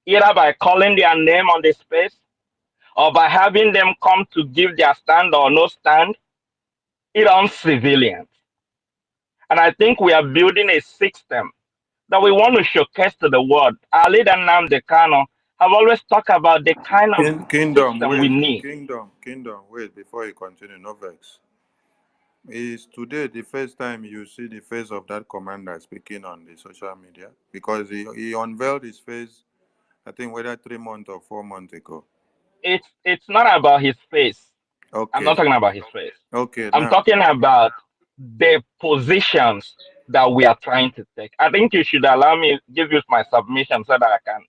either by calling their name on the space or by having them come to give their stand or no stand. It on civilians. And I think we are building a system that we want to showcase to the world. Ali and Nnamdi Kanu have always talked about the kind of system we need. Kingdom, wait, before you continue, no vex. Is today the first time you see the face of that commander speaking on the social media? Because he unveiled his face, I think, whether 3 months or 4 months ago. It's not about his face. Okay. I'm not talking about his face. Okay. I'm talking about the positions that we are trying to take. I think you should allow me give you my submission so that I can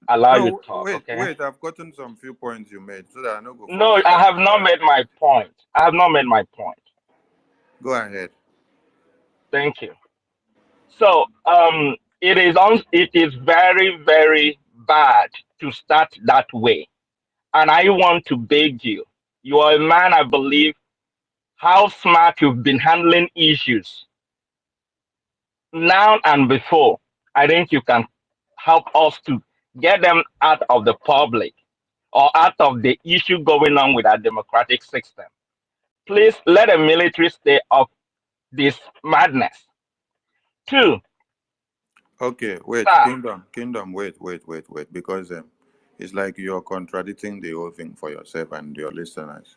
allow you to talk. Wait, I've gotten some few points you made so that I know. No, I have not made my point. I have not made my point. Go ahead. Thank you. So it is very, very bad to start that way. And I want to beg you. You are a man, I believe, how smart you've been handling issues now and before. I think you can help us to get them out of the public or out of the issue going on with our democratic system. Please let the military stay off this madness. 2. Okay, wait, Kingdom, wait, because it's like you're contradicting the whole thing for yourself and your listeners.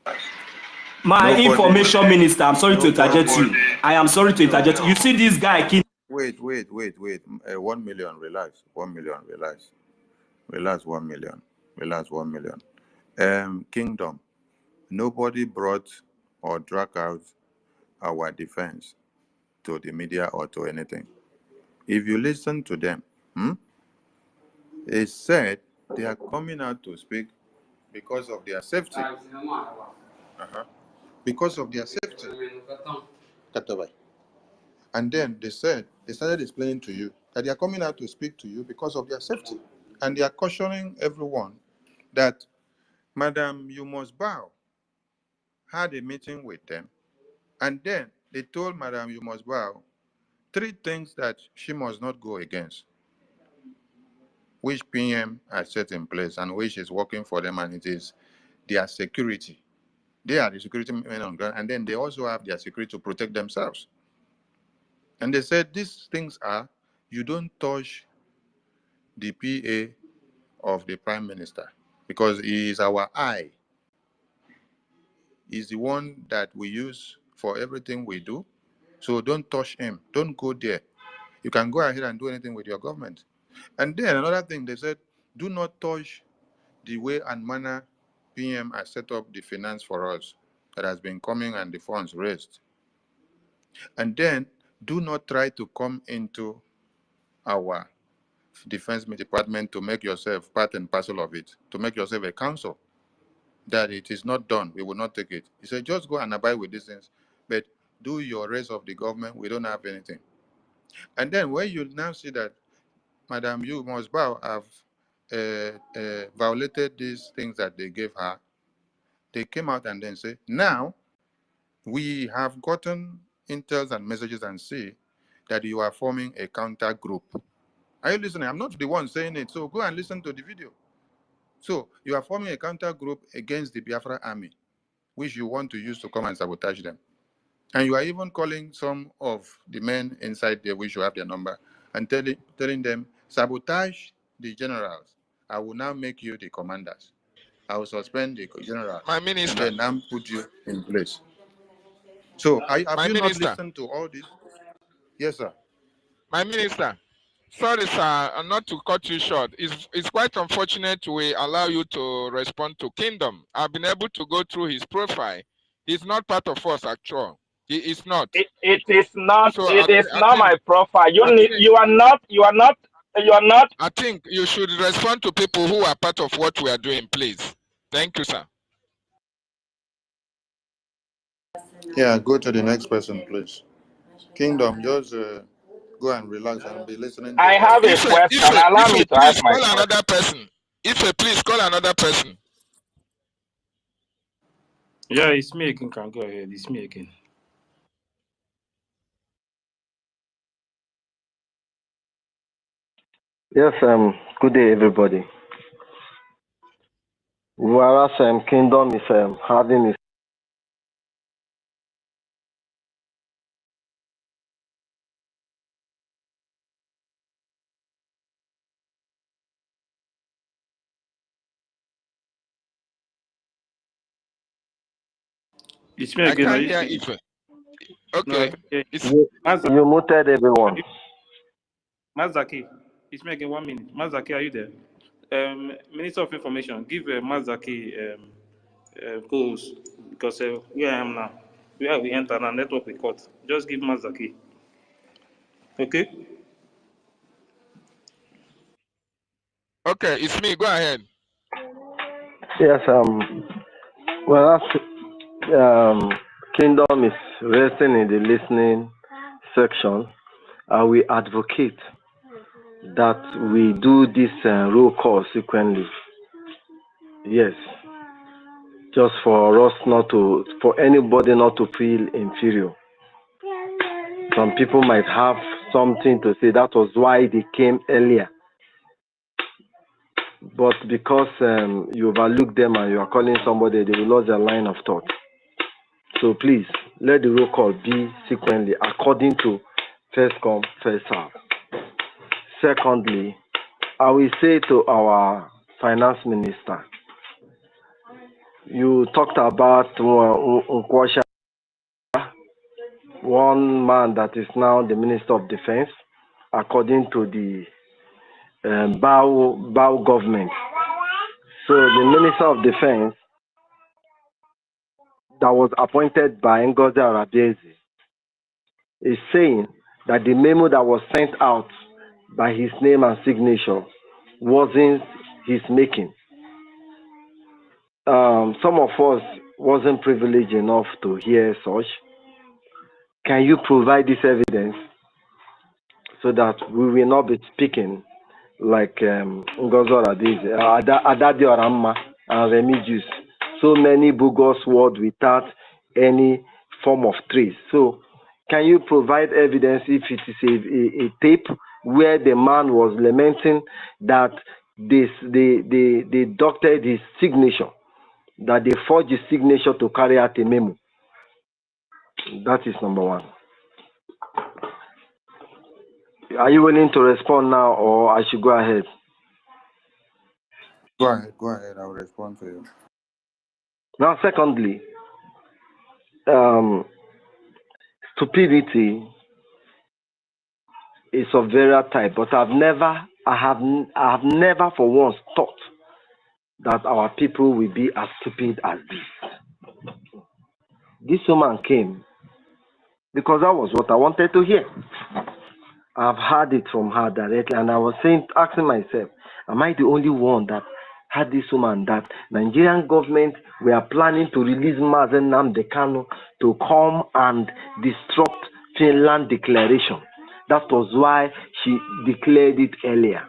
My information minister, I'm sorry to interject you. I am sorry to interject. You see this guy. Wait. 1 million, relax. 1 million, relax. 1 million, relax. 1 million. Kingdom, nobody brought or dragged out our defense to the media or to anything. If you listen to them, they said they are coming out to speak because of their safety. Because of their safety. And then they started explaining to you that they are coming out to speak to you because of their safety. And they are cautioning everyone that, Madam, you must bow, had a meeting with them. And then they told Madam, you must bow 3 things that she must not go against, which PM has set in place and which is working for them, and it is their security. They are the security men on ground, and then they also have their security to protect themselves. And they said these things are, you don't touch the PA of the Prime Minister because he is our eye. He's the one that we use for everything we do. So don't touch him. Don't go there. You can go ahead and do anything with your government. And then another thing, they said, do not touch the way and manner PM has set up the finance for us that has been coming and the funds raised. And then do not try to come into our defense department to make yourself part and parcel of it, to make yourself a counsel. That it is not done, we will not take it. He said, just go and abide with these things, but do your rest of the government, we don't have anything. And then when you now see that, Madam, you must bow, have violated these things that they gave her, they came out and then say, now we have gotten intels and messages and see that you are forming a counter group. Are you listening? I'm not the one saying it, so go and listen to the video. So you are forming a counter group against the Biafra army, which you want to use to come and sabotage them. And you are even calling some of the men inside there, which you have their number, and telling them, sabotage the generals. I will now make you the commanders. I will suspend the generals. My minister. And then now put you in place. So have you not listened to all this? Yes, sir. My minister. Sorry, sir, not to cut you short. It's quite unfortunate we allow you to respond to Kingdom. I've been able to go through his profile. He's not part of us, actually. He is not. It is not. So it is not my profile. You are not. I think you should respond to people who are part of what we are doing, please. Thank you, sir. Yeah, go to the next person, please. Kingdom, just go and relax and be listening. I have a question. Allow me to ask my question. Another person. Please call another person. Yeah, it's me again. Can go ahead. It's me again. Yes, Good day, everybody. Whereas Kingdom is having his It's me I again. Are can't you hear speaking? Ife. No, I Okay. can hear It's you, Mazaki. you muted everyone. Mazaki. It's me again. 1 minute. Mazaki, are you there? Minister of Information, give Mazaki goals because where I am now, where we enter now, network we cut. Just give Mazaki. Okay? okay. It's me. Go ahead. Yes, whereas Kingdom is resting in the listening section, we advocate that we do this roll call sequentially. Yes, just for us not to, for anybody not to feel inferior. Some people might have something to say. That was why they came earlier. But because you overlook them and you are calling somebody, they will lose their line of thought. So please, let the roll call be sequentially according to first come, first serve. Secondly, I will say to our finance minister, you talked about OGOJA, one man that is now the Minister of Defense, according to the BAO government. So the Minister of Defense that was appointed by Ngozi Arabiezi is saying that the memo that was sent out by his name and signature wasn't his making. Some of us wasn't privileged enough to hear such. Can you provide this evidence so that we will not be speaking like Ngozi Arabiezi, Adadi Oramma, and Remigius? So many bogus words without any form of trace. So can you provide evidence if it is a tape where the man was lamenting that they doctored his signature, that they forged his signature to carry out a memo? That is number one. Are you willing to respond now, or I should go ahead? Go ahead. I will respond to you. Now, secondly, stupidity is of various type, but I have never for once thought that our people will be as stupid as this. This woman came because that was what I wanted to hear. I've heard it from her directly, and I was asking myself, am I the only one that had this woman that Nigerian government were planning to release Mazen Nnamdi Kanu to come and disrupt Finland declaration? That was why she declared it earlier.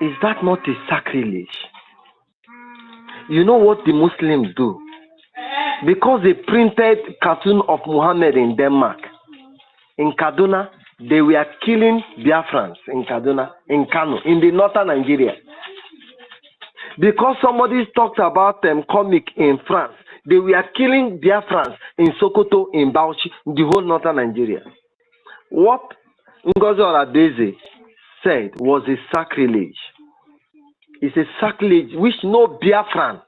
Is that not a sacrilege? You know what the Muslims do? Because they printed cartoon of Muhammad in Denmark, in Kaduna, they were killing Biafrans in Kaduna, in Kano, in the northern Nigeria. Because somebody talked about them comic in France, they were killing Biafrans in Sokoto, in Bauchi, in the whole northern Nigeria. What Ngozi Oradeze said was a sacrilege. It's a sacrilege which no Biafran,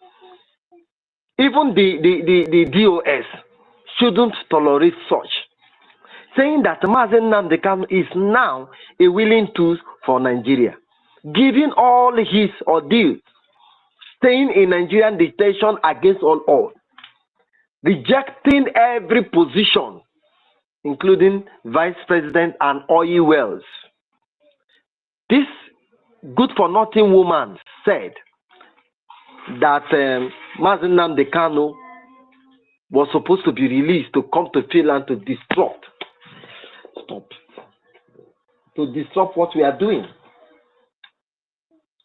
even the DOS, shouldn't tolerate such. Saying that Mazen Nnamdi Kanu is now a willing tool for Nigeria, giving all his ordeals, staying in Nigerian detention against all odds, rejecting every position, including vice president and oil wells. This good-for-nothing woman said that Mazen Nnamdi Kanu was supposed to be released to come to Finland to disrupt. To disrupt what we are doing.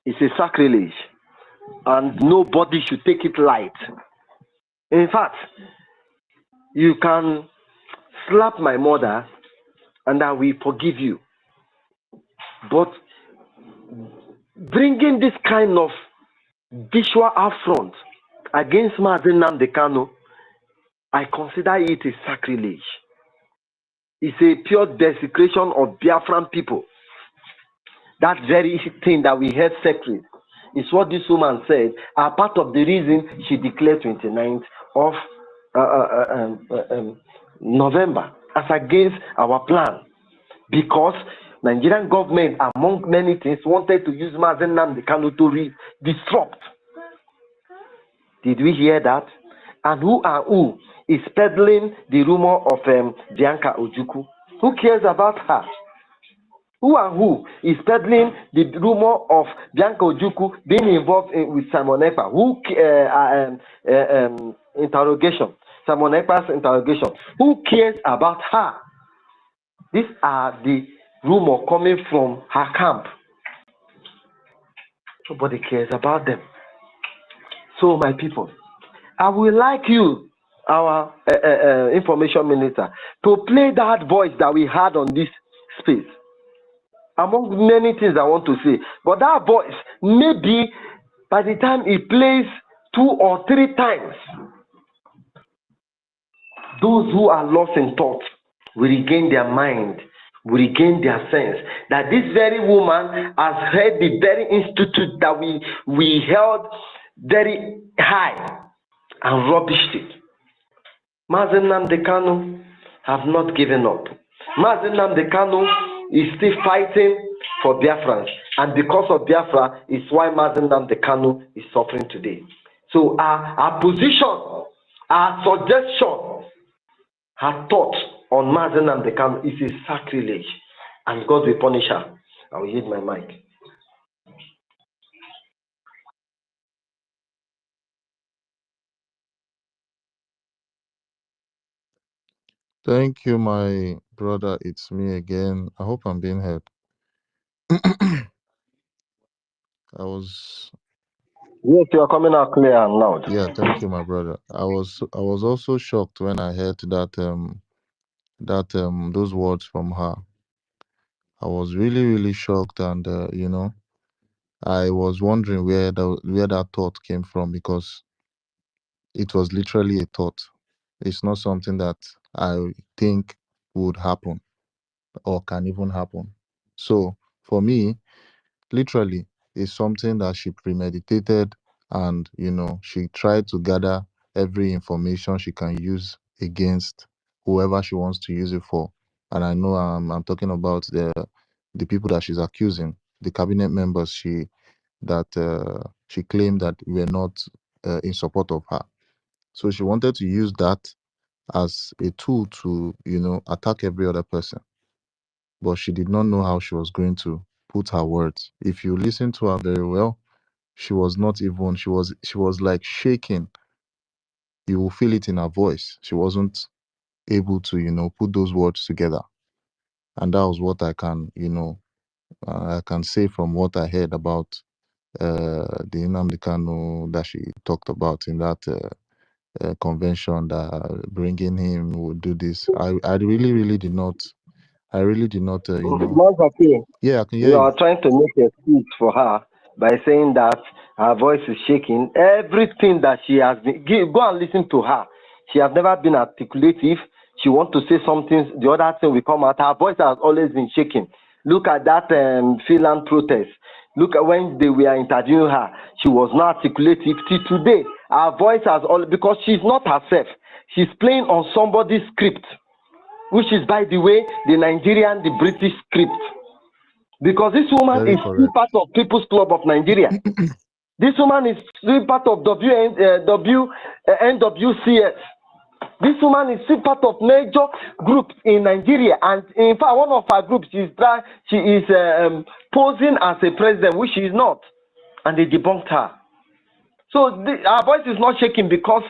It's a sacrilege, and nobody should take it light. In fact, you can slap my mother and I will forgive you. But bringing this kind of visual affront against Mazen Nnamdi Kanu, I consider it a sacrilege. It's a pure desecration of Biafran people. That very thing that we heard sacred is what this woman said are part of the reason she declared 29th of November as against our plan. Because Nigerian government, among many things, wanted to use Mazen Nnamdi Kanu to disrupt. Did we hear that? And who is peddling the rumor of Bianca Ojukwu? Who cares about her? Who is peddling the rumor of Bianca Ojukwu being involved with Simon Ekpa? Interrogation. Simon Ekpa's interrogation. Who cares about her? These are the rumors coming from her camp. Nobody cares about them. So, my people, I would like you, our information minister, to play that voice that we had on this space. Among many things I want to say, but that voice, maybe by the time it plays 2 or 3 times, those who are lost in thought will regain their mind, will regain their sense that this very woman has heard the very institute that we held very high and rubbished it. Mazen Nnamdi Kanu have not given up. Mazen Nnamdi Kanu is still fighting for Biafrans, and because of Biafra is why Mazen Nnamdi Kanu is suffering today. So our position, our suggestion, her thought on Mazen Nnamdi Kanu is a sacrilege, and God will punish her. I will hit my mic. Thank you, my brother. It's me again. I hope I'm being heard. Yes, you are coming out clear and loud. Yeah, thank you, my brother. I was also shocked when I heard those words from her. I was really shocked, and I was wondering where that thought came from, because it was literally a thought. It's not something that I think would happen or can even happen. So for me, literally, it's something that she premeditated, and she tried to gather every information she can use against whoever she wants to use it for. And I know I'm talking about the people that she's accusing, the cabinet members she claimed that were not in support of her. So she wanted to use that as a tool to attack every other person, but she did not know how she was going to put her words. If you listen to her very well, she was like shaking. You will feel it in her voice. She wasn't able to put those words together. And that was what I can say from what I heard about the Nnamdi Kanu that she talked about in that convention, that bringing him would do this. I really did not. I really did not. Yeah, I can hear You you. are trying to make an excuse for her by saying that her voice is shaking. Everything that she has been, go and listen to her. She has never been articulative. She wants to say something, the other thing will come out. Her voice has always been shaking. Look at that Finland protest. Look at when they were interviewing her. She was not articulative. Till today, her voice has always, because she's not herself. She's playing on somebody's script, which is, by the way, the Nigerian, the British script. Because this woman is still part of People's Club of Nigeria. This woman is still part of NWCS. This woman is still part of major groups in Nigeria. And in fact, one of her groups, she is posing as a president, which she is not. And they debunked her. So her voice is not shaking because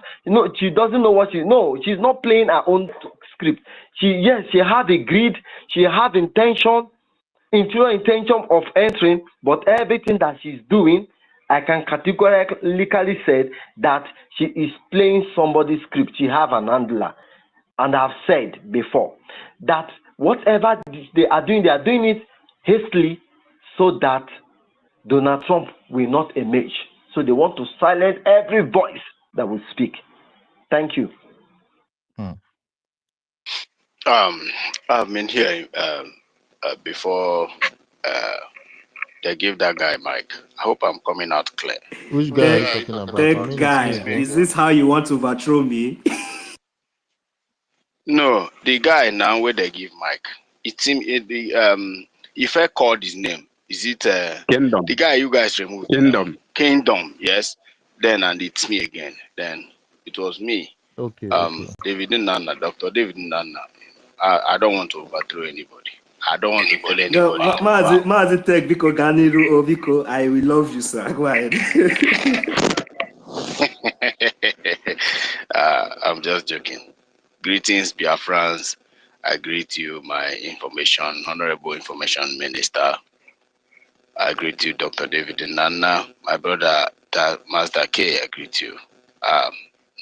she doesn't know what she's not playing her own script. She had a greed, she had intention, interior intention of entering, but everything that she's doing, I can categorically say that she is playing somebody's script. She have an handler. And I've said before that whatever they are doing it hastily so that Donald Trump will not emerge. So they want to silence every voice that will speak. Thank you. I've been here before they give that guy mic. I hope I'm coming out clear. Which guy are you talking about? You mean it's me again? Is this how you want to overthrow me? No, the guy now where they give mic. It seems if I called his name, is it Kingdom. the guy you guys removed? Kingdom. Kingdom, yes. Then and it's me again. Then it was me. Okay. David Nana, Dr. David Nana. I don't want to overthrow anybody. I don't want to tell anybody. Mazi Tech Biko Ganiru Obiko, I will love you, sir. Go ahead. I'm just joking. Greetings, Biafrans. I greet you, my Honorable Information Minister. I greet you, Dr. David Nana. My brother, Master K, I greet you.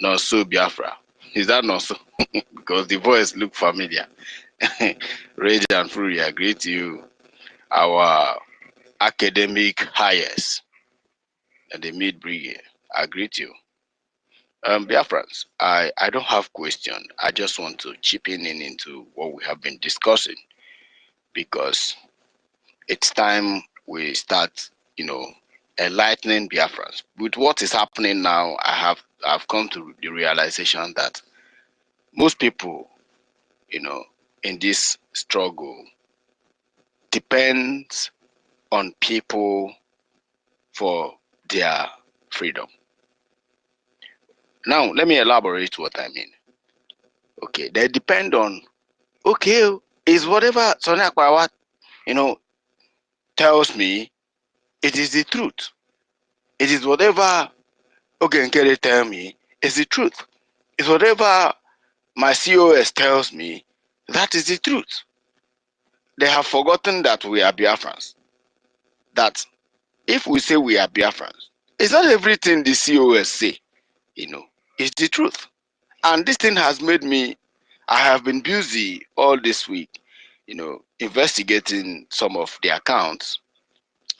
Nosu Biafra. Is that Nosu? Because the voice look familiar. Rage and Fury, I greet you. Our academic highest and the mid-brigade, I greet you. Biafrans, I don't have question. I just want to chip in into what we have been discussing, because it's time we start, enlightening Biafrans. With what is happening now, I've come to the realization that most people, in this struggle depends on people for their freedom. Now, let me elaborate what I mean. Okay, they depend on, is whatever Sonia Kwawat, tells me, it is the truth. It is whatever Ogenkere tell me is the truth. It's whatever my COS tells me, that is the truth. They have forgotten that we are Biafrans. That if we say we are Biafrans, it's not everything the COS say, it's the truth. And this thing has made me, I have been busy all this week, investigating some of the accounts,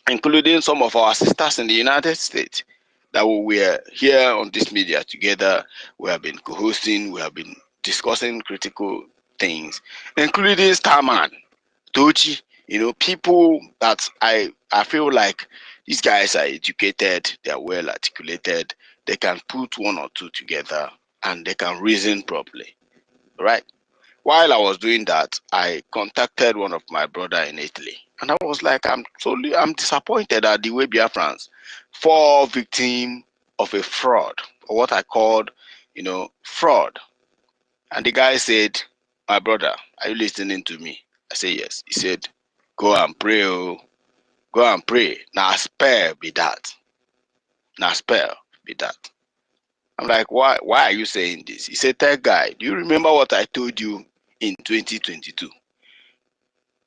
including some of our sisters in the United States that we were here on this media together. We have been co-hosting, we have been discussing critical things, including Starman, Tochi, people that I feel like these guys are educated, they are well articulated, they can put one or two together and they can reason properly, right? While I was doing that, I contacted one of my brother in Italy, and I was like, I'm disappointed at the way Biafrans fall victim of a fraud, or what I called, fraud. And the guy said, my brother, are you listening to me? I said, yes. He said, go and pray, oh. Go and pray. Now spare be that. Now spare be that. I'm like, why are you saying this? He said, tell guy, do you remember what I told you in 2022?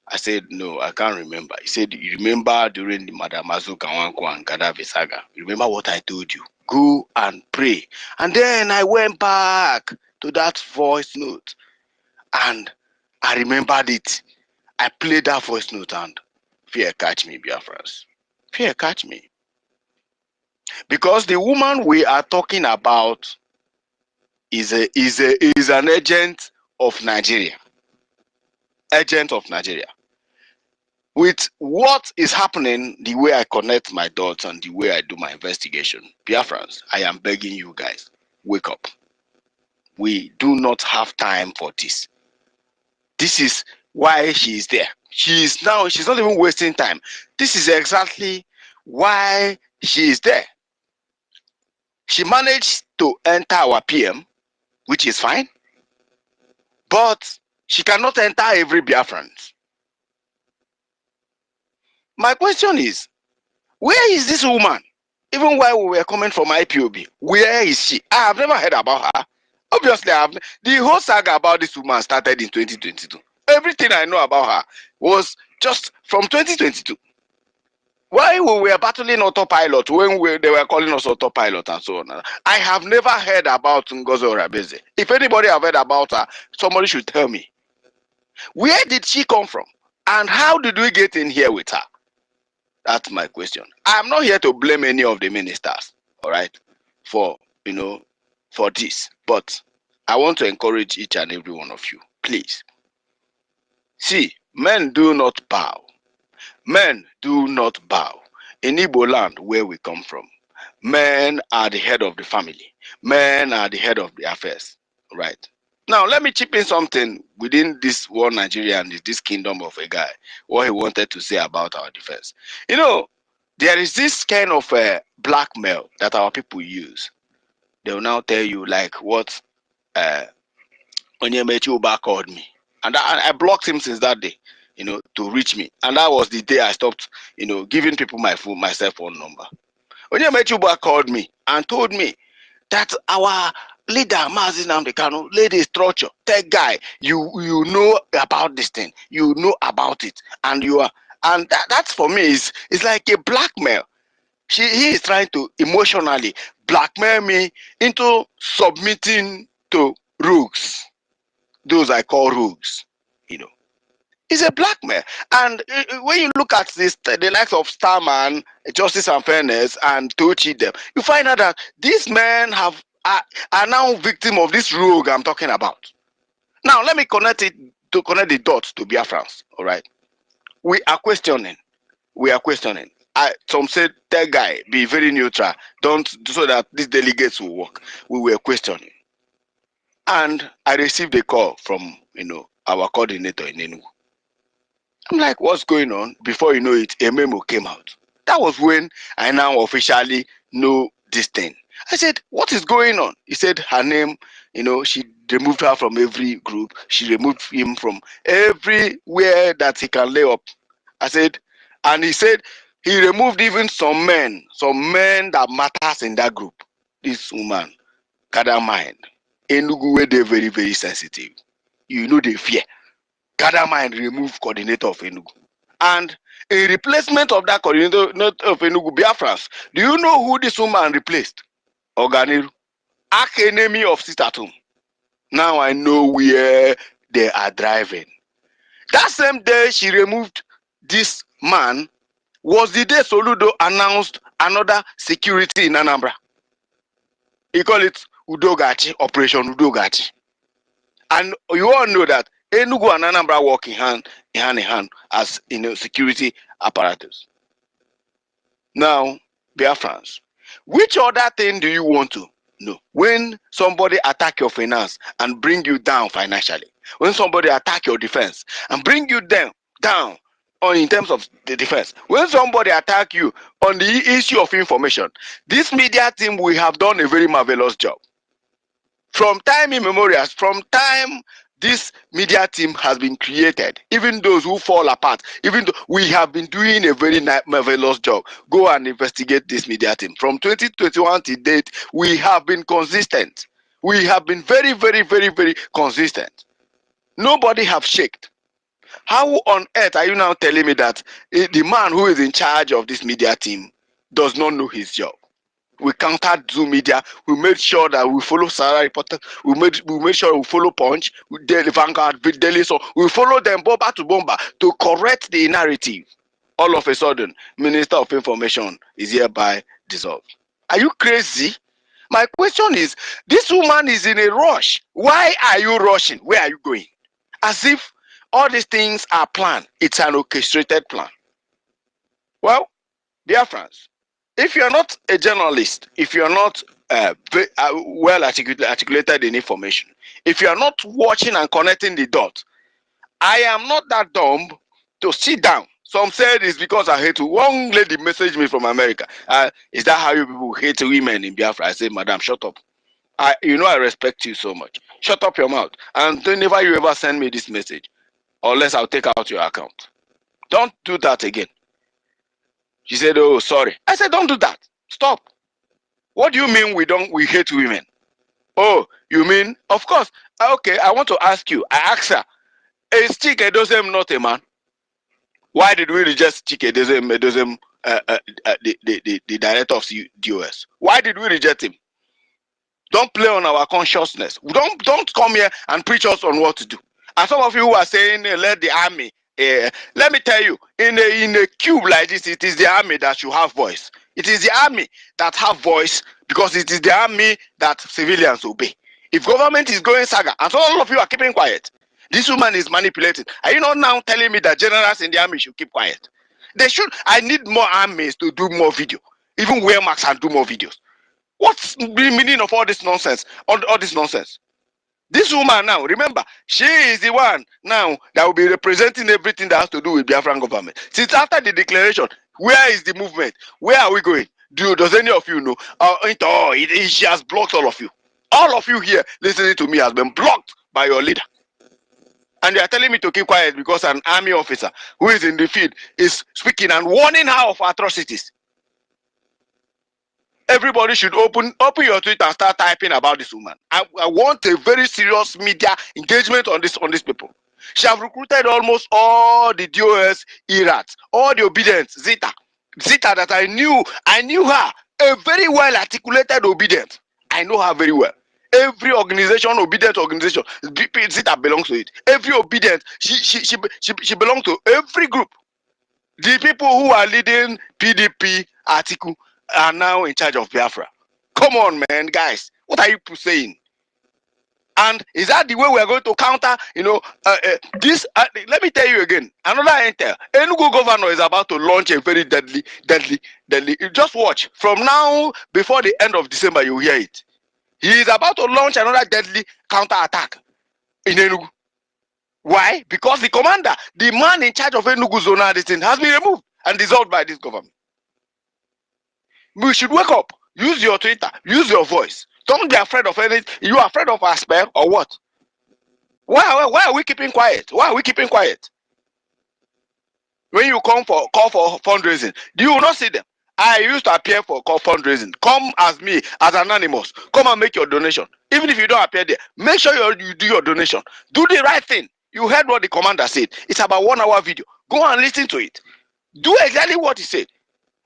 I said, no, I can't remember. He said, you remember during the Madamazu Kawanko and Gaddafi saga? You remember what I told you? Go and pray. And then I went back to that voice note and I remembered it. I played that voice note and fear catch me, Biafrans. Fear catch me. Because the woman we are talking about is an agent of Nigeria. Agent of Nigeria. With what is happening, the way I connect my dots and the way I do my investigation, Biafrans, I am begging you guys, wake up. We do not have time for this. This is why she is there. She's not even wasting time. This is exactly why she is there. She managed to enter our PM, which is fine, but she cannot enter every Biafran. My question is, where is this woman? Even while we were coming from IPOB, where is she? I have never heard about her. Obviously, the whole saga about this woman started in 2022. Everything I know about her was just from 2022. While we were battling autopilot, when they were calling us autopilot and so on, I have never heard about Ngozi Orabeze. If anybody have heard about her, somebody should tell me. Where did she come from? And how did we get in here with her? That's my question. I'm not here to blame any of the ministers, all right, for, for this. But I want to encourage each and every one of you, please. See, men do not bow. Men do not bow. In Igbo land, where we come from, men are the head of the family. Men are the head of the affairs, right? Now, let me chip in something within this one Nigeria and this kingdom of a guy, what he wanted to say about our defense. There is this kind of blackmail that our people use. They will now tell you, like what Onyemechi Uba called me. And I blocked him since that day, to reach me. And that was the day I stopped, giving people my cell phone number. Onyemechi Uba called me and told me that our leader, Mazi Nnamdi Kanu, laid a structure. That guy, you know about this thing. You know about it. And that's for me is like a blackmail. He is trying to emotionally blackmail me into submitting to rogues. Those I call rogues, It's a blackmail. And when you look at this, the likes of Starman, Justice and Fairness, and Tochi them, you find out that these men are now victim of this rogue I'm talking about. Now, let me connect the dots to Biafrans, all right? We are questioning. Some said, that guy, be very neutral, so that these delegates will work. We were questioning. And I received a call from, our coordinator in Enugu. I'm like, what's going on? Before you know it, a memo came out. That was when I now officially know this thing. I said, what is going on? He said her name, she removed her from every group. She removed him from everywhere that he can lay up. And he said he removed even some men that matters in that group. This woman, gather mind. Enugu, where they're very, very sensitive. They fear. Gather mind, remove coordinator of Enugu. And in replacement of that coordinator of Enugu, Biafrans, do you know who this woman replaced? Oganiru, arch enemy of Sitatum. Now I know where they are driving. That same day she removed this man was the day Soludo announced another security in Anambra. He called it Udogachi, Operation Udogachi. And you all know that Enugu and Anambra work hand in hand as security apparatus. Now, Biafrans, which other thing do you want to know? When somebody attack your finance and bring you down financially, when somebody attack your defense and bring you down in terms of the defense, when somebody attack you on the issue of information, this media team, we have done a very marvelous job. From time immemorial, from time this media team has been created, even those who fall apart, even though we have been doing a very marvelous job. Go and investigate this media team. From 2021 to date, we have been consistent. We have been very, very, very, very consistent. Nobody have shaked. How on earth are you now telling me that the man who is in charge of this media team does not know his job? We countered Zoom media. We made sure that we follow Sarah Reporter. We made sure we follow Punch, Daily Vanguard, Daily. So we follow them bomba to bomba to correct the narrative. All of a sudden, Minister of Information is hereby dissolved. Are you crazy? My question is, this woman is in a rush. Why are you rushing? Where are you going? As if all these things are planned. It's an orchestrated plan. Well, dear friends, if you're not a journalist, if you're not well articulated in information, if you're not watching and connecting the dots, I am not that dumb to sit down. Some said it's because I hate you. One lady messaged me from America. Is that how you people hate women in Biafra? I said, Madam, shut up. I respect you so much. Shut up your mouth. And never you ever send me this message, unless I'll take out your account. Don't do that again. She said, oh, sorry. I said, don't do that. Stop. What do you mean we hate women? Oh, you mean? Of course. Okay, I want to ask you. I asked her, is Chike Edozem not a man? Why did we reject Chike Edozem, the director of DOS? Why did we reject him? Don't play on our consciousness. Don't come here and preach us on what to do. And some of you who are saying, let the army Let me tell you, in a cube like this, it is the army that should have voice. It is the army that have voice because it is the army that civilians obey. If government is going saga, and so all of you are keeping quiet, this woman is manipulating. Are you not now telling me that generals in the army should keep quiet? They should. I need more armies to do more video, even wear masks and do more videos. What's the meaning of all this nonsense? All this nonsense. This woman now, remember, she is the one now that will be representing everything that has to do with Biafran government. Since after the declaration, where is the movement? Where are we going? Does any of you know? She has blocked all of you. All of you here listening to me has been blocked by your leader. And you are telling me to keep quiet because an army officer who is in the field is speaking and warning her of atrocities. Everybody should open your Twitter and start typing about this woman. I want a very serious media engagement on this people. She have recruited almost all the DOS ERATs, all the obedience, Zita that I knew her, a very well articulated obedient. I know her very well. Every organization, obedient organization, Zita belongs to it. Every obedient, she belongs to every group. The people who are leading PDP article are now in charge of Biafra. Come on, man, guys. What are you saying? And is that the way we are going to counter, this? Let me tell you again. Another intel. Enugu governor is about to launch a very deadly. Just watch. From now, before the end of December, you hear it. He is about to launch another deadly counter attack in Enugu. Why? Because the commander, the man in charge of Enugu zona, this thing has been removed and dissolved by this government. We should wake up. Use your Twitter. Use your voice. Don't be afraid of anything. You are afraid of our spell or what? Why are we keeping quiet? Why are we keeping quiet? When you call for fundraising, do you not see them? I used to appear for fundraising. Come as me, as anonymous. Come and make your donation. Even if you don't appear there, make sure you do your donation. Do the right thing. You heard what the commander said. It's about 1 hour video. Go and listen to it. Do exactly what he said.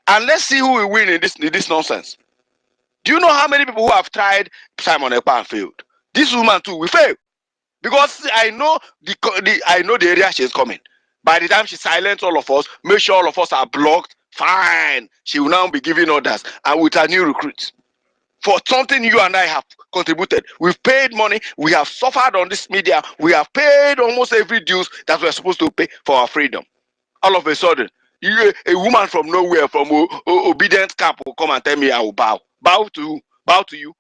And let's see who will win in this nonsense. Do you know how many people who have tried Simon Ekpa and failed? This woman too will fail. Because I know the area she's coming. By the time she silenced all of us, make sure all of us are blocked, fine. She will now be giving orders and with her new recruits. For something you and I have contributed. We've paid money. We have suffered on this media. We have paid almost every dues that we're supposed to pay for our freedom. All of a sudden, a woman from nowhere, from obedient camp will come and tell me I will bow. Bow to you.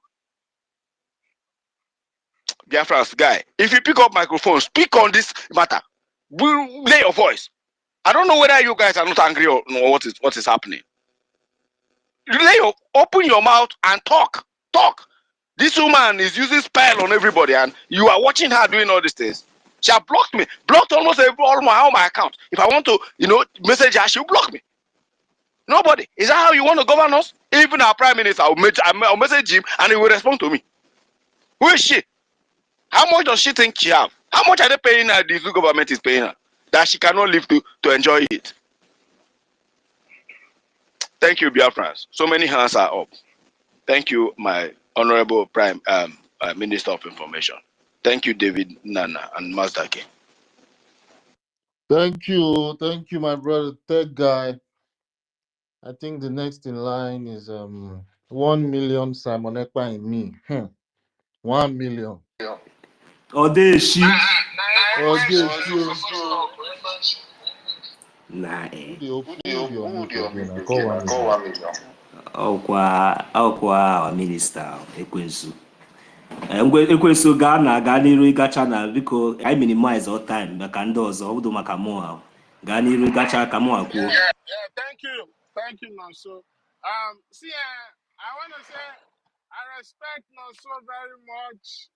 Biafra's guy. If you pick up microphone, speak on this matter. Lay your voice. I don't know whether you guys are not angry or what is happening. Open your mouth and talk. Talk. This woman is using spell on everybody, and you are watching her doing all these things. She has blocked me. Blocked all my accounts. If I want to, message her, she'll block me. Nobody. Is that how you want to govern us? Even our prime minister, I'll message him and he will respond to me. Who is she? How much does she think she have? How much are they paying her? The government is paying her that she cannot live to enjoy it. Thank you, Biafrans. So many hands are up. Thank you, my honorable Prime Minister of Information. Thank you, David Nana and Mazdake. Thank you, my brother. Third guy. I think the next in line is 1 million Simon Ekpa in me. 1 million. Odeshi. Nah. Ọkwa minista Ekwensu. Ekwensu ga n'iru ịgacha na biko I minimize all time maka ndị ọzọ ọ bụ maka mụ ahụ. Ga n'iru ịgacha ka mụ akwuo. Thank you, Nonso. I want to say I respect Nonso very much.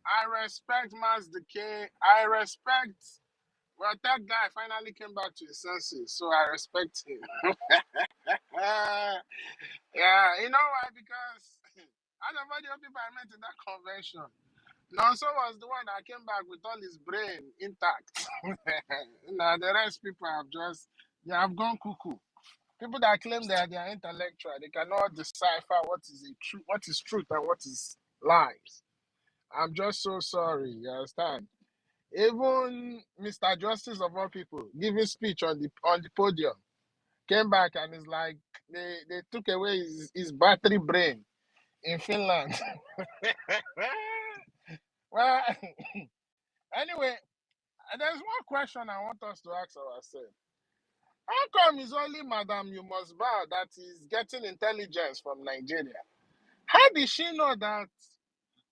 I respect Mazdake. I respect. Well, that guy finally came back to his senses, so I respect him. Yeah, you know why? Because out of all the people I met in that convention, Nonso was the one that came back with all his brain intact. The rest people they have gone cuckoo. People that claim they are intellectual, they cannot decipher what is truth and what is lies. I'm just so sorry, you understand? Even Mr. Justice of all people giving speech on the podium came back and is like they took away his battery brain in Finland. Well, anyway, there's one question I want us to ask ourselves. How come it's only Madam You Must Bow that is getting intelligence from Nigeria? How did she know that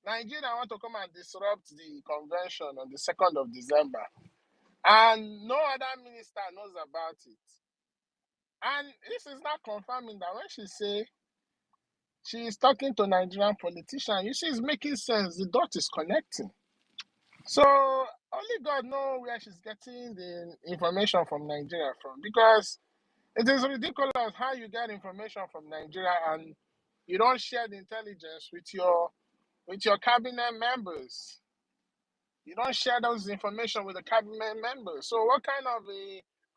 Nigeria want to come and disrupt the convention on the 2nd of December? And no other minister knows about it. And this is not confirming that when she say she is talking to Nigerian politicians, you see, it's making sense. The dot is connecting. So only God knows where she's getting the information from Nigeria from, because it is ridiculous how you get information from Nigeria and you don't share the intelligence with your cabinet members. You don't share those information with the cabinet members. So what kind of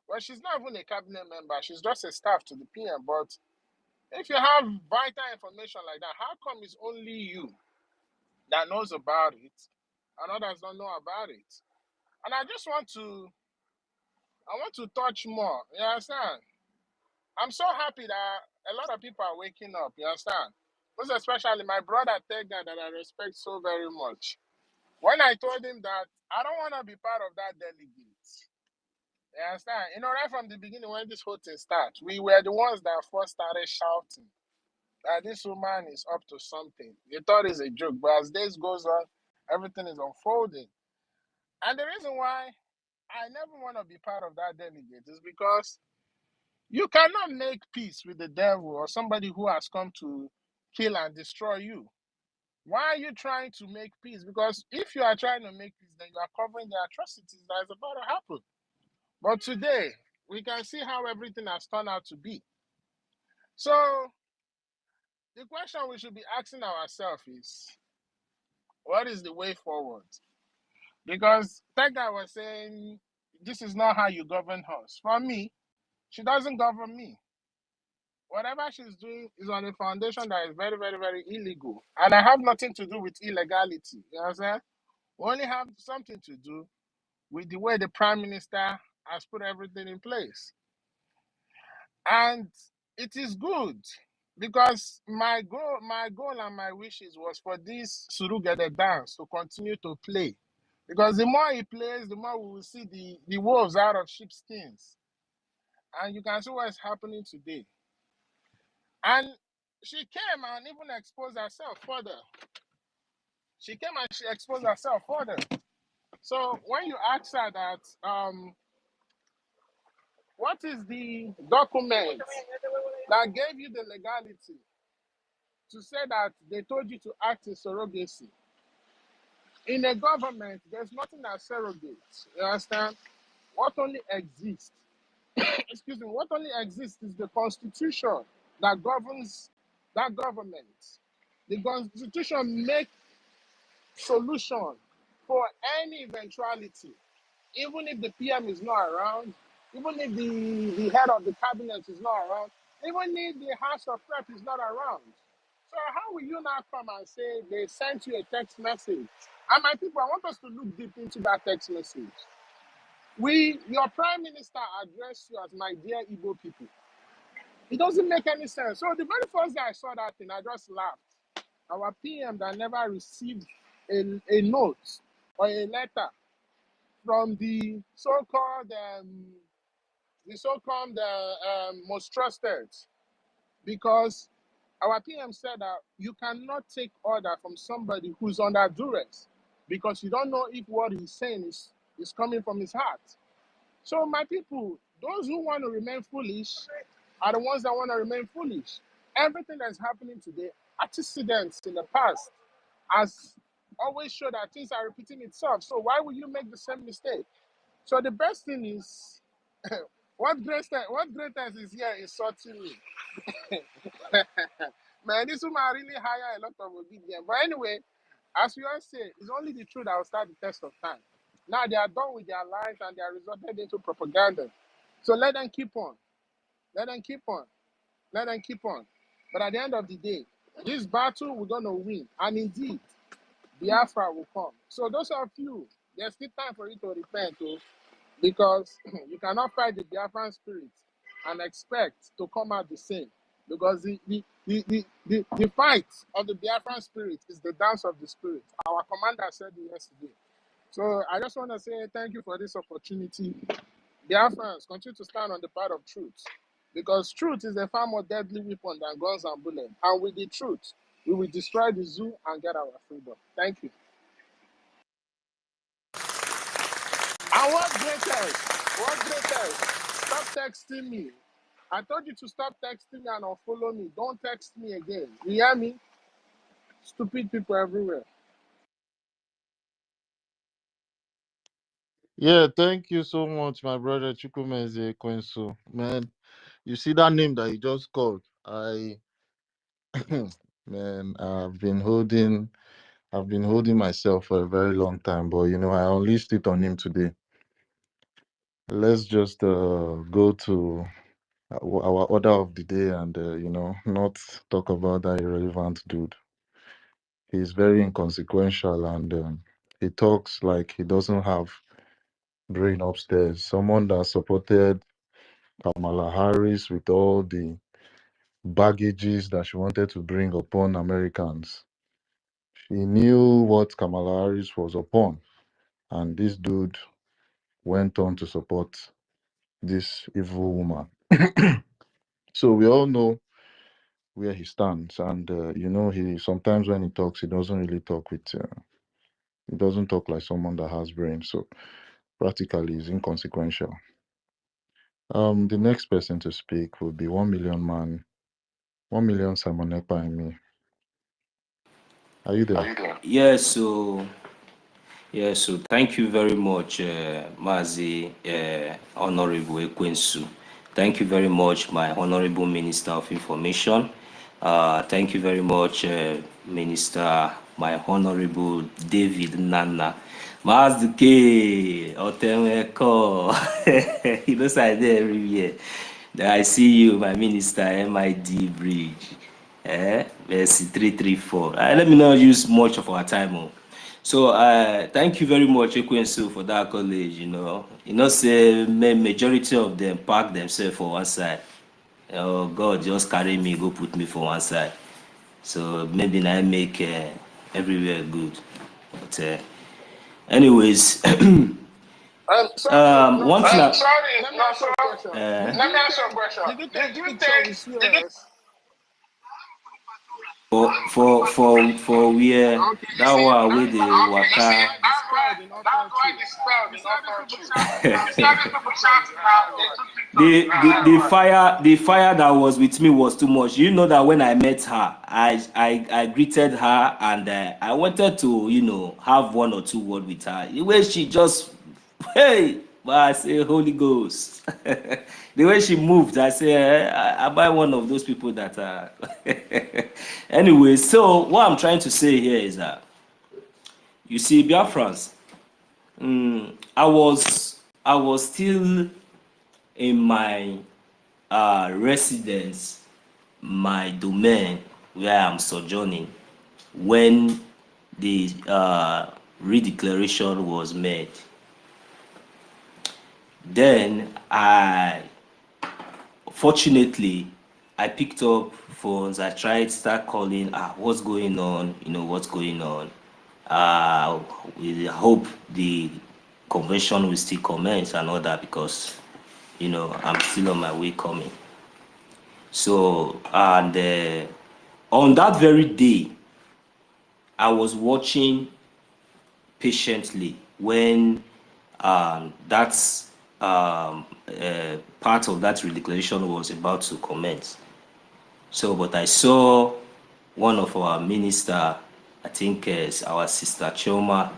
well, she's not even a cabinet member. She's just a staff to the PM. But if you have vital information like that, how come it's only you that knows about it and others don't know about it? And I want to touch more. You understand? I'm so happy that a lot of people are waking up. You understand? Most especially my brother Tega that I respect so very much. When I told him that I don't want to be part of that delegate. You understand? You know, right from the beginning when this whole thing starts, we were the ones that first started shouting that this woman is up to something. They thought it's a joke, but as days goes on, everything is unfolding. And the reason why I never want to be part of that delegate is because you cannot make peace with the devil or somebody who has come to kill and destroy you. Why are you trying to make peace? Because if you are trying to make peace, then you are covering the atrocities that is about to happen. But today, we can see how everything has turned out to be. So, the question we should be asking ourselves is, what is the way forward? Because that guy was saying, this is not how you govern us. For me, she doesn't govern me. Whatever she's doing is on a foundation that is very, very, very illegal. And I have nothing to do with illegality. You understand? We only have something to do with the way the Prime Minister has put everything in place. And it is good because my goal and my wishes was for this Surugede dance to continue to play. Because the more he plays, the more we will see the wolves out of sheepskins. And you can see what's happening today. And she came and even exposed herself further. She came and she exposed herself further. So when you ask her that, what is the document that gave you the legality to say that they told you to act in surrogacy? In a government, there's nothing that surrogates. You understand? What only exists, excuse me, what only exists is the constitution that governs that government. The constitution makes solution for any eventuality, even if the PM is not around, even if the head of the cabinet is not around, even if the House of Rep is not around. So how will you now come and say they sent you a text message? And my people, I want us to look deep into that text message. Your Prime Minister addressed you as my dear Igbo people. It doesn't make any sense. So the very first day I saw that thing, I just laughed. Our PM that never received a note or a letter from the so-called most trusted, because our PM said that you cannot take order from somebody who's under duress because you don't know if what he's saying is coming from his heart. So my people, those who want to remain foolish are the ones that want to remain foolish. Everything that's happening today, antecedents in the past, has always showed that things are repeating itself. So why would you make the same mistake? So the best thing is, what greatness is here insulting me. Man, this woman really hire a lot of obedience. But anyway, as we all say, it's only the truth that will start the test of time. Now they are done with their lives and they are resorted into propaganda. So let them keep on. Let them keep on. Let them keep on. But at the end of the day, this battle we're going to win. And indeed, Biafra will come. So those of you There's still time for you to repent, oh, because you cannot fight the Biafran spirit and expect to come out the same. Because the fight of the Biafran spirit is the dance of the spirit. Our commander said it yesterday. So I just want to say thank you for this opportunity. Biafrans, continue to stand on the path of truth. Because truth is a far more deadly weapon than guns and bullets. And with the truth, we will destroy the zoo and get our freedom. Thank you. And what greatest? What greatest? Stop texting me. I told you to stop texting me and unfollow me. Don't text me again. You hear me? Stupid people everywhere. Yeah, thank you so much, my brother Chukwumeze Kwensu. Man, you see that name that you just called? Man, I've been holding myself for a very long time, but I unleashed it on him today. Let's just go to our order of the day and not talk about that irrelevant dude. He's very inconsequential and he talks like he doesn't have brain upstairs. Someone that supported Kamala Harris with all the baggages that she wanted to bring upon Americans. She knew what Kamala Harris was upon, and this dude went on to support this evil woman. So we all know where he stands, and he sometimes when he talks, he doesn't really talk with. He doesn't talk like someone that has brains. So practically, he's inconsequential. The next person to speak will be 1 million man, 1 million Simon Ekpa and me. Are you there? Yes, so thank you very much, Mazi Honorable Ekwensu. Thank you very much, my Honorable Minister of Information. Thank you very much, Minister, my Honorable David Nana. Mazi K, Otemeko, he knows I there every year. I see you, my Minister, MID Bridge, verse 334. Let me not use much of our time. So thank you very much, Ekwensu, for that college. Say majority of them park themselves for one side. Oh God, just carry me, go put me for one side. So maybe I make everywhere good. But anyways, Sorry, one thing. let me ask you a question. Let me ask you a question. Did you take picture with COS? For where that one with the waka. The fire that was with me was too much. You know that when I met her, I greeted her and I wanted to have one or two words with her. The way she just but I say Holy Ghost. The way she moved, I say I buy one of those people that are. Anyway, so what I'm trying to say here is that you see, Biafrans, I was still in my residence, my domain where I'm sojourning when the redeclaration was made. Then fortunately, I picked up phones. I tried to start calling. What's going on? What's going on? We hope the convention will still commence and all that because, I'm still on my way coming. So, and on that very day, I was watching patiently when that's part of that redeclaration was about to commence. So, but I saw one of our minister, I think our sister Chioma,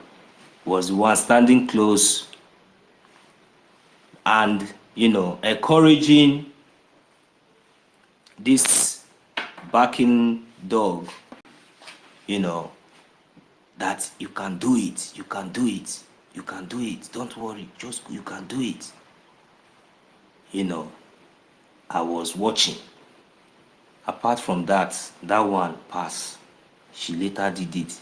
was the one standing close and, encouraging this backing dog, that you can do it, you can do it, you can do it, don't worry, just you can do it. I was watching. Apart from that one passed. She later did it.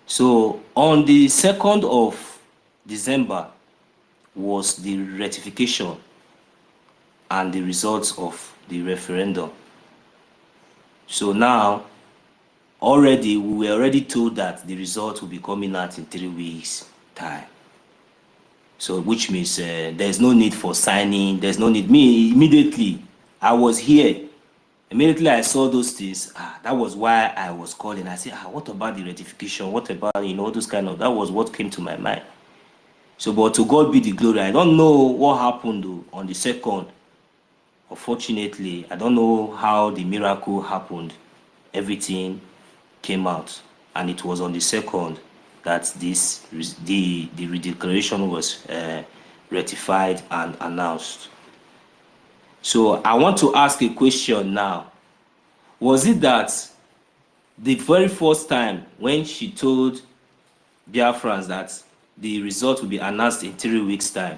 So on the 2nd of December was the ratification and the results of the referendum. So now, already, we were already told that the result will be coming out in 3 weeks' time. So, which means there's no need for signing, there's no need. Me, immediately, I was here. Immediately I saw those things, that was why I was calling. I said, what about the ratification? What about, those kind of, that was what came to my mind. So, but to God be the glory. I don't know what happened on the second. Unfortunately, I don't know how the miracle happened. Everything came out, and it was on the second that the redeclaration was ratified and announced. So I want to ask a question now. Was it that the very first time when she told Biafrans that the result will be announced in 3 weeks' time,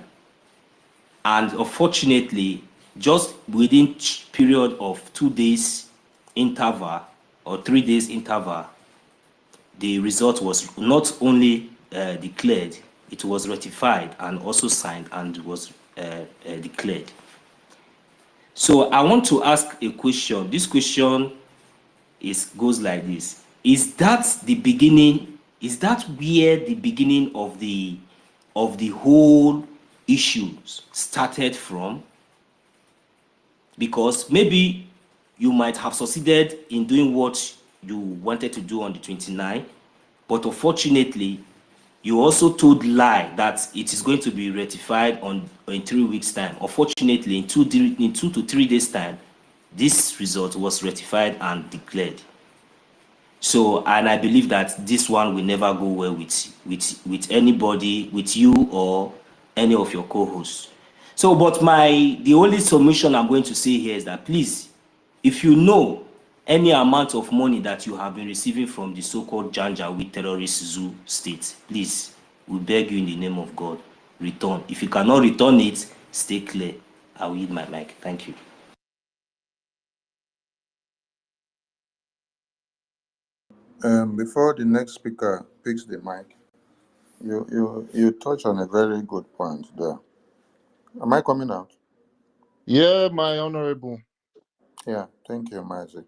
and unfortunately, just within period of 2 days interval or 3 days interval, the result was not only declared, it was ratified and also signed and was declared. So I want to ask a question. This question goes like this. Is that the beginning? Is that where the beginning of the whole issues started from? Because maybe you might have succeeded in doing what you wanted to do on the 29th, but unfortunately, you also told lie that it is going to be ratified in 3 weeks' time. Unfortunately, in 2 to 3 days' time, this result was ratified and declared. So, and I believe that this one will never go well with anybody, with you or any of your co-hosts. So, but the only submission I'm going to say here is that please, if you know any amount of money that you have been receiving from the so-called Janjaweed terrorist zoo state, please, we beg you in the name of God, return. If you cannot return it, stay clear. I will yield my mic. Thank you. Before the next speaker picks the mic, you touch on a very good point there. Am I coming out? Yeah, my honorable. Yeah, thank you, Mazi.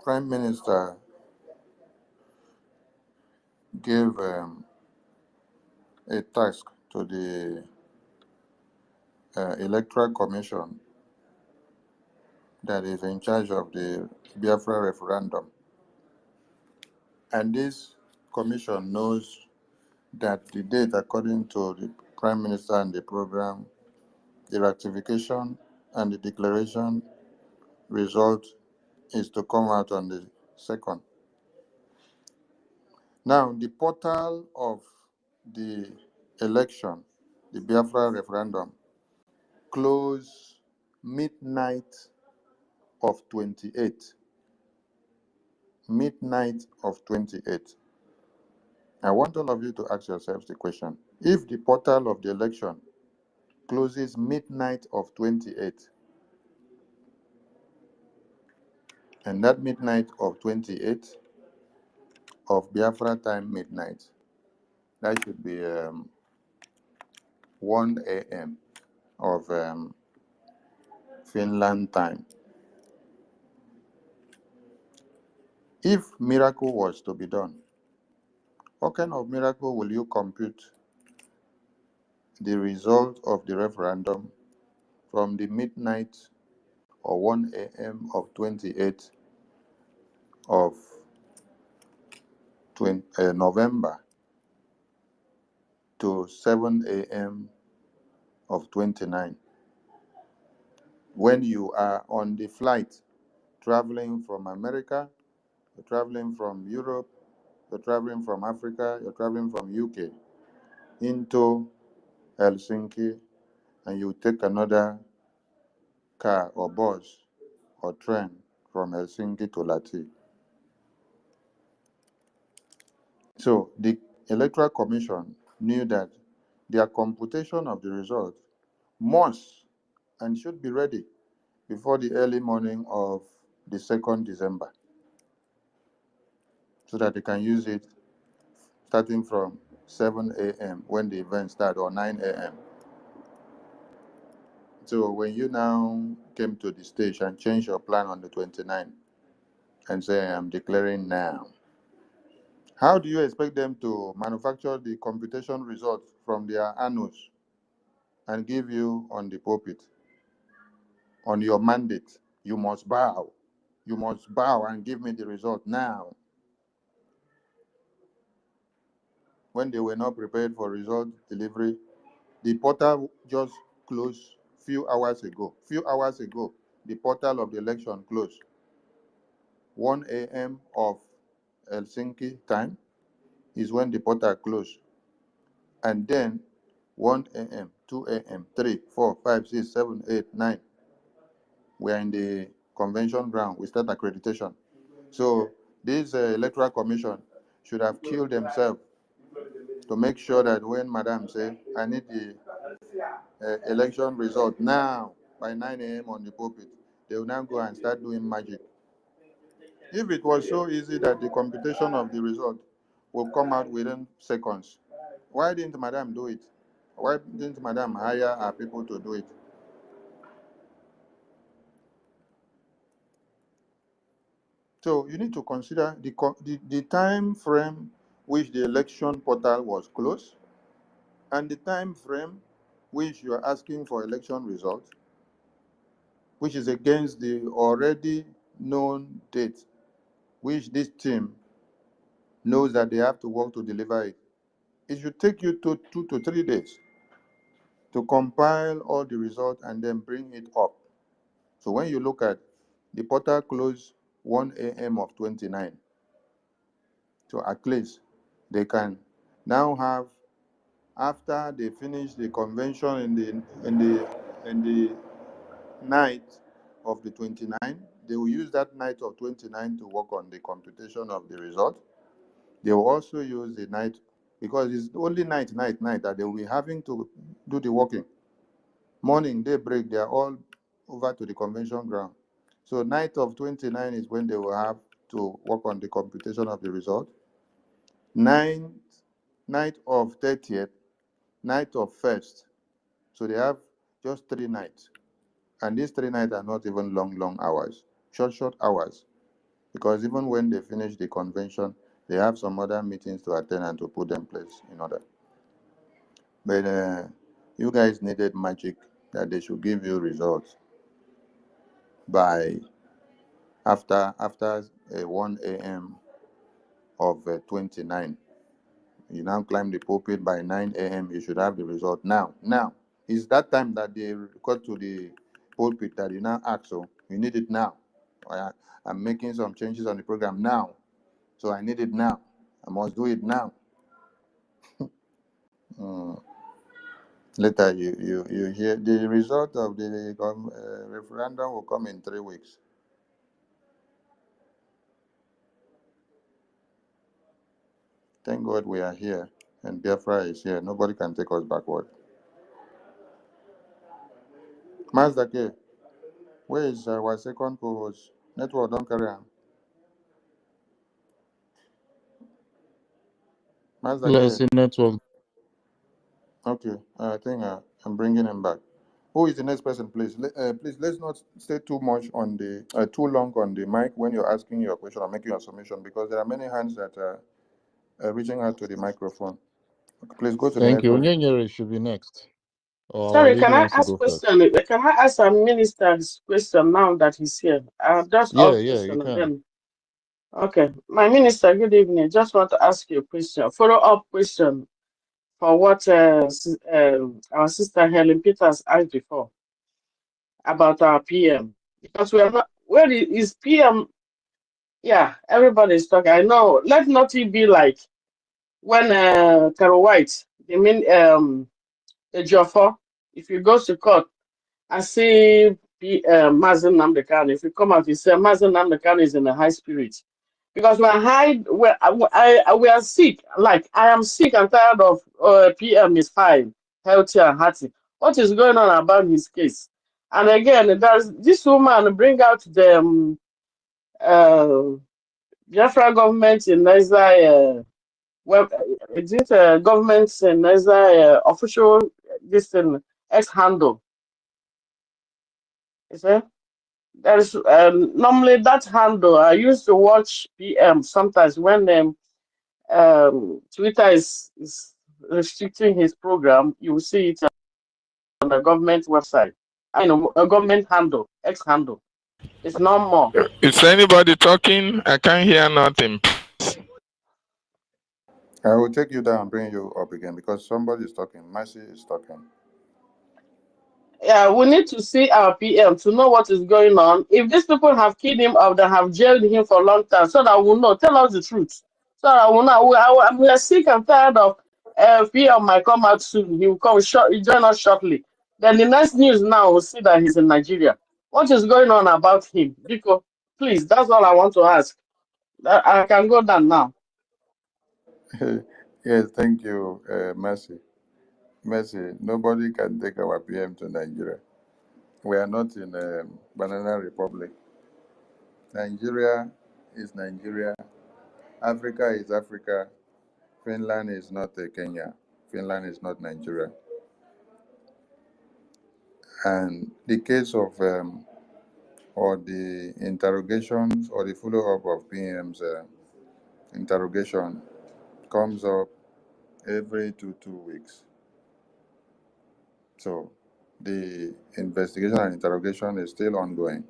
Prime Minister gave a task to the Electoral Commission that is in charge of the Biafra referendum. And this commission knows that the date, according to the Prime Minister and the program, the ratification and the declaration result is to come out on the 2nd. Now, the portal of the election, the Biafra referendum, closed midnight of 28. Midnight of 28. I want all of you to ask yourselves the question. If the portal of the election closes midnight of 28, and that midnight of 28 of Biafra time midnight, that should be 1 a.m. of Finland time. If miracle was to be done, what kind of miracle will you compute the result of the referendum from the midnight or 1 a.m. of 28 of November to 7 a.m. of 29, when you are on the flight traveling from America, you're traveling from Europe, you're traveling from Africa, you're traveling from UK into Helsinki, and you take another car or bus or train from Helsinki to Lahti. So the Electoral Commission knew that their computation of the result must and should be ready before the early morning of the 2nd December, so that they can use it starting from 7 a.m. when the event started, or 9 a.m. So when you now came to the stage and changed your plan on the 29th and say, I'm declaring now, how do you expect them to manufacture the computation results from their annals and give you on the pulpit, on your mandate? You must bow. You must bow and give me the result now. When they were not prepared for result delivery, the portal just closed few hours ago. The portal of the election closed. 1 a.m. of Helsinki time is when the portal closed. And then 1 a.m., 2 a.m., 3, 4, 5, 6, 7, 8, 9. We are in the convention ground. We start accreditation. So this electoral commission should have killed themselves to make sure that when Madam say, I need the election result now by 9 a.m. on the pulpit, they will now go and start doing magic. If it was so easy that the computation of the result will come out within seconds, why didn't Madam do it? Why didn't Madam hire our people to do it? So you need to consider the time frame which the election portal was closed and the time frame which you are asking for election results, which is against the already known date, which this team knows that they have to work to deliver it. It should take you 2 to 3 days to compile all the results and then bring it up. So when you look at the portal closed 1 a.m. of 29, so at least they can now have, after they finish the convention in the night of the 29, they will use that night of 29 to work on the computation of the result. They will also use the night, because it's only night that they will be having to do the working. Morning, daybreak, they are all over to the convention ground. So night of 29 is when they will have to work on the computation of the result. Night of 30th, night of 1st. So they have just 3 nights. And these 3 nights are not even long hours, short hours. Because even when they finish the convention, they have some other meetings to attend and to put them in place in order. But you guys needed magic that they should give you results by after 1 a.m. of 29. You now climb the pulpit by 9 a.m. You should have the result now. Now, it's that time that they got to the pulpit that you now ask, so you need it now. I'm making some changes on the program now, so I need it now. I must do it now. Later, you hear the result of the referendum will come in 3 weeks. Thank God we are here, and Biafra is here. Nobody can take us backward. Master K, where is our second co-host? Network, don't carry on. Master Yes, K. in network. Okay, I think I'm bringing him back. Who is the next person, please? Please, let's not stay too much on the too long on the mic when you're asking your question or making your submission, because there are many hands that are reaching out to the microphone. Okay, please go to the Thank next you. person. Onyere should be next. Or our Sorry, lady can I wants to ask go first. question? Can I ask our minister's question now that he's here? Just all Yeah, you question and can. then. Okay, my minister, good evening. Just want to ask you a question, follow-up question for what our sister Helen Peters asked before about our PM. Because we are not, where is PM? Yeah, everybody's talking. I know. Let not it be like when Carol White, they mean Ejiofor, if you go to court, I see Mazen Namdekan. If you come out, you say Mazen Namdekan is in a high spirit. Because we are sick. Like, I am sick and tired of PM is fine, healthy and hearty. What is going on about his case? And again, there's this woman bring out the Biafra government in Nigeria Well, is it government's as official this X handle? Is it? There is normally that handle. I used to watch PM sometimes when Twitter is restricting his program. You will see it on the government website. I know a government handle, X handle. It's not more. Is anybody talking? I can't hear nothing. I will take you down and bring you up again because somebody is talking. Mercy is talking. Yeah, we need to see our PM to know what is going on. If these people have killed him or they have jailed him for a long time, so that we'll know. Tell us the truth. So that we'll know. We are sick and tired of PM might come out soon. He will come short. He join us shortly. Then the next news now will see that he's in Nigeria. What is going on about him? Because please, that's all I want to ask. I can go down now. Yes, thank you, Mercy. Mercy, nobody can take our PM to Nigeria. We are not in a banana republic. Nigeria is Nigeria. Africa is Africa. Finland is not Kenya. Finland is not Nigeria. And the case of or the interrogations or the follow-up of PM's interrogation comes up every 2 weeks. So the investigation and interrogation is still ongoing.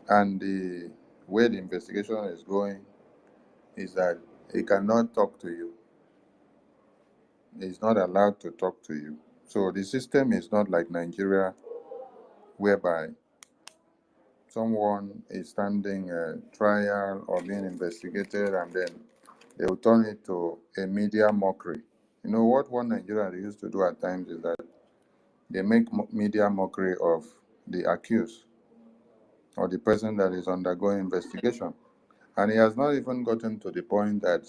And the way the investigation is going is that he cannot talk to you. He's not allowed to talk to you. So the system is not like Nigeria, whereby someone is standing a trial or being investigated and then they will turn it to a media mockery. You know what one Nigerian used to do at times is that they make media mockery of the accused or the person that is undergoing investigation. And he has not even gotten to the point that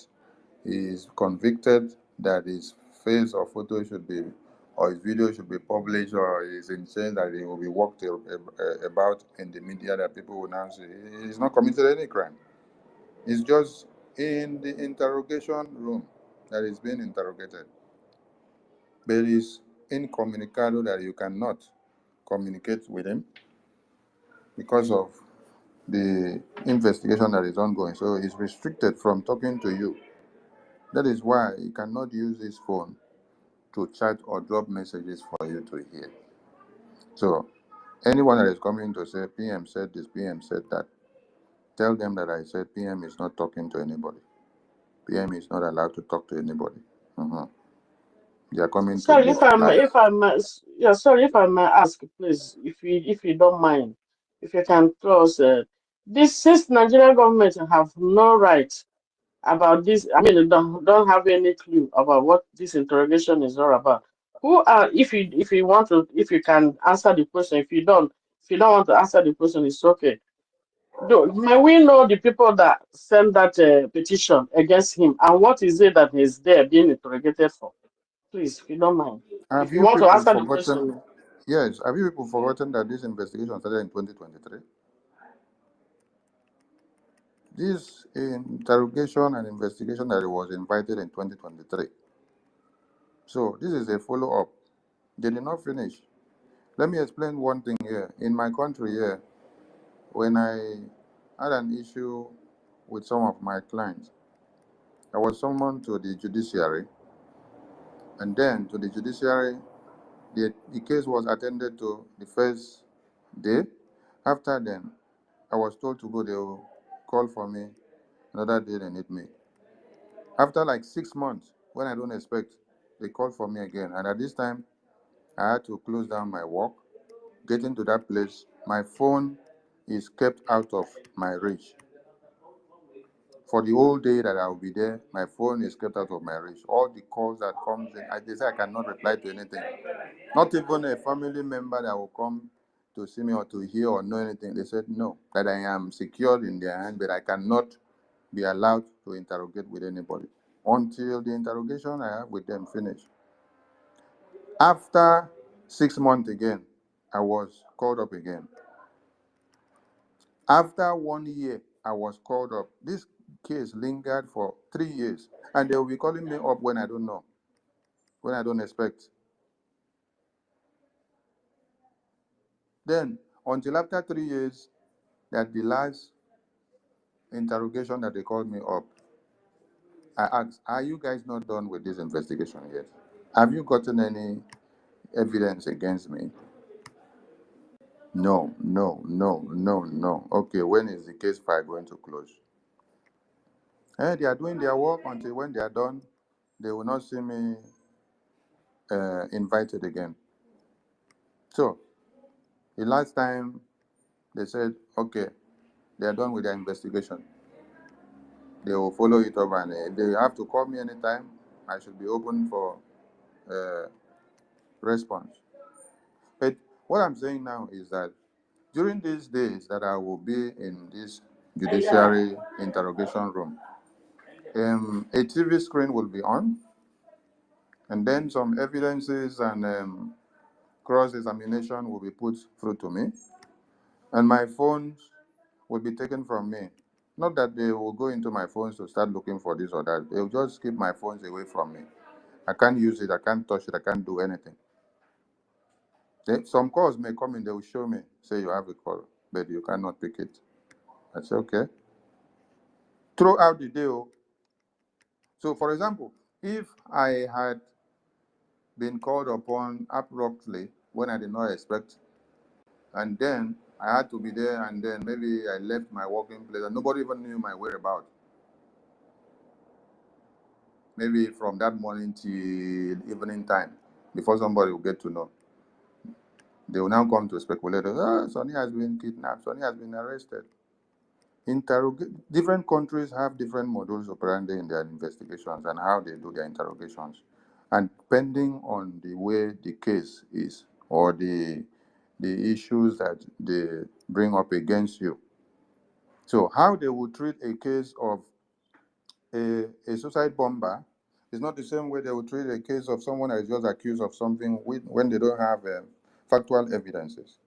he is convicted that his face or photo should be, or his video should be published, or is in saying that he will be walked about in the media that people will now say he's not committed any crime. He's just in the interrogation room that is being interrogated. But it's incommunicado that you cannot communicate with him because of the investigation that is ongoing. So he's restricted from talking to you. That is why he cannot use his phone to chat or drop messages for you to hear. So anyone that is coming to say PM said this, PM said that, tell them that I said PM is not talking to anybody. PM is not allowed to talk to anybody. They are coming to Sorry, live life. yeah, sorry if I may ask, please, if you don't mind, if you can close. This since Nigerian government have no right about this. I mean, they don't have any clue about what this interrogation is all about. Who are if you want to, if you can answer the question. If you don't want to answer the question, it's okay. May we know the people that sent that petition against him and what is it that he's there being interrogated for? Please, if you don't mind. Have If you you want to people answer the forgotten? question, Yes, have you people forgotten that this investigation started in 2023? This interrogation and investigation that he was invited in 2023. So this is a follow-up. They did not finish. Let me explain one thing here. In my country here, when I had an issue with some of my clients, I was summoned to the judiciary, and then to the judiciary, the case was attended to the first day. After then, I was told to go, they will call for me another day they need me. After like 6 months, when I don't expect, they called for me again. And at this time, I had to close down my work. Getting to that place, my phone is kept out of my reach. For the whole day that I will be there, my phone is kept out of my reach. All the calls that comes in, they say I cannot reply to anything. Not even a family member that will come to see me or to hear or know anything. They said no, that I am secured in their hand, but I cannot be allowed to interrogate with anybody until the interrogation I have with them finish. After 6 months again, I was called up again. After 1 year, I was called up. This case lingered for 3 years, and they will be calling me up when I don't know, when I don't expect. Then, until after 3 years, that the last interrogation that they called me up, I asked, are you guys not done with this investigation yet? Have you gotten any evidence against me? No, no, no, no, no. Okay, when is the case file going to close? They are doing their work until when they are done, they will not see me invited again. So, the last time they said, okay, they are done with their investigation. They will follow it up, and they have to call me anytime. I should be open for response. But what I'm saying now is that during these days that I will be in this judiciary interrogation room, a TV screen will be on, and then some evidences and cross-examination will be put through to me, and my phones will be taken from me. Not that they will go into my phones to start looking for this or that. They'll just keep my phones away from me. I can't use it, I can't touch it, I can't do anything. Some calls may come in, they will show me, say you have a call, but you cannot pick it. I say, okay. Throughout the day, so for example, if I had been called upon abruptly when I did not expect, and then I had to be there, and then maybe I left my working place and nobody even knew my whereabouts. Maybe from that morning till evening time, before somebody will get to know. They will now come to speculate, Sonny has been kidnapped, Sonny has been arrested. Different countries have different modus operandi in their investigations and how they do their interrogations. And depending on the way the case is or the issues that they bring up against you. So how they will treat a case of a suicide bomber is not the same way they will treat a case of someone that is just accused of something when they don't have factual evidences.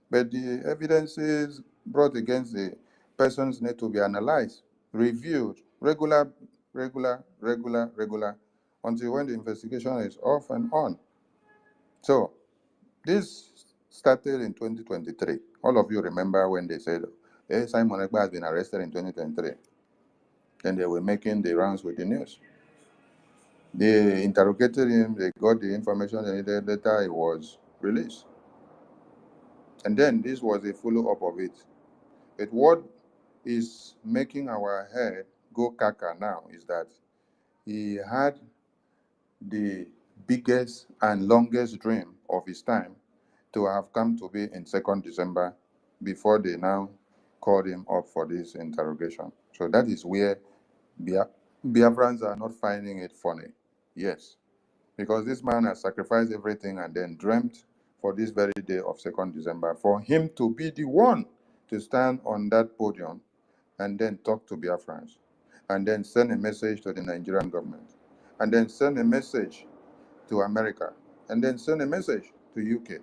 But the evidences brought against the persons need to be analyzed, reviewed, regular, until when the investigation is off and on. So this started in 2023. All of you remember when they said, hey, Simon Ekpa has been arrested in 2023. Then they were making the rounds with the news. They interrogated him, they got the information they needed, later it was released. And then this was a follow-up of it. But what is making our head go caca now is that he had the biggest and longest dream of his time to have come to be in 2nd December before they now called him up for this interrogation. So that is where Biafrans are not finding it funny. Yes, because this man has sacrificed everything and then dreamt for this very day of 2nd December, for him to be the one to stand on that podium and then talk to Biafrans, and then send a message to the Nigerian government, and then send a message to America, and then send a message to UK.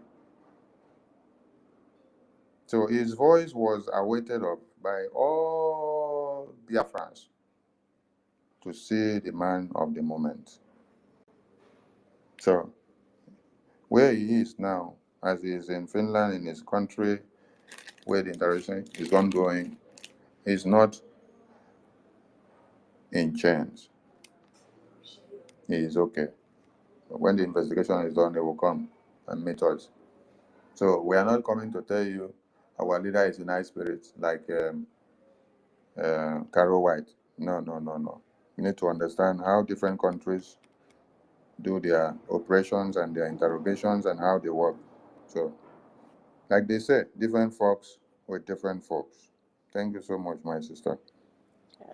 So his voice was awaited up by all Biafrans to see the man of the moment. So where he is now, as he is in Finland, in his country, where the interrogation is ongoing, he's not in chains. He is okay. When the investigation is done, they will come and meet us. So we are not coming to tell you our leader is in high spirits like Carol White. No. You need to understand how different countries do their operations and their interrogations and how they work. So, like they say, different folks with different folks. Thank you so much, my sister.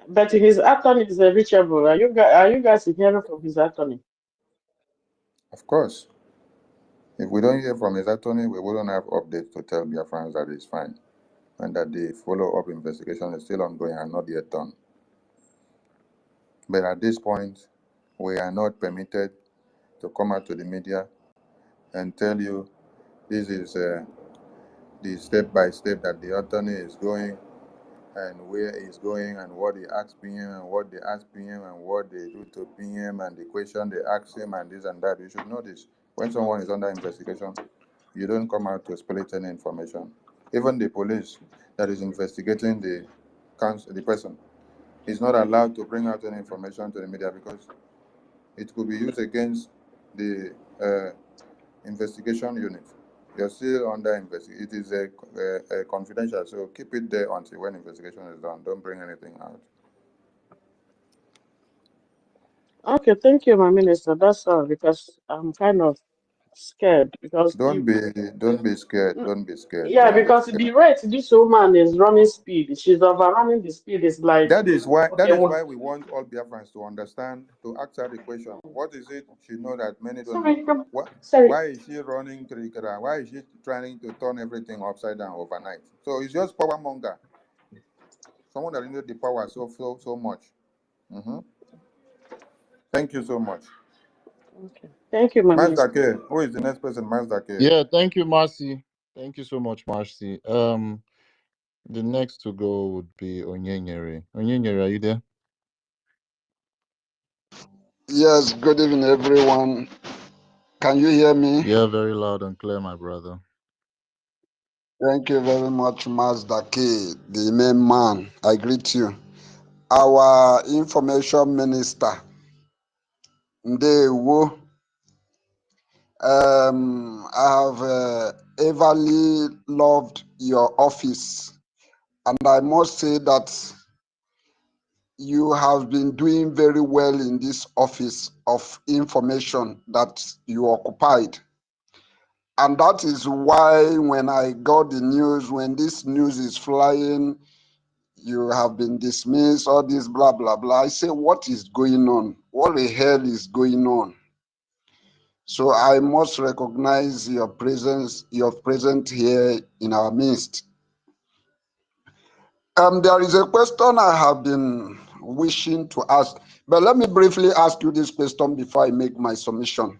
But his attorney is reachable. Are you guys hearing from his attorney? Of course. If we don't hear from his attorney, we wouldn't have updates to tell Biafrans that it's fine and that the follow-up investigation is still ongoing and not yet done. But at this point, we are not permitted to come out to the media and tell you this is the step-by-step that the attorney is going. and where he's going and what he asked PM and what they asked PM and what they do to PM and the question they ask him and this and that. You should know this. When someone is under investigation, you don't come out to split any information. Even the police that is investigating the person is not allowed to bring out any information to the media because it could be used against the investigation unit. You're still under investigation. It is a confidential, so keep it there until when investigation is done. Don't bring anything out. Okay, thank you, my minister. That's all because I'm kind of scared because Don't be scared. N- Don't be scared. yeah, Don't be because scared. the rate this woman is running speed, she's overrunning the speed. It's like, That is why okay, we want all Biafrans to understand, to ask her the question. What is it she know that many don't know? sorry, come, What sorry. why is she running Trikara? Why is she trying to turn everything upside down overnight? So it's just power monger. Someone that needed the power so much. Mm-hmm. Thank you so much. Okay, thank you, my minister. Mazda K. Who is the next person? Mazda K. Yeah, thank you, Marcy. Thank you so much, Marcy. The next to go would be Onyenyere. Onyenyere, are you there? Yes, good evening, everyone. Can you hear me? Yeah, very loud and clear, my brother. Thank you very much, Mazda K, the main man. I greet you. Our information minister, Ndewo. I have everly loved your office, and I must say that you have been doing very well in this office of information that you occupied. And that is why when I got the news, when this news is flying, you have been dismissed, all this blah, blah, blah. I say, what is going on? What the hell is going on? So I must recognize your presence, your presence here in our midst. There is a question I have been wishing to ask, but let me briefly ask you this question before I make my submission.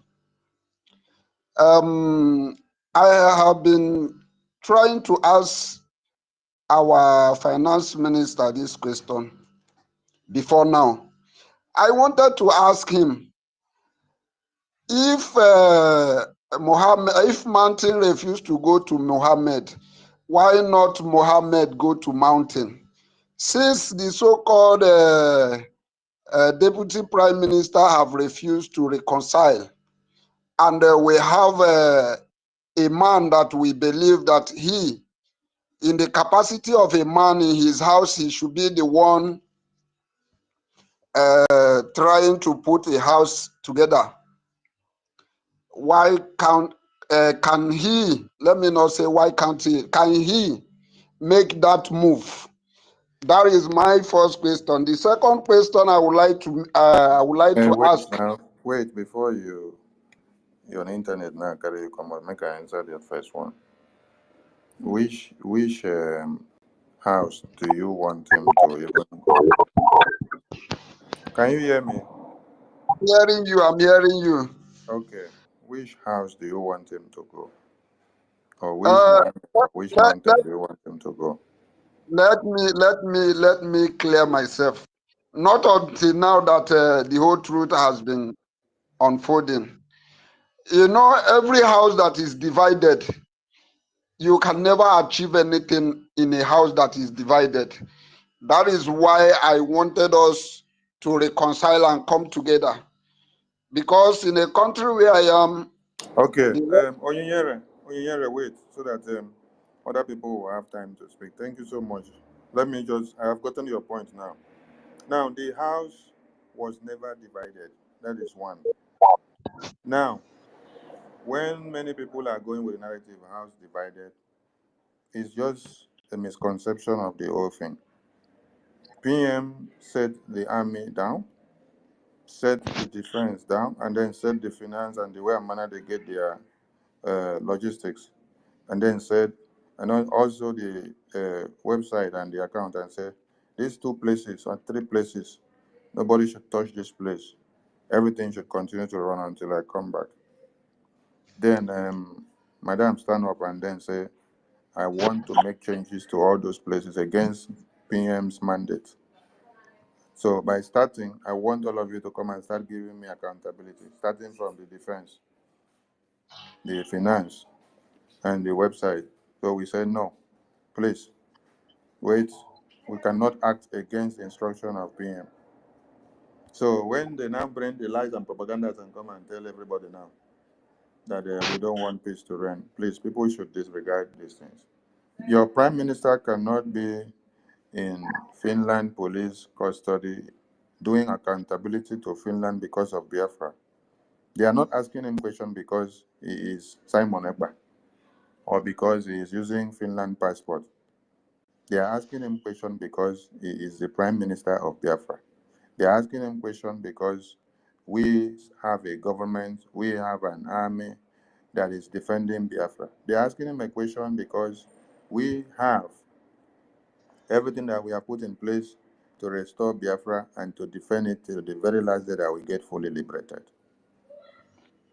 I have been trying to ask our finance minister this question before now. I wanted to ask him if if Mountain refused to go to Mohammed, why not Mohammed go to Mountain? Since the so-called deputy prime minister have refused to reconcile, and we have a man that we believe that he, in the capacity of a man in his house, he should be the one trying to put a house together. Why can he, let me not say why can't he, can he make that move? That is my first question. The second question I would like to Wait ask. now. Wait before you're on the internet now. Carry you come on. Make I answer the first one. Which house do you want him to even go? Can you hear me? I'm hearing you. Okay. Which house do you want him to go? Or Uh, which let, mountain do you want him to go? let me clear myself. Not until now that the whole truth has been unfolding. You know, every house that is divided, you can never achieve anything in a house that is divided. That is why I wanted us to reconcile and come together. Because in a country where I am, Okay. Onyere, wait, so that other people will have time to speak. Thank you so much. I have gotten your point now. Now, the house was never divided. That is one. Now, when many people are going with the narrative house divided, it's just a misconception of the whole thing. PM set the army down, set the defense down, and then set the finance and the way and manner they get their logistics, and then said, and also the website and the account, and said, these 2 places or 3 places, nobody should touch this place. Everything should continue to run until I come back. Then Madam stand up and then say, I want to make changes to all those places against PM's mandate. So by starting, I want all of you to come and start giving me accountability, starting from the defense, the finance, and the website. So we said, no, please, wait, we cannot act against the instruction of PM. So when they now bring the lies and propaganda and come and tell everybody now that we don't want peace to reign, please, people should disregard these things. Your prime minister cannot be in Finland police custody doing accountability to Finland because of Biafra. They are not asking him question because he is Simon Ekpa or because he is using Finland passport. They are asking him question because he is the prime minister of Biafra. They are asking him question because we have a government, we have an army that is defending Biafra. They are asking him a question because we have everything that we have put in place to restore Biafra and to defend it till the very last day that we get fully liberated.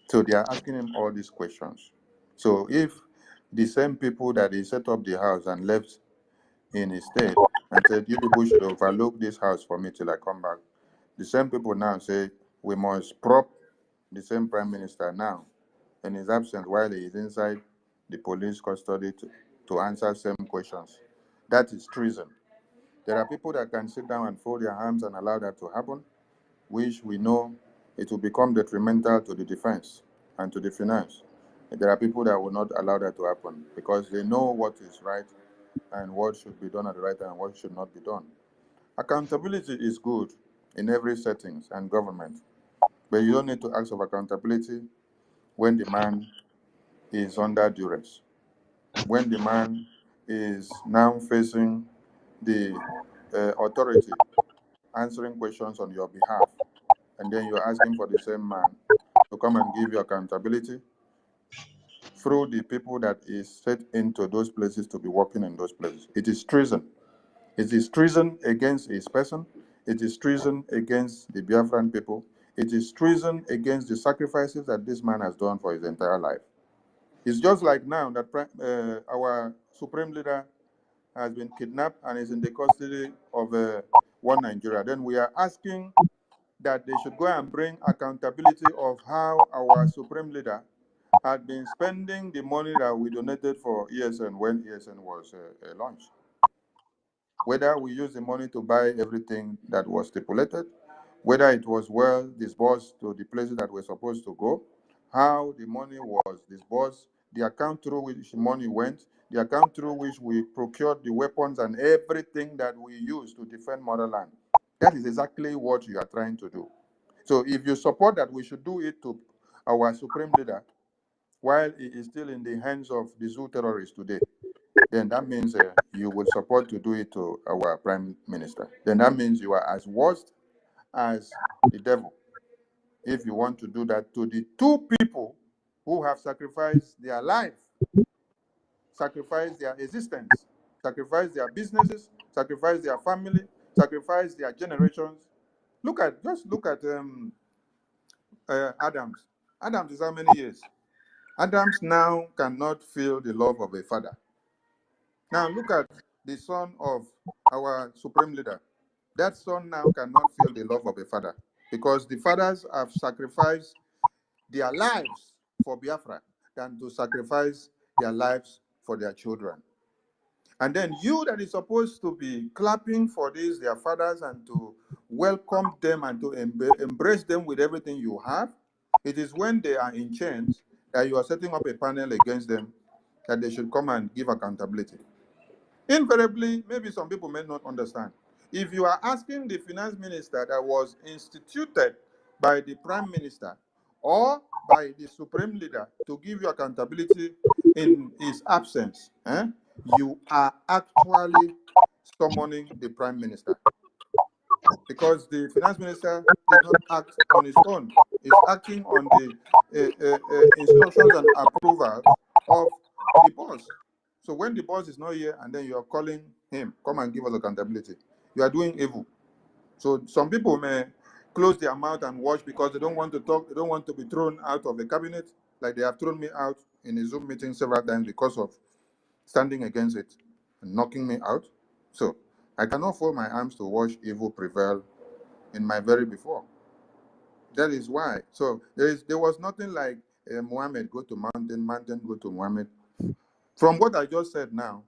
So they are asking him all these questions. So if the same people that he set up the house and left in his state and said, you people should overlook this house for me till I come back, the same people now say, we must prop the same prime minister now in his absence while he is inside the police custody to answer same questions. That is treason. There are people that can sit down and fold their arms and allow that to happen, which we know it will become detrimental to the defense and to the finance. There are people that will not allow that to happen because they know what is right and what should be done at the right time and what should not be done. Accountability is good in every settings and government, but you don't need to ask of accountability when the man is under duress, when the man is now facing the authority answering questions on your behalf, and then you're asking for the same man to come and give you accountability through the people that is set into those places to be working in those places. It is treason. It is treason against his person. It is treason against the Biafran people. It is treason against the sacrifices that this man has done for his entire life. It's just like now that our supreme leader has been kidnapped and is in the custody of one Nigeria. Then we are asking that they should go and bring accountability of how our supreme leader had been spending the money that we donated for ESN when ESN was launched. Whether we used the money to buy everything that was stipulated, whether it was well disbursed to the places that were supposed to go, how the money was disbursed, the account through which money went, the account through which we procured the weapons and everything that we used to defend motherland. That is exactly what you are trying to do. So if you support that we should do it to our supreme leader while he is still in the hands of the zoo terrorists today, then that means you will support to do it to our prime minister. Then that means you are as worst as the devil if you want to do that to the two people who have sacrificed their life, sacrificed their existence, sacrificed their businesses, sacrificed their family, sacrificed their generations. Just look at Adams. Adams is how many years? Adams now cannot feel the love of a father. Now look at the son of our supreme leader. That son now cannot feel the love of a father because the fathers have sacrificed their lives for Biafra than to sacrifice their lives for their children. And then you that is supposed to be clapping for this, their fathers, and to welcome them and to embrace them with everything you have, it is when they are in chains that you are setting up a panel against them that they should come and give accountability. Invariably, maybe some people may not understand. If you are asking the finance minister that was instituted by the prime minister or by the supreme leader to give you accountability in his absence, you are actually summoning the prime minister. Because the finance minister did not act on his own. He's acting on the instructions and approvals of the boss. So when the boss is not here and then you are calling him, come and give us accountability, you are doing evil. So some people may close their mouth and watch because they don't want to talk, they don't want to be thrown out of the cabinet, like they have thrown me out in a Zoom meeting several times because of standing against it and knocking me out. So I cannot fold my arms to watch evil prevail in my very before. That is why. So there was nothing like Muhammad go to mountain, mountain go to Muhammad. From what I just said now,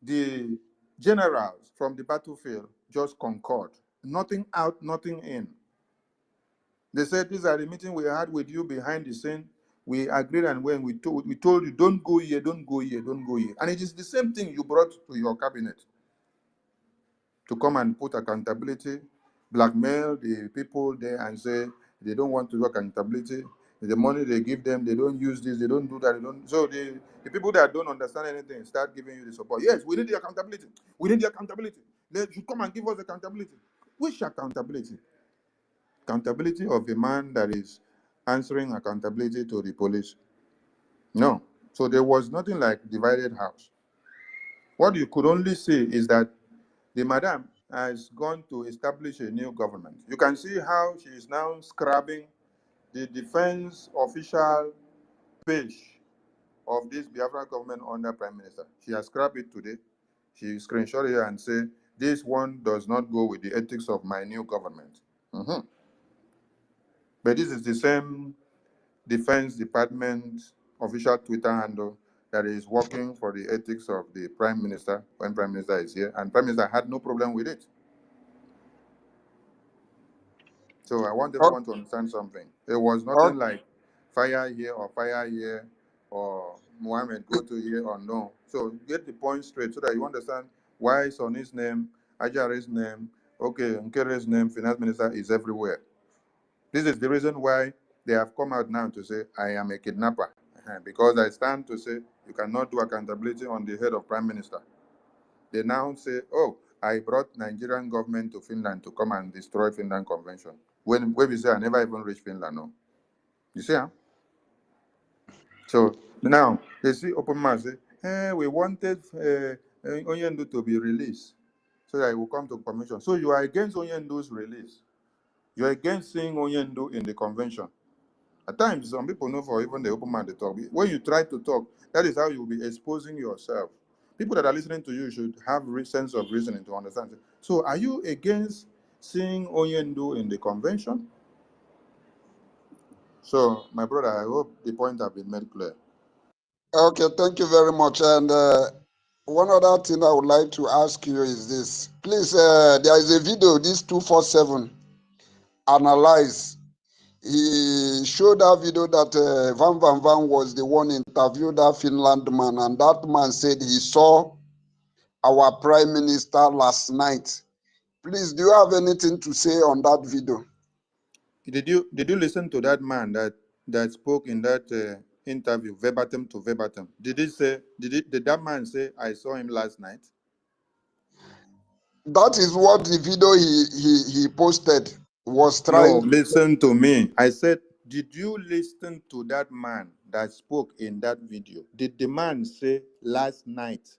the generals from the battlefield just concord. Nothing out, nothing in. They said, these are the meeting we had with you behind the scene. We agreed, and when we told you, don't go here, don't go here, don't go here. And it is the same thing you brought to your cabinet to come and put accountability, blackmail the people there and say they don't want to do accountability. The money they give them, they don't use this, they don't do that, they don't. So the people that don't understand anything start giving you the support. Yes, we need the accountability. We need the accountability. They should come and give us accountability. Which accountability? Accountability of a man that is answering accountability to the police. No. So there was nothing like divided house. What you could only see is that the madam has gone to establish a new government. You can see how she is now scrubbing the defense official page of this Biafra government under Prime Minister. She has scrubbed it today. She screenshot it and said, this one does not go with the ethics of my new government. But this is the same Defense Department official Twitter handle that is working for the ethics of the Prime Minister when Prime Minister is here, and Prime Minister had no problem with it. So I want everyone to understand something. It was nothing like fire here or Muhammad go to here or no. So get the point straight so that you understand why Sonny's name, Ajari's name, Nkere's name, Finance Minister is everywhere. This is the reason why they have come out now to say, I am a kidnapper. Because I stand to say you cannot do accountability on the head of Prime Minister. They now say, oh, I brought Nigerian government to Finland to come and destroy Finland Convention. When we say I never even reached Finland, no. You see, huh? So now they see open mouth say, we wanted Onyendu to be released so that he will come to convention. So you are against Onyendu's release. You are against seeing Onyendu in the convention. At times, some people know for even the open man they talk. When you try to talk, that is how you will be exposing yourself. People that are listening to you should have a sense of reasoning to understand. So are you against seeing Onyendu in the convention? So, my brother, I hope the point has been made clear. Okay, thank you very much. And one other thing I would like to ask you is this. Please, there is a video, this 247, analyze. He showed that video that Van Van Van was the one interviewed that Finland man, and that man said he saw our prime minister last night. Please, do you have anything to say on that video? Did you listen to that man that spoke in that interview, verbatim to verbatim? Did that man say, I saw him last night? That is what the video he posted was No, trying to. listen to me. I said, did you listen to that man that spoke in that video? Did the man say last night?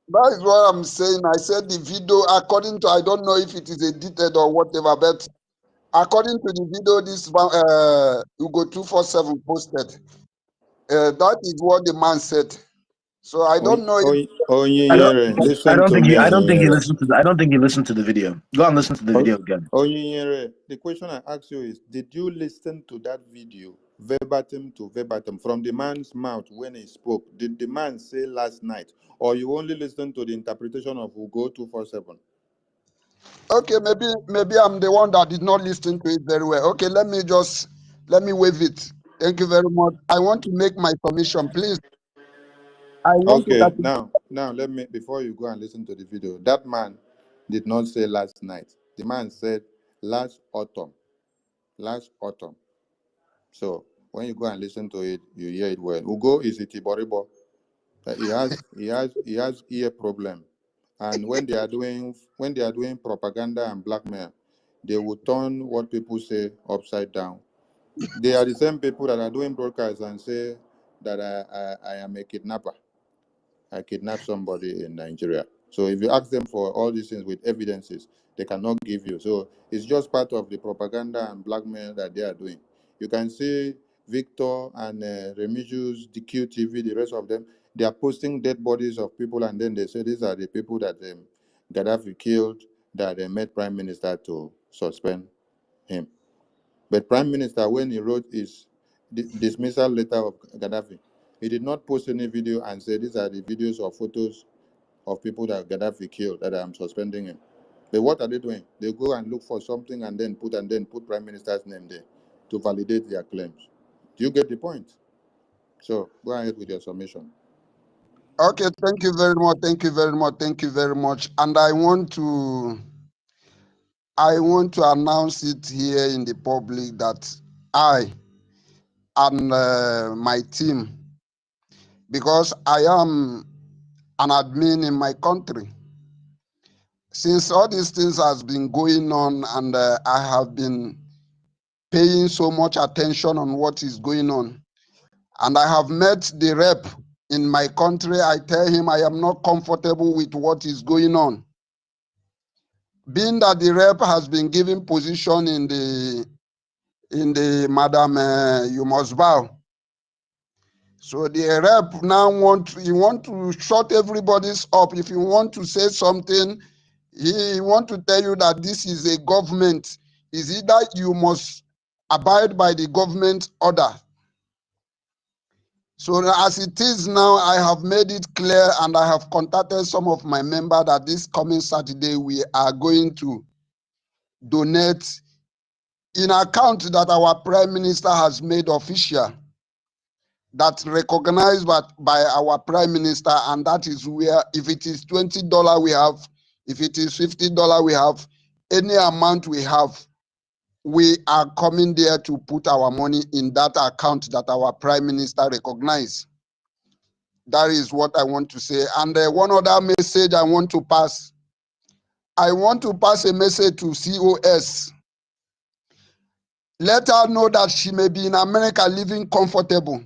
That is what I'm saying. I said the video, according to, I don't know if it is edited or whatever, but according to the video this Ugo 247 posted, that is what the man said. So I don't know if Listen to me. I don't think he listened to. I don't think he listened to the video. Go and listen to the video again. The question I ask you is: did you listen to that video verbatim to verbatim from the man's mouth when he spoke? Did the man say last night, or you only listen to the interpretation of Ugo 247? okay, maybe I'm the one that did not listen to it very well. Okay, let me waive it. Thank you very much. I want to make my submission, please. I want to Okay, that. now let me, before you go and listen to the video, that man did not say last night. The man said last autumn. Last autumn. So when you go and listen to it, you hear it well. Ugo is a Tiboribo. He has ear problem. And when they are doing propaganda and blackmail, they will turn what people say upside down. They are the same people that are doing broadcasts and say that I am a kidnapper. I kidnapped somebody in Nigeria. So if you ask them for all these things with evidences, they cannot give you. So it's just part of the propaganda and blackmail that they are doing. You can see Victor and Remigius, the QTV, the rest of them, they are posting dead bodies of people, and then they say these are the people that Gaddafi killed, that they made Prime Minister to suspend him. But Prime Minister, when he wrote his dismissal letter of Gaddafi, he did not post any video and say these are the videos or photos of people that Gaddafi killed that I'm suspending him. But what are they doing? They go and look for something and then put Prime Minister's name there to validate their claims. Do you get the point? So go ahead with your submission. Okay, thank you very much. Thank you very much. Thank you very much. And I want to announce it here in the public that I and my team, because I am an admin in my country, since all these things has been going on, and I have been paying so much attention on what is going on, and I have met the rep in my country. I tell him I am not comfortable with what is going on. Being that the rep has been given position in the Madam You Must Bow, so the rep now want to shut everybody's up. If you want to say something, he want to tell you that this is a government. Is either you must abide by the government order. So as it is now, I have made it clear, and I have contacted some of my members that this coming Saturday we are going to donate in account that our Prime Minister has made official, that's recognized by our Prime Minister, and that is where, if it is $20 we have, if it is $50 we have, any amount we have, we are coming there to put our money in that account that our Prime Minister recognized. That is what I want to say. And one other message I want to pass. I want to pass a message to COS. Let her know that she may be in America living comfortable,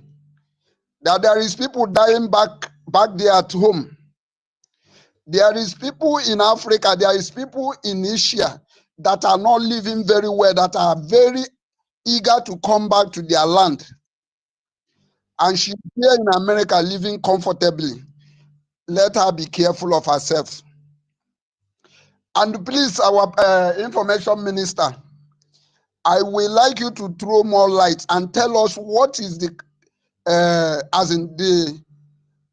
that there is people dying back there at home. There is people in Africa, there is people in Asia that are not living very well, that are very eager to come back to their land. And she's here in America living comfortably. Let her be careful of herself. And please, our information minister, I would like you to throw more light and tell us what is the, as in the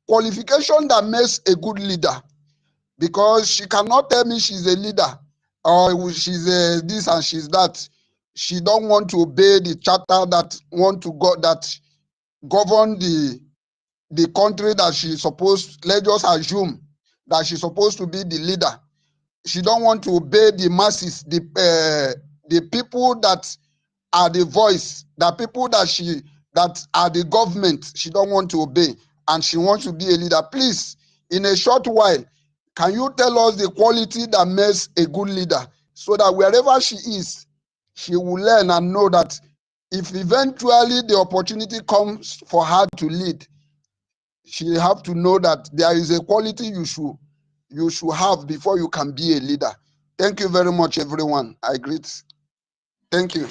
qualification that makes a good leader. Because she cannot tell me she's a leader or she's a this and she's that. She don't want to obey the charter that want to go that govern the country that she's supposed. Let's just assume that she's supposed to be the leader. She don't want to obey the masses, the people that are the voice, the people that are the government. She don't want to obey, and she wants to be a leader. Please, in a short while, can you tell us the quality that makes a good leader, so that wherever she is, she will learn and know that if eventually the opportunity comes for her to lead, she have to know that there is a quality you should have before you can be a leader. Thank you very much, everyone. I greet. Thank you.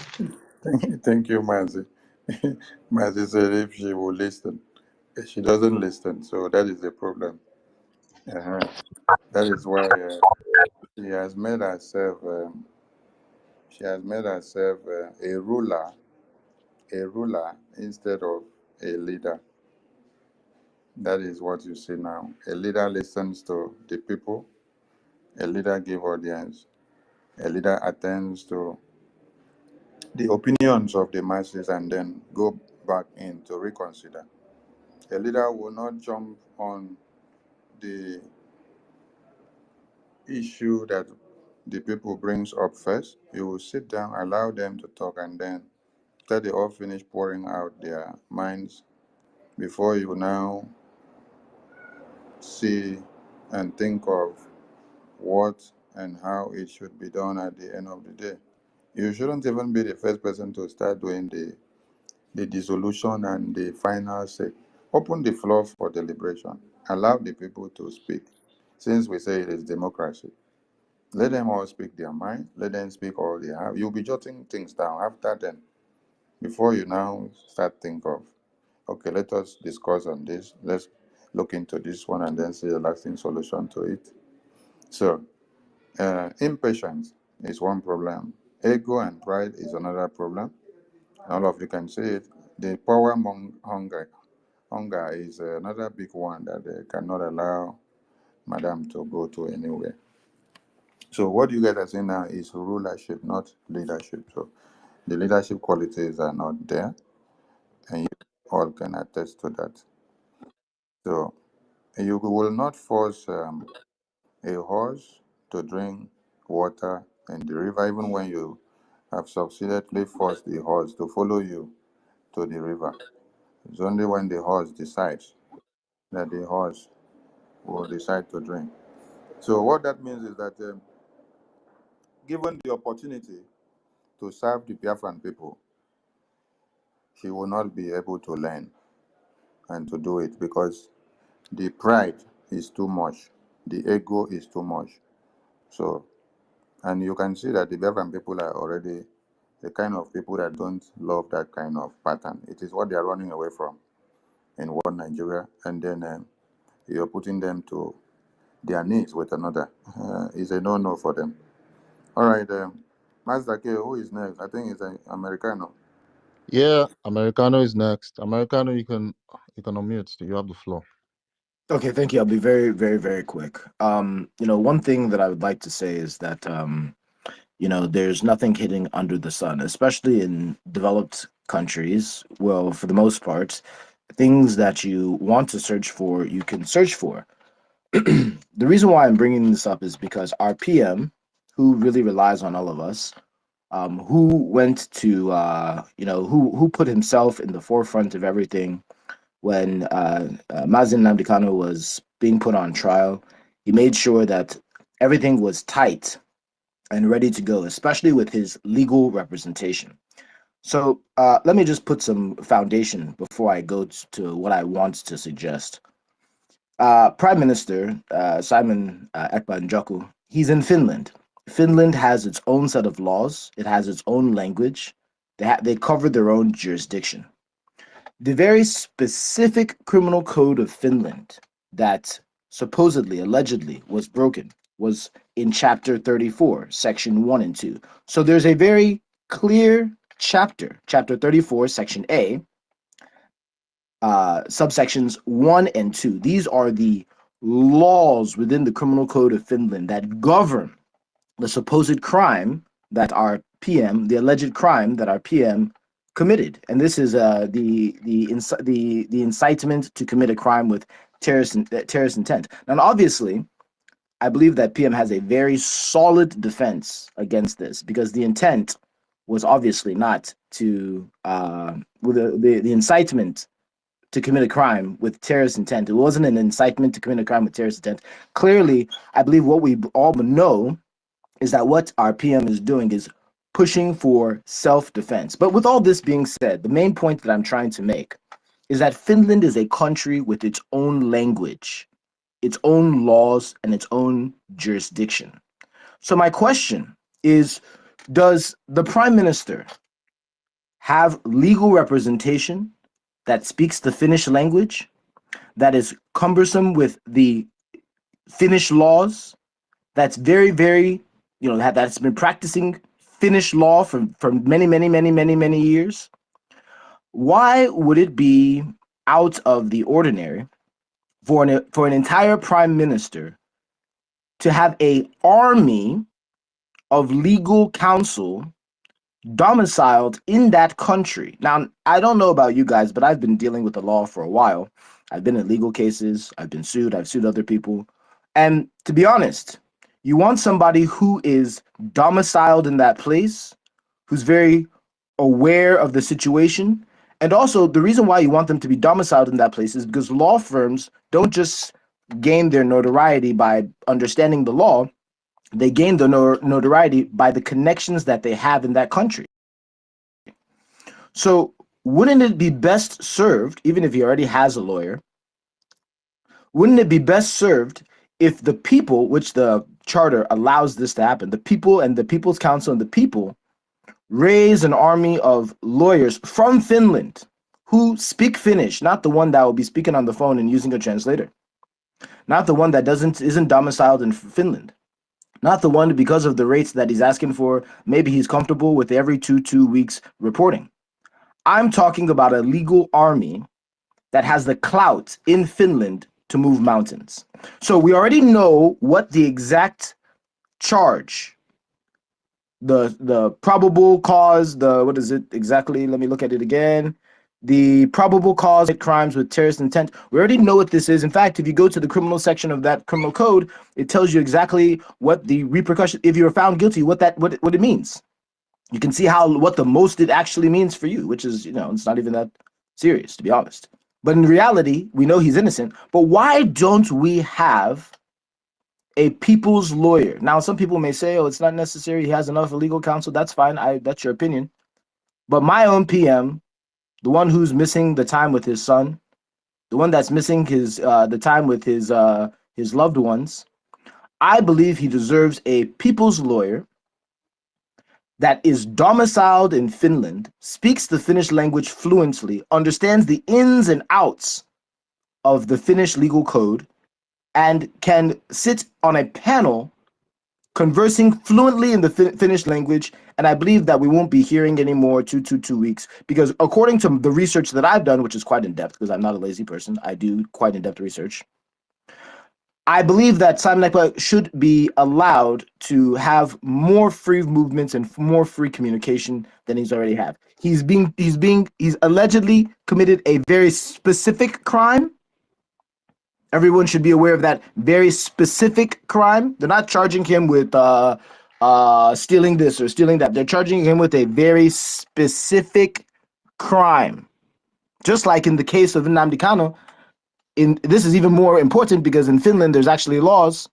Thank you, Mazi. Mazi said if she will listen. She doesn't listen, so that is the problem. That is why she has made herself a ruler instead of a leader. That is what you see now. A leader listens to the people. A leader gives audience. A leader attends to the opinions of the masses and then go back in to reconsider. A leader will not jump on the issue that the people brings up first. You will sit down, allow them to talk, and then till they all finish pouring out their minds before you now see and think of what and how it should be done at the end of the day. You shouldn't even be the first person to start doing the dissolution and the final say. Open the floor for deliberation. Allow the people to speak. Since we say it is democracy, let them all speak their mind. Let them speak all they have. You'll be jotting things down after them. before you now start think of, okay, let us discuss on this. Let's look into this one and then see a lasting solution to it. So, impatience is one problem. Ego and pride is another problem. All of you can see it. The power hunger. Hunger is another big one that they cannot allow Madam to go to anywhere. So what you guys are saying now is rulership, not leadership. So the leadership qualities are not there, and you all can attest to that. So you will not force a horse to drink water in the river, even when you have succeedingly forced the horse to follow you to the river. It's only when the horse decides that the horse will decide to drink. So what that means is that given the opportunity to serve the Biafran people, he will not be able to learn and to do it because the pride is too much, the ego is too much. So, and you can see that the Biafran people are already the kind of people that don't love that kind of pattern. It is what they are running away from in one Nigeria, and then you're putting them to their knees with another. It's a no-no for them. All right, Master K, who is next? I think it's an Americano. Yeah, Americano is next. Americano, you can unmute. You have the floor. Okay, thank you. I'll be very, very, very quick. One thing that I would like to say is that there's nothing hidden under the sun, especially in developed countries. Well, for the most part, things that you want to search for, you can search for. The reason why I'm bringing this up is because our PM, who really relies on all of us, who went to, who put himself in the forefront of everything when Mazen Nnamdi Kanu was being put on trial. He made sure that everything was tight and ready to go, especially with his legal representation. So let me just put some foundation before I go to what I want to suggest. Prime Minister Simon Ekpa-Njoku, he's in Finland. Finland has its own set of laws. It has its own language. They cover their own jurisdiction. The very specific criminal code of Finland that supposedly, allegedly, was broken was in Chapter 34, Section 1 and 2. So there's a very clear chapter, Chapter 34, Section A, subsections 1 and 2. These are the laws within the criminal code of Finland that govern the supposed crime that our PM, the alleged crime that our PM committed, and this is the incitement to commit a crime with terrorist intent. Now, obviously, I believe that PM has a very solid defense against this because the intent was obviously not to with the incitement to commit a crime with terrorist intent. It wasn't an incitement to commit a crime with terrorist intent. Clearly, I believe what we all know is that what our PM is doing is pushing for self-defense. But with all this being said, the main point that I'm trying to make is that Finland is a country with its own language, its own laws, and its own jurisdiction. So my question is, does the Prime Minister have legal representation that speaks the Finnish language, that is cumbersome with the Finnish laws, that's very, very, that's been practicing Finnish law for many years? Why would it be out of the ordinary for an entire prime minister to have an army of legal counsel domiciled in that country? Now, I don't know about you guys, but I've been dealing with the law for a while. I've been in legal cases. I've been sued. I've sued other people. And to be honest, you want somebody who is domiciled in that place, who's very aware of the situation. And also, the reason why you want them to be domiciled in that place is because law firms don't just gain their notoriety by understanding the law. They gain the notoriety by the connections that they have in that country. So wouldn't it be best served, even if he already has a lawyer, wouldn't it be best served if the people, which the charter allows this to happen, the people and the People's Council and the people raise an army of lawyers from Finland who speak Finnish, not the one that will be speaking on the phone and using a translator, not the one that isn't domiciled in Finland, not the one because of the rates that he's asking for, maybe he's comfortable with every two weeks reporting. I'm talking about a legal army that has the clout in Finland to move mountains. So we already know what the exact charge, the probable cause, what is it exactly? Let me look at it again. The probable cause of crimes with terrorist intent. We already know what this is. In fact, if you go to the criminal section of that criminal code, it tells you exactly what the repercussion, if you're found guilty, what it means. You can see what the most it actually means for you, which is, it's not even that serious, to be honest. But in reality, we know he's innocent. But why don't we have a people's lawyer? Now, some people may say, oh, it's not necessary. He has enough legal counsel. That's fine. That's your opinion. But my own PM, the one who's missing the time with his son, the one that's missing the time with his loved ones, I believe he deserves a people's lawyer that is domiciled in Finland, speaks the Finnish language fluently, understands the ins and outs of the Finnish legal code, and can sit on a panel conversing fluently in the Finnish language. And I believe that we won't be hearing any more 2 weeks, because according to the research that I've done, which is quite in-depth, because I'm not a lazy person, I do quite in-depth research, I believe that Simon Ekpa should be allowed to have more free movements and more free communication than he's already have. He's allegedly committed a very specific crime. Everyone should be aware of that very specific crime. They're not charging him with stealing this or stealing that. They're charging him with a very specific crime. Just like in the case of Nnamdi Kanu, this is even more important because in Finland there's actually laws.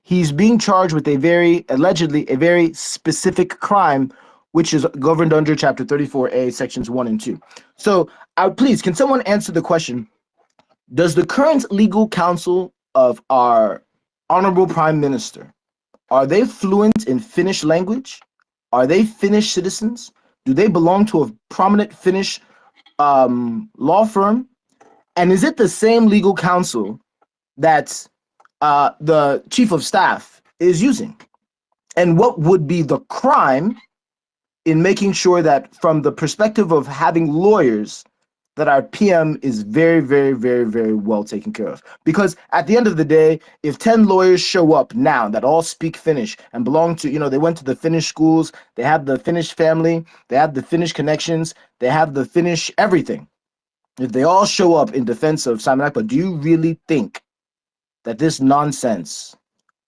He's being charged with allegedly a very specific crime, which is governed under Chapter 34A, Sections 1 and 2. So, please, can someone answer the question? Does the current legal counsel of our Honorable Prime Minister, are they fluent in Finnish language? Are they Finnish citizens? Do they belong to a prominent Finnish law firm? And is it the same legal counsel that the chief of staff is using? And what would be the crime in making sure that, from the perspective of having lawyers, that our PM is very, very, very, very well taken care of? Because at the end of the day, if 10 lawyers show up now that all speak Finnish and belong to, they went to the Finnish schools, they have the Finnish family, they have the Finnish connections, they have the Finnish everything. If they all show up in defense of Simon Ekpa, do you really think that this nonsense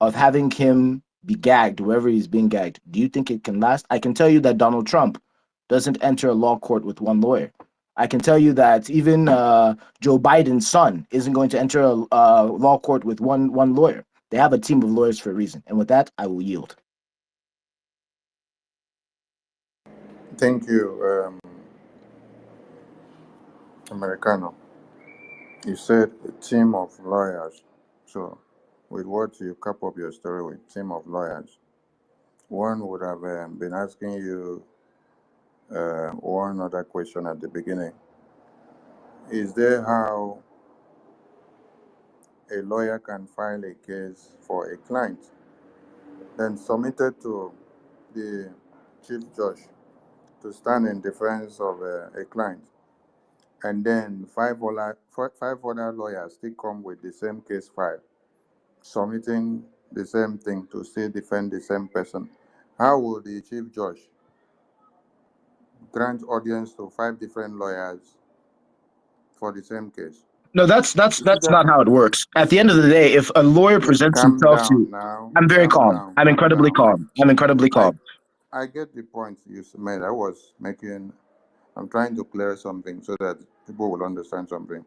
of having him be gagged wherever he's being gagged, do you think it can last? I can tell you that Donald Trump doesn't enter a law court with one lawyer. I can tell you that even Joe Biden's son isn't going to enter a law court with one lawyer. They have a team of lawyers for a reason. And with that, I will yield. Thank you, Americano. You said a team of lawyers. So, with what you cap up your story with, team of lawyers, one would have been asking you one other question at the beginning. Is there how a lawyer can file a case for a client, then submit it to the chief judge to stand in defense of a client, and then five other lawyers still come with the same case file, submitting the same thing to still defend the same person? How will the chief judge grant audience to 5 different lawyers for the same case? No, that's It's either, not how it works. At the end of the day, if a lawyer presents calm himself down to, now, I'm very calm calm. down, I'm calm incredibly down. calm. I'm incredibly calm. I get the point you made. I'm trying to clear something so that people will understand something.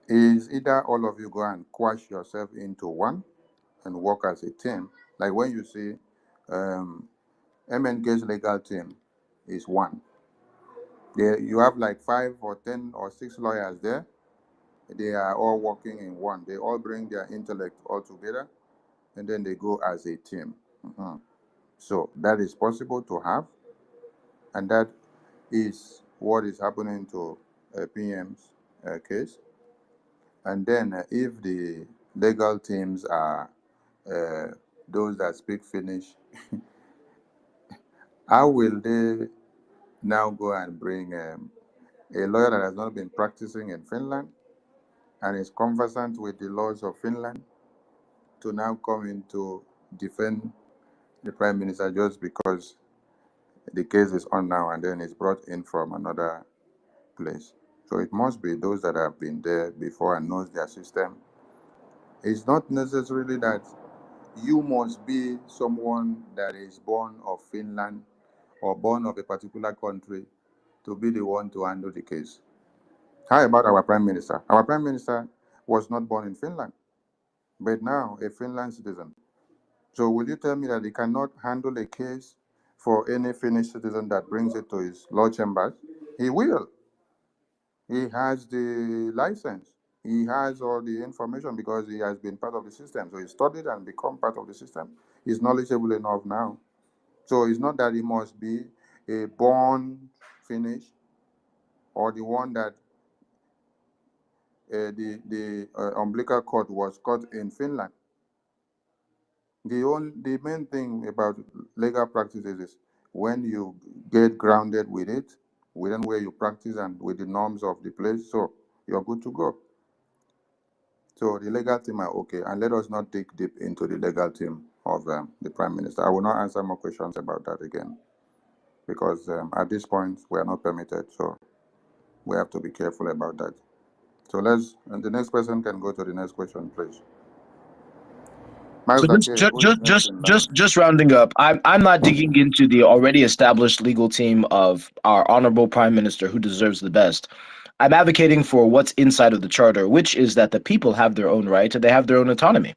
Is either all of you go and quash yourself into one and work as a team, like when you see MNK's legal team is one. There you have like 5 or 10 or 6 lawyers there. They are all working in one. They all bring their intellect all together, and then they go as a team. So that is possible to have, and that is what is happening to PM's case. And then if the legal teams are those that speak Finnish, how will they now go and bring a lawyer that has not been practicing in Finland and is conversant with the laws of Finland to now come in to defend the Prime Minister just because the case is on now and then it's brought in from another place? So it must be those that have been there before and knows their system. It's not necessarily that you must be someone that is born of Finland or born of a particular country to be the one to handle the case. How about our Prime Minister? Our Prime Minister was not born in Finland, but now a Finland citizen. So will you tell me that he cannot handle a case for any Finnish citizen that brings it to his law chambers? He will. He has the license. He has all the information because he has been part of the system. So he studied and become part of the system. He's knowledgeable enough now. So it's not that he must be a born Finnish or the one that the umbilical cord was cut in Finland. The main thing about legal practices is when you get grounded with it, within where you practice and with the norms of the place, so you're good to go. So the legal team are okay, and let us not dig deep into the legal team of the Prime Minister. I will not answer more questions about that again, because at this point we are not permitted, so we have to be careful about that. So and the next person can go to the next question, please. So just rounding up, I'm not digging into the already established legal team of our honorable Prime Minister, who deserves the best. I'm advocating for what's inside of the charter, which is that the people have their own right and they have their own autonomy.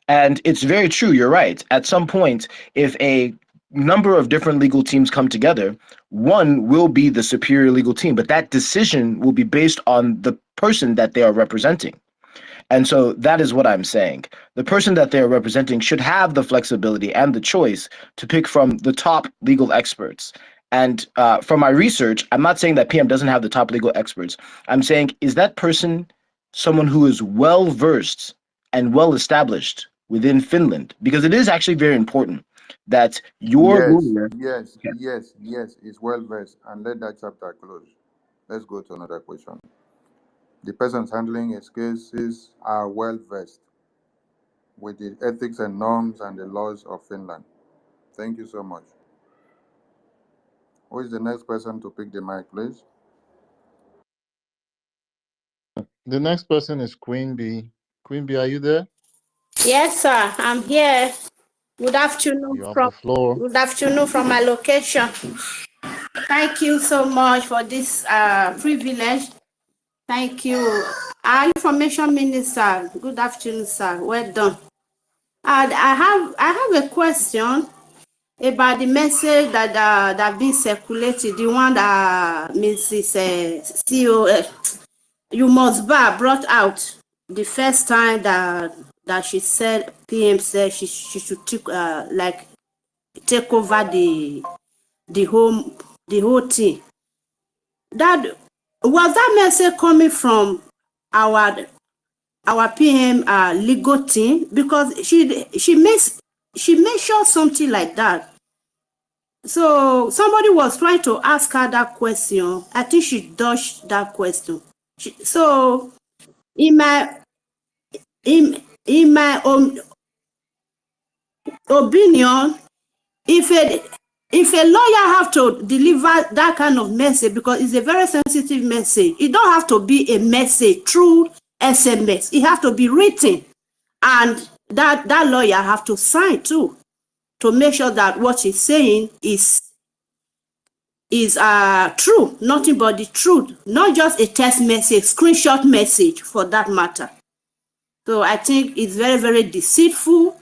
And it's very true, you're right. At some point, if a number of different legal teams come together, one will be the superior legal team, but that decision will be based on the person that they are representing. And so that is what I'm saying. The person that they're representing should have the flexibility and the choice to pick from the top legal experts. And from my research, I'm not saying that PM doesn't have the top legal experts. I'm saying, is that person someone who is well versed and well established within Finland? Because it is actually very important that your lawyer. Yes, it's well versed. And let that chapter close. Let's go to another question. The persons handling his cases are well versed with the ethics and norms and the laws of Finland. Thank you so much. Who is the next person to pick the mic, please? The next person is Queen B. Queen B, are you there? Yes, sir. I'm here. Good afternoon. You have the floor. Good afternoon from my location. Thank you so much for this privilege. Thank you. Our information minister. Good afternoon, sir. Well done. And I have a question about the message that been circulated. The one that Mrs. CEO you must brought out the first time that she said PM said she should take over the whole thing. That was that message coming from our PM legal team, because she mentioned something like that. So somebody was trying to ask her that question. I think she dodged that question. So in my opinion, if a lawyer have to deliver that kind of message, because it's a very sensitive message, it don't have to be a message through SMS. It have to be written, and that lawyer have to sign too, to make sure that what he's saying is true, nothing but the truth, not just a text message, screenshot message for that matter. So I think it's very, very deceitful.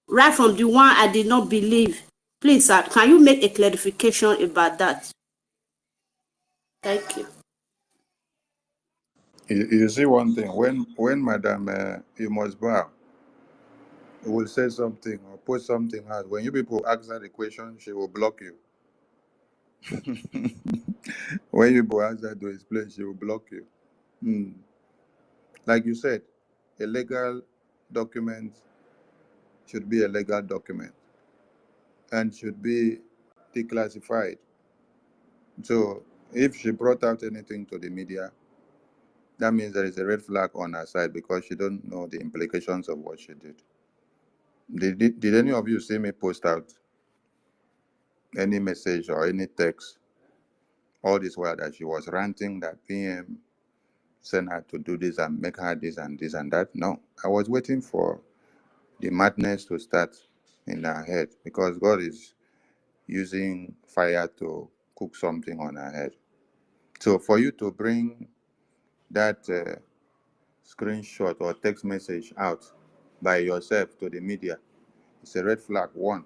Right from the one I did not believe. Please, sir, can you make a clarification about that? Thank you. You see one thing, when Madam you must bow will say something or post something out. When you people ask her the question, she will block you. When you people ask her to explain, she will block you. Like you said, a legal document should be a legal document and should be declassified. So if she brought out anything to the media, that means there is a red flag on her side because she don't know the implications of what she did. Did any of you see me post out any message or any text all this while that she was ranting that PM sent her to do this and make her this and this and that? No, I was waiting for the madness to start in her head because God is using fire to cook something on her head. So for you to bring that screenshot or text message out by yourself to the media, it's a red flag, one.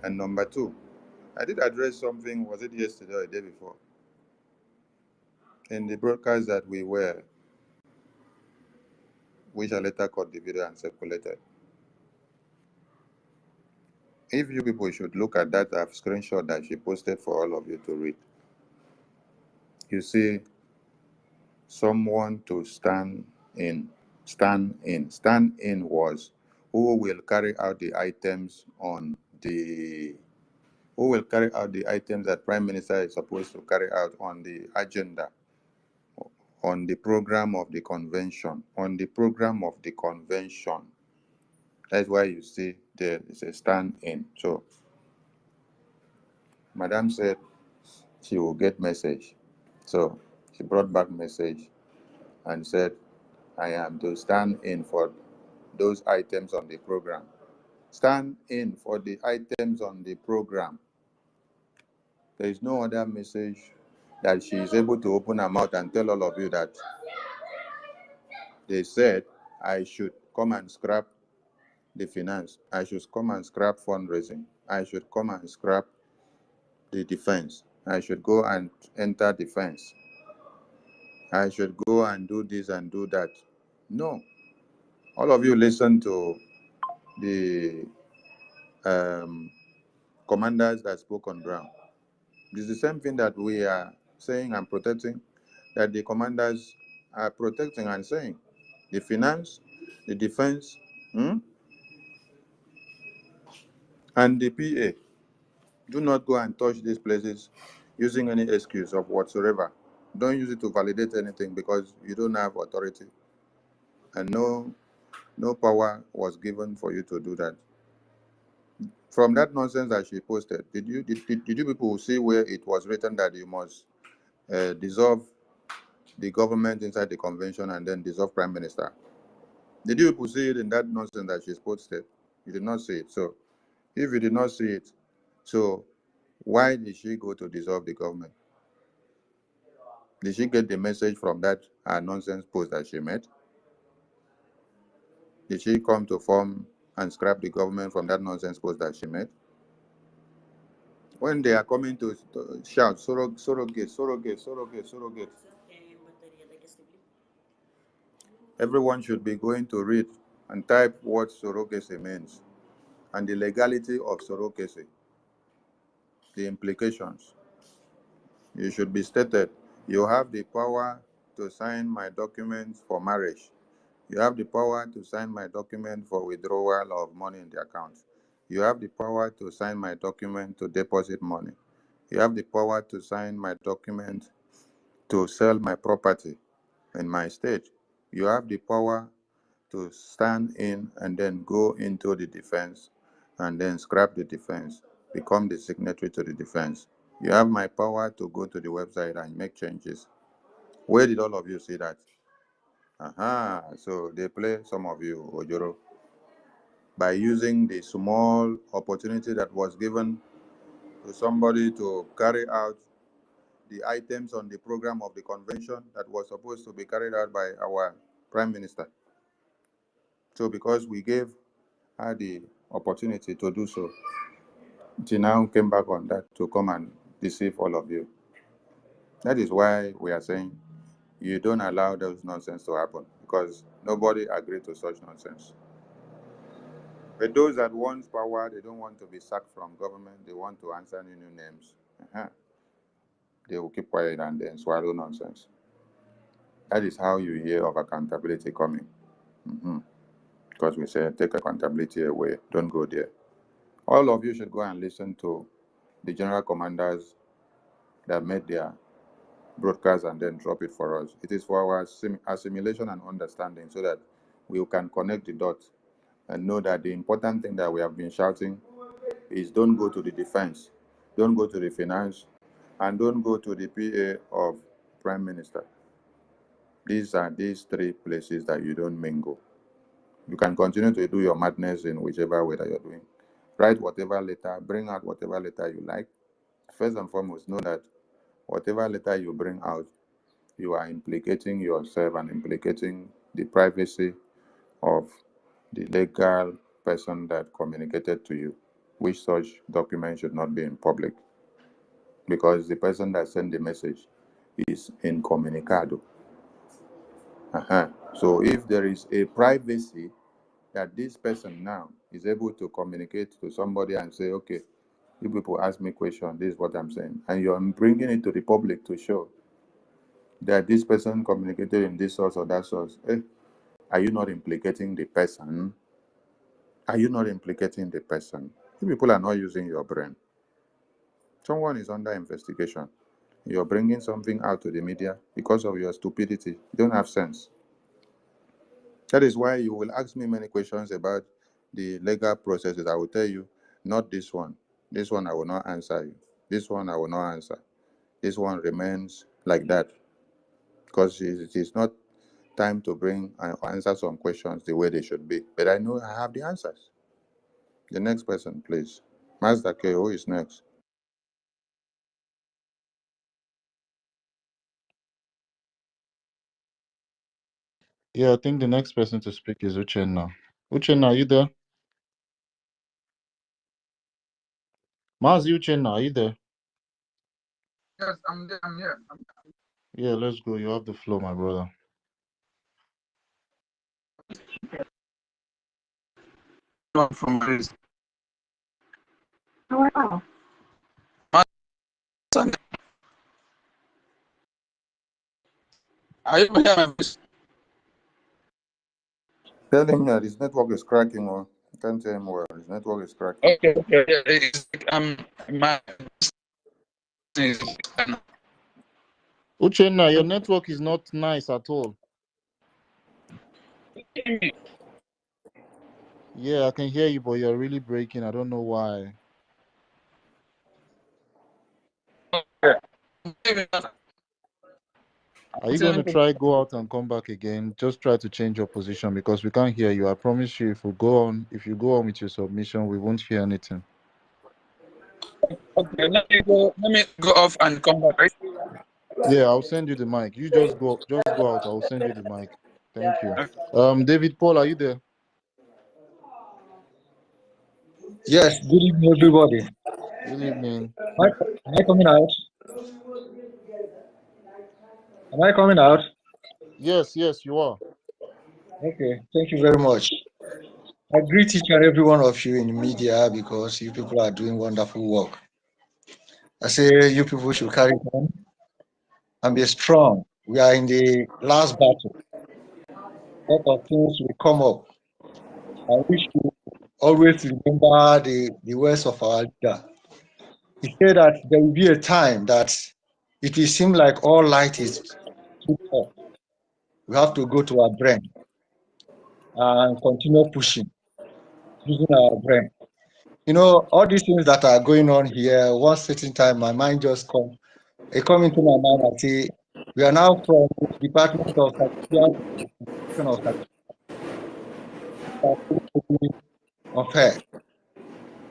And number two, I did address something, was it yesterday or the day before, in the broadcast that we were, which I later cut the video and circulated. If you people should look at that screenshot that she posted for all of you to read, you see someone to stand in. Stand in was who will carry out the items on the that Prime Minister is supposed to carry out on the agenda, on the program of the convention, That's why you see there is a stand in. So Madam said she will get message. So she brought back message and said, I am to stand in for those items on the program. Stand in for the items on the program. There is no other message that she is able to open her mouth and tell all of you that they said I should come and scrap the finance. I should come and scrap fundraising. I should come and scrap the defense. I should go and enter defense. I should go and do this and do that. No. All of you listen to the commanders that spoke on ground. It's the same thing that we are saying and protecting, that the commanders are protecting and saying. The finance, the defense, and the PA. Do not go and touch these places using any excuse of whatsoever. Don't use it to validate anything because you don't have authority. And no power was given for you to do that. From that nonsense that she posted, did you people see where it was written that you must dissolve the government inside the convention and then dissolve Prime Minister? Did you people see it in that nonsense that she posted? You did not see it. So if you did not see it, so why did she go to dissolve the government? Did she get the message from that nonsense post that she made? Did she come to form and scrap the government from that nonsense post that she made? When they are coming to shout, surrogate, everyone should be going to read and type what surrogacy means and the legality of surrogacy, the implications. You should be stated, you have the power to sign my documents for marriage. You have the power to sign my document for withdrawal of money in the account. You have the power to sign my document to deposit money. You have the power to sign my document to sell my property in my state. You have the power to stand in and then go into the defense and then scrap the defense, become the signatory to the defense. You have my power to go to the website and make changes. Where did all of you see that? So they play some of you, Ojoro, by using the small opportunity that was given to somebody to carry out the items on the program of the convention that was supposed to be carried out by our Prime Minister. So because we gave her the opportunity to do so, she now came back on that to come and deceive all of you. That is why we are saying you don't allow those nonsense to happen, because nobody agreed to such nonsense. But those that want power, they don't want to be sacked from government. They want to answer new names. They will keep quiet and then swallow nonsense. That is how you hear of accountability coming. Because we say, take accountability away. Don't go there. All of you should go and listen to the general commanders that made their broadcast and then drop it for us. It is for our assimilation and understanding so that we can connect the dots and know that the important thing that we have been shouting is don't go to the defense, don't go to the finance, and don't go to the PA of Prime Minister. These are these three places that you don't mingle. You can continue to do your madness in whichever way that you're doing. Write whatever letter, bring out whatever letter you like. First and foremost, know that whatever letter you bring out, you are implicating yourself and implicating the privacy of the legal person that communicated to you, which such document should not be in public, because the person that sent the message is incommunicado. So if there is a privacy that this person now is able to communicate to somebody and say, okay, you people ask me question, this is what I'm saying, and you're bringing it to the public to show that this person communicated in this source or that source, are you not implicating the person? Are you not implicating the person? You people are not using your brain. Someone is under investigation. You're bringing something out to the media because of your stupidity. You don't have sense. That is why you will ask me many questions about the legal processes. I will tell you, not this one. This one I will not answer you. This one I will not answer. This one remains like that. Because it is not time to bring and answer some questions the way they should be. But I know I have the answers. The next person, please. Master K, who is next? Yeah, I think the next person to speak is Uchenna. Uchenna, are you there? Mazi Uchenna, are you there? Yes, I'm there. I'm here. Yeah, let's go. You have the floor, my brother. I'm from Greece. Oh, wow. Are you hearing my voice? Tell him that his network is cracking, or you can't tell him well. His network is cracking. Okay. Yeah, it's like, my Uchenna, your network is not nice at all. Yeah, I can hear you, but you're really breaking. I don't know why. Are you going to try go out and come back again? Just try to change your position because we can't hear you. I promise you, if you go on with your submission, we won't hear anything. Okay, let me go off and come back, right? Yeah, I'll send you the mic. You just go out. I'll send you the mic. Thank you. David Paul, are you there? Yes, good evening, everybody. Good evening. Am I coming out? Am I coming out? Yes, you are. Okay, thank you very much. I greet each and every one of you in the media because you people are doing wonderful work. I say you people should carry on and be strong. We are in the last battle. A lot of things will come up. I wish you always remember the words of our leader. He said that there will be a time that it will seem like all light is too off. We have to go to our brain and continue pushing, using our brain. You know, all these things that are going on here, one certain time, my mind just come into my mind and say, we are now from Department of Unfair.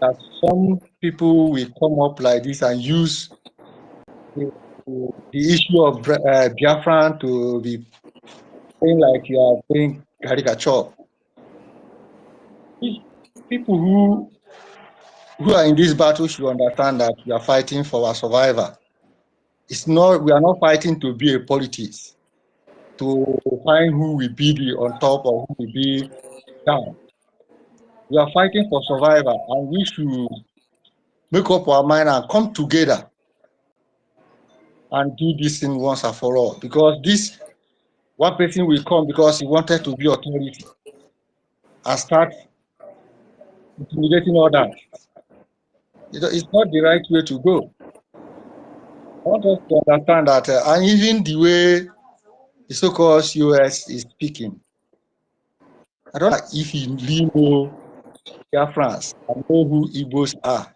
That some people will come up like this and use the issue of Biafra to be saying like you are doing caricature. People who are in this battle should understand that we are fighting for our survival. We are not fighting to be a politics, to find who will be the on top or who will be down. We are fighting for survival, and we should make up our mind and come together and do this thing once and for all. Because this one person will come because he wanted to be authority and start intimidating others. It's not the right way to go. I want us to understand that, and even the way the so-called US is speaking, I don't know if you really know Biafrans and know who Igbos are.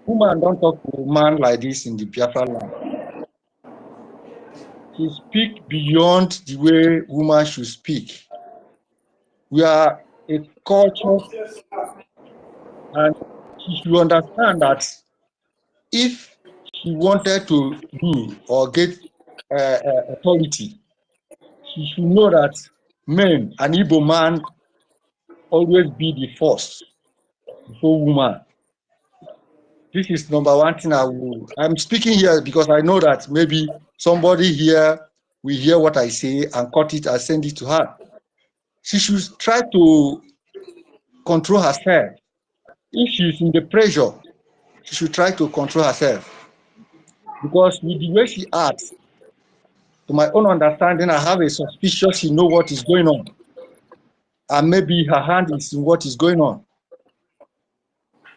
Woman don't talk to a man like this in the Biafra land. She speak beyond the way woman should speak. We are a culture, and she should understand that if she wanted to do or get authority, she should know that men, an Igbo man, always be the first before woman. This is number one thing I'm speaking here because I know that maybe somebody here will hear what I say and cut it and send it to her. She should try to control herself. If she's in the pressure, she should try to control herself. Because with the way she acts, to my own understanding, I have a suspicion she knows what is going on. And maybe her hand is in what is going on.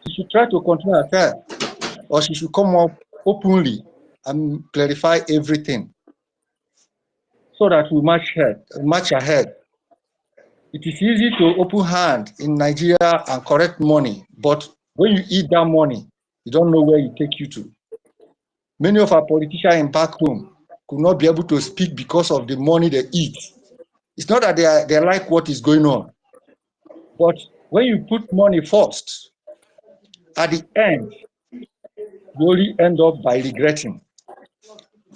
She should try to control herself, or she should come up openly and clarify everything so that we match ahead. It is easy to open hand in Nigeria and correct money, but when you eat that money, you don't know where it take you to. Many of our politicians in back home could not be able to speak because of the money they eat. It's not that they like what is going on, but when you put money first, at the end, you only end up by regretting.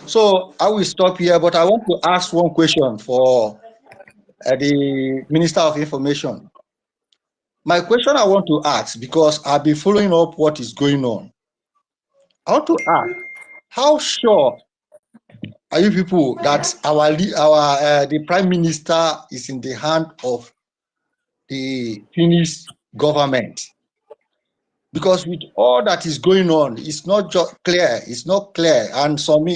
So I will stop here, but I want to ask one question for the Minister of Information. My question I want to ask, because I've been following up what is going on. I want to ask, how sure are you people that the Prime Minister is in the hand of the Finnish government? Because with all that is going on, it's not just clear. It's not clear, and some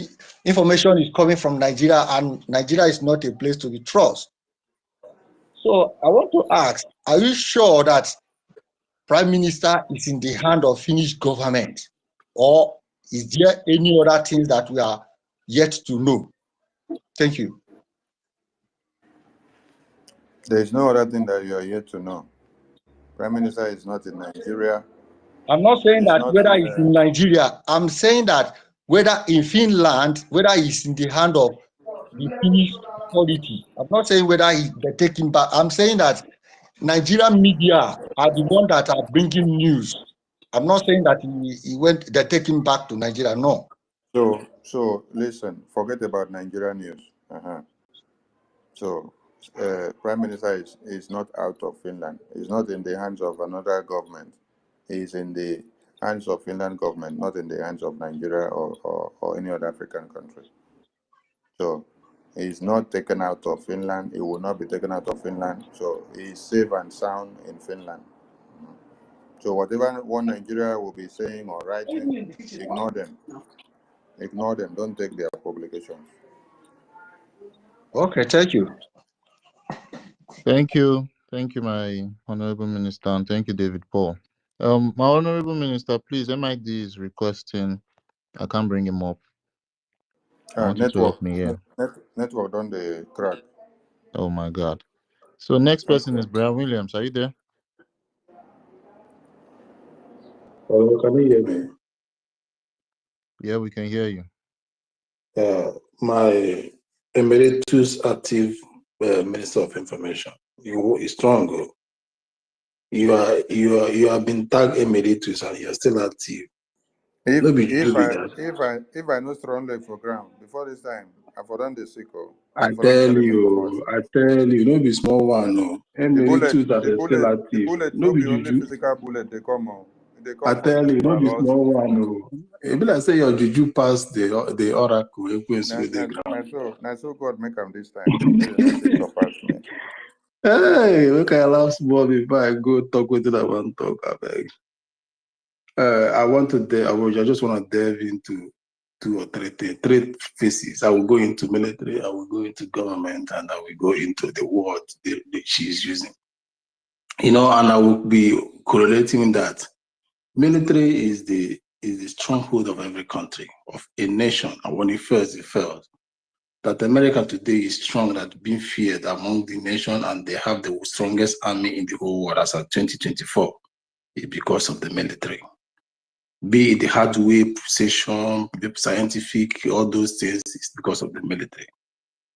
information is coming from Nigeria, and Nigeria is not a place to be trusted. So I want to ask: are you sure that Prime Minister is in the hand of Finnish government, or is there any other things that we are yet to know? Thank you. There is no other thing that you are yet to know. Prime Minister is not in Nigeria. I'm not saying He's that not whether in, it's in Nigeria. I'm saying that whether in Finland, whether it's in the hand of the Finnish authority. I'm not saying whether they're taking back. I'm saying that Nigerian media are the ones that are bringing news. I'm not saying that they're taking back to Nigeria. No. So listen, forget about Nigerian news. So Prime Minister is not out of Finland. He's not in the hands of another government. He's in the hands of Finland government, not in the hands of Nigeria or any other African country. So he's not taken out of Finland. He will not be taken out of Finland. So he's safe and sound in Finland. So whatever one Nigeria will be saying or writing, ignore them. Ignore them. Don't take their publications. Okay, thank you. Thank you. Thank you, my Honorable Minister, and thank you, David Paul. My Honorable Minister, please, MID is requesting, I can't bring him up. I want you to help me here. Network on the crack. Oh my God. So next person is Brian Williams. Are you there? Hello, can you hear me? Yeah, we can hear you. My emeritus active Minister of Information. You is strong. You have been tagged emeritus and you are still active. If I know strong leg for ground before this time, I for done the sickle. I tell you, no be small one. No, emeritus that is still active. The bullet no be only physical bullet. They come on. I tell you, no be small one. No, it be like say your juju pass the oracle. Now so God make them this time. They surpass me. Hey, okay, last small before I go talk with I want to talk. I just want to delve into two or three phases. I will go into military, I will go into government, and I will go into the word that she's using. And I will be correlating that military is the stronghold of every country, of a nation, and when it fails. That America today is strong, that being feared among the nation, and they have the strongest army in the whole world as of 2024 is because of the military. Be it the hardware, precision, the scientific, all those things is because of the military.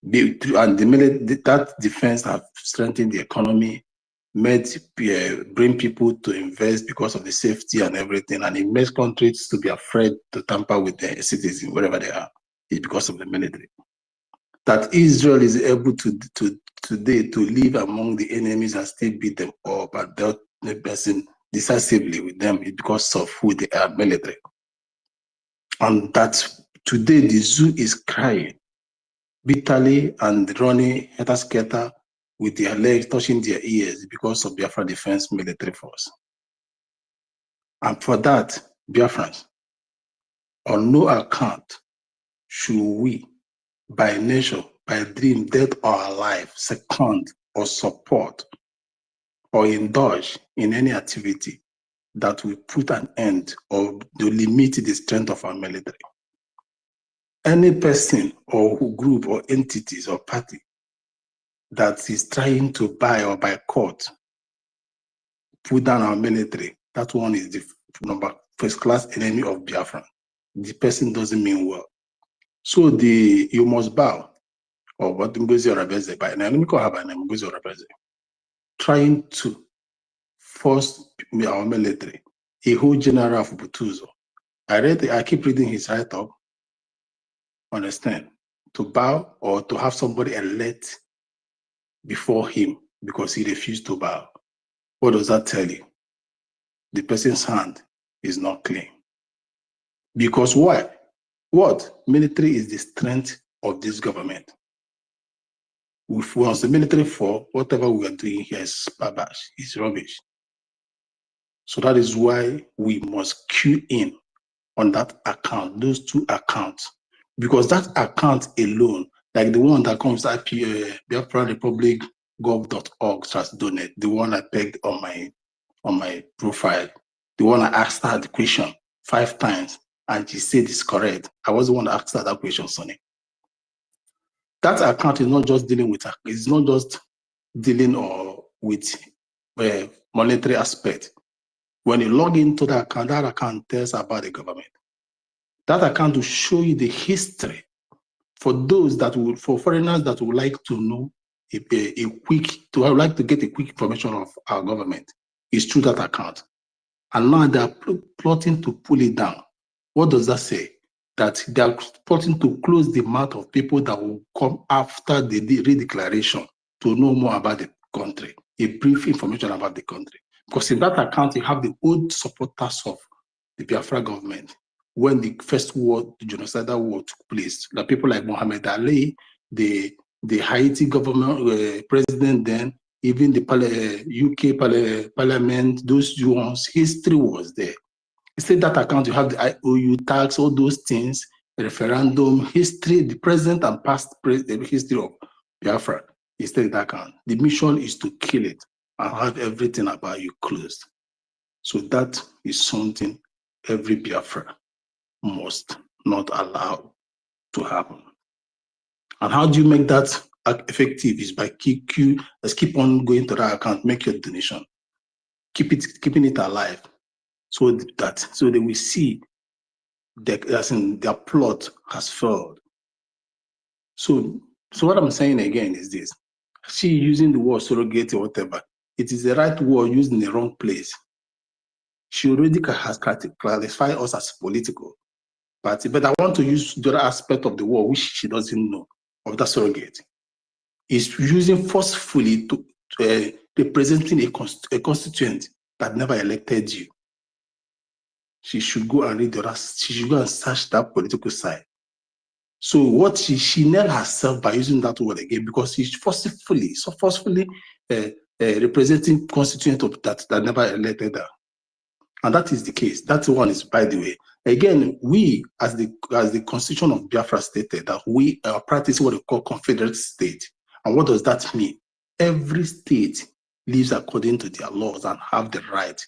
That defense have strengthened the economy, bring people to invest because of the safety and everything, and it makes countries to be afraid to tamper with their citizens wherever they are. It's because of the military. That Israel is able to today to live among the enemies and still beat them up, and dealt the person decisively with them is because of who they are, military. And that today the zoo is crying bitterly and running head-scatter with their legs touching their ears because of Biafra Defense Military Force. And for that, Biafrans, on no account should we, by nature, by dream, death or alive, second or support or indulge in any activity that will put an end or to limit the strength of our military. Any person or group or entities or party that is trying to buy or boycott, put down our military, that one is the first class enemy of Biafra. The person doesn't mean well. So you must bow, or what Ngozi Orebeze by now, let me call her by name, Ngozi Orebeze, trying to force our military, a whole general of Butuzo. I keep reading his write-up, understand, to bow or to have somebody elect before him because he refused to bow. What does that tell you? The person's hand is not clean. Because why? What? Military is the strength of this government. If once the military fall, whatever we are doing here is babash, is rubbish. So that is why we must queue in on that account, those two accounts. Because that account alone, like the one that comes at Biafra Republic gov.org/donate, the one I pegged on my profile, the one I asked her the question 5 times, and she said it's correct. I was the one that asked her that question, Sonny. That account is not just dealing with, it's not just dealing with monetary aspect. When you log into that account tells about the government. That account will show you the history for those that will, for foreigners that would like to know like to get a quick information of our government. Is through that account. And now they are plotting to pull it down. What does that say? That they are plotting to close the mouth of people that will come after the redeclaration to know more about the country, a brief information about the country. Because in that account, you have the old supporters of the Biafra government when the first war, the genocidal war took place. The people like Mohammed Ali, the Haiti government president then, even the UK parliament, those ones, history was there. Instead that account, you have the IOU tax, all those things, referendum, history, the present and past history of Biafra. Instead that account. The mission is to kill it and have everything about you closed. So that is something every Biafra must not allow to happen. And how do you make that effective? Is by keep on going to that account, make your donation, keeping it alive, so that they will see that their plot has failed. So what I'm saying again is this: she using the word surrogate or whatever, it is the right word used in the wrong place. She already has classified us as political party, but I want to use the other aspect of the word which she doesn't know of that surrogate. Is using forcefully to representing a constituent that never elected you. She should go and read the rest. She should go and search that political side. So what she nailed herself by using that word again, because she's forcefully representing constituent of that never elected her. And that is the case. That one is, by the way. Again, we, as the Constitution of Biafra stated, that we are practicing what we call Confederate state. And what does that mean? Every state lives according to their laws and have the right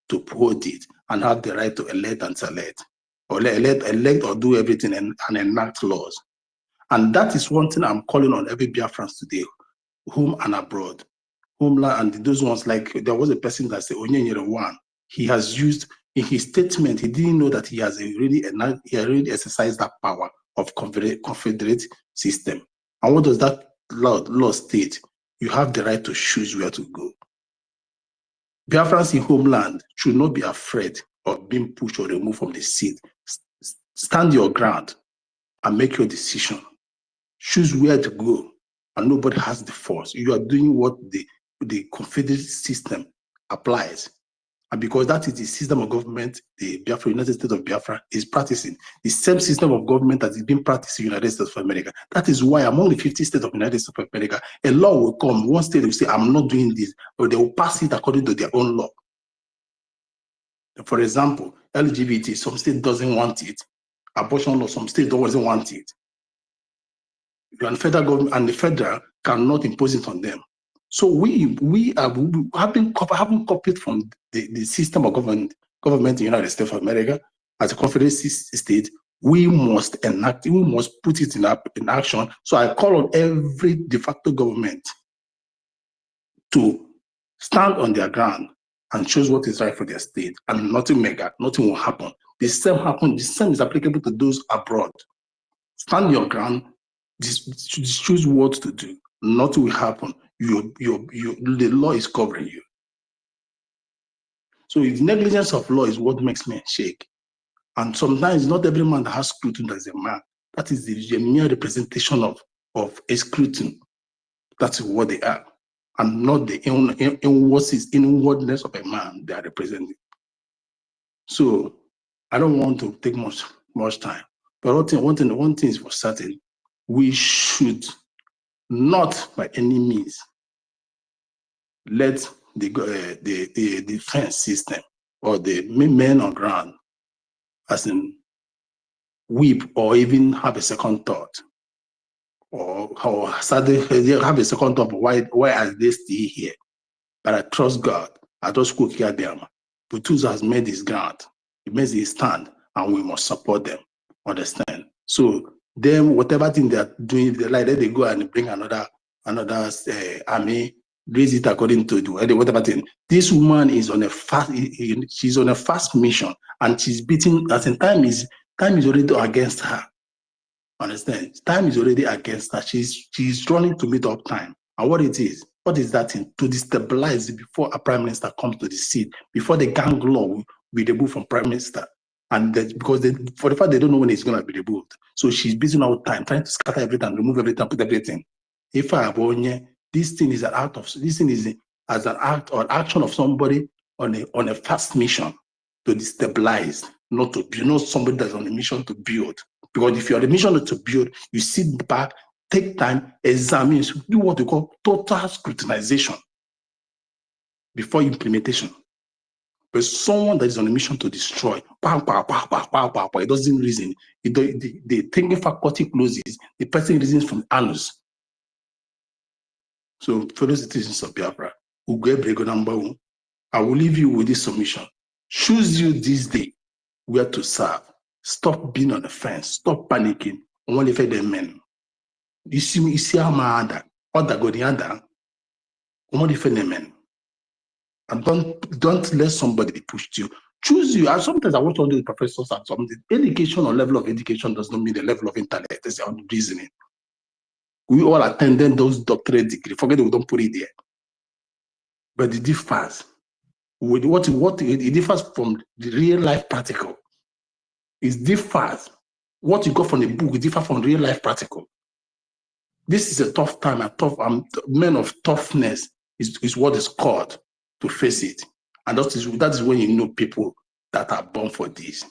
to uphold it and have the right to elect and select, or elect or do everything and enact laws. And that is one thing I'm calling on every Biafran today, home and abroad. Homeland, and those ones, like there was a person that said, Onyenyere one, he has used in his statement, he didn't know that he has already exercised that power of confederate system. And what does that law state? You have the right to choose where to go. Biafrans in homeland should not be afraid of being pushed or removed from the seat. Stand your ground and make your decision. Choose where to go, and nobody has the force. You are doing what the confederate system applies. And because that is the system of government the Biafra, United States of Biafra, is practicing, the same system of government that is being practiced in the United States of America. That is why among the 50 states of the United States of America, a law will come. One state will say, I'm not doing this, or they will pass it according to their own law. For example, LGBT, some state doesn't want it. Abortion law, some state doesn't want it. And federal government and the federal cannot impose it on them. So we having copied from the system of government in the United States of America as a confederate state. We must enact, we must put it in action. So I call on every de facto government to stand on their ground and choose what is right for their state, and nothing will happen. The same is applicable to those abroad. Stand your ground, choose what to do. Nothing will happen. The law is covering you. So the negligence of law is what makes men shake. And sometimes not every man that has scrutiny is a man. That is the mere representation of a scrutiny. That's what they are. And not the inwardness of a man they are representing. So I don't want to take much time. But one thing is for certain, we should not by any means let the defense system or the men on ground, as in weep or even have a second thought, or suddenly have a second thought, why are they still here? But I trust God. I trust Kukiabiyama. Butuzu has made his ground. He made his stand, and we must support them. Understand? So them, whatever thing they are doing, if they like, they go and bring another army, raise it according to whatever thing. This woman is on a fast. She's on a fast mission, and she's beating. As in time is already against her. Understand? Time is already against her. She's running to meet up time. And what is that thing? To destabilize before a prime minister comes to the seat, before the gang law will be removed from prime minister. And because for the fact they don't know when it's going to be removed. So she's busy all the time, trying to scatter everything, remove everything, put everything. If I have this thing is as an act or action of somebody on a fast mission to destabilize, not to build, not somebody that's on a mission to build. Because if you're on a mission to build, you sit back, take time, examine, do what we call total scrutinization before implementation. But someone that is on a mission to destroy, it doesn't reason. The thinking faculty closes, the person reasons from anus. So, fellow citizens of Biafra, I will leave you with this submission. Choose you this day where to serve. Stop being on the fence. Stop panicking. Only for the men. You see how my other go the other. Only for the men. And don't let somebody push you. Choose you. And sometimes I watch all the professors and some education or level of education does not mean the level of intellect. It's their own reasoning. We all attended those doctorate degrees. Forget it, we don't put it there. But the difference with what it differs from the real life practical. It differs. What you got from the book, it differs from real life practical. This is a tough time. Men of toughness is what is called to face it. And that is when you know people that are born for this.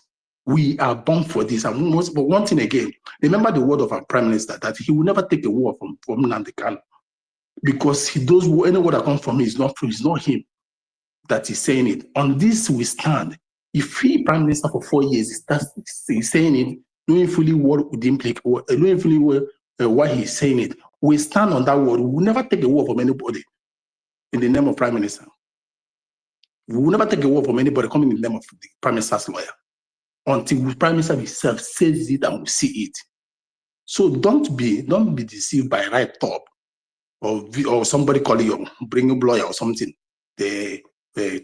We are born for this. But one thing again, remember the word of our Prime Minister that he will never take a word from Nnamdi Kanu, because he does any word that comes from him is not true. It's not him that is saying it. On this we stand. If he Prime Minister for 4 years, he's saying it, knowing fully what would implicate, knowing fully why he's saying it, we stand on that word. We will never take a word from anybody in the name of Prime Minister. We will never take a word from anybody coming in the name of the Prime Minister's lawyer until the Prime Minister himself says it and we see it. So don't be deceived by right top or somebody calling you, bring a lawyer or something to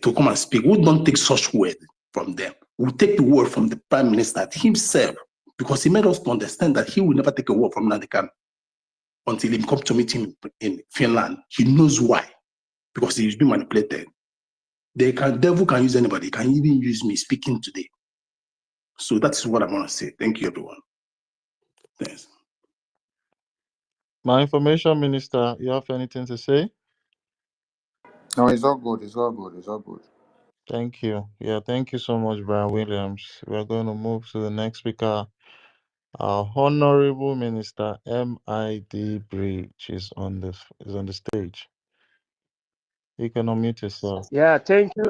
come and speak. We don't take such word from them. We take the word from the Prime Minister himself, because he made us to understand that he will never take a word from Nnamdi Kanu until he comes to meet him in Finland. He knows why, because he's been manipulated. Devil can use anybody. He can even use me speaking today. So that's what I want to say. Thank you, everyone. Thanks. My information minister, you have anything to say? No, it's all good. It's all good. It's all good. Thank you. Yeah, thank you so much, Brian Williams. We're going to move to the next speaker. Our Honorable Minister M.I.D. Bridge is on the stage. You can unmute yourself. Yeah, thank you.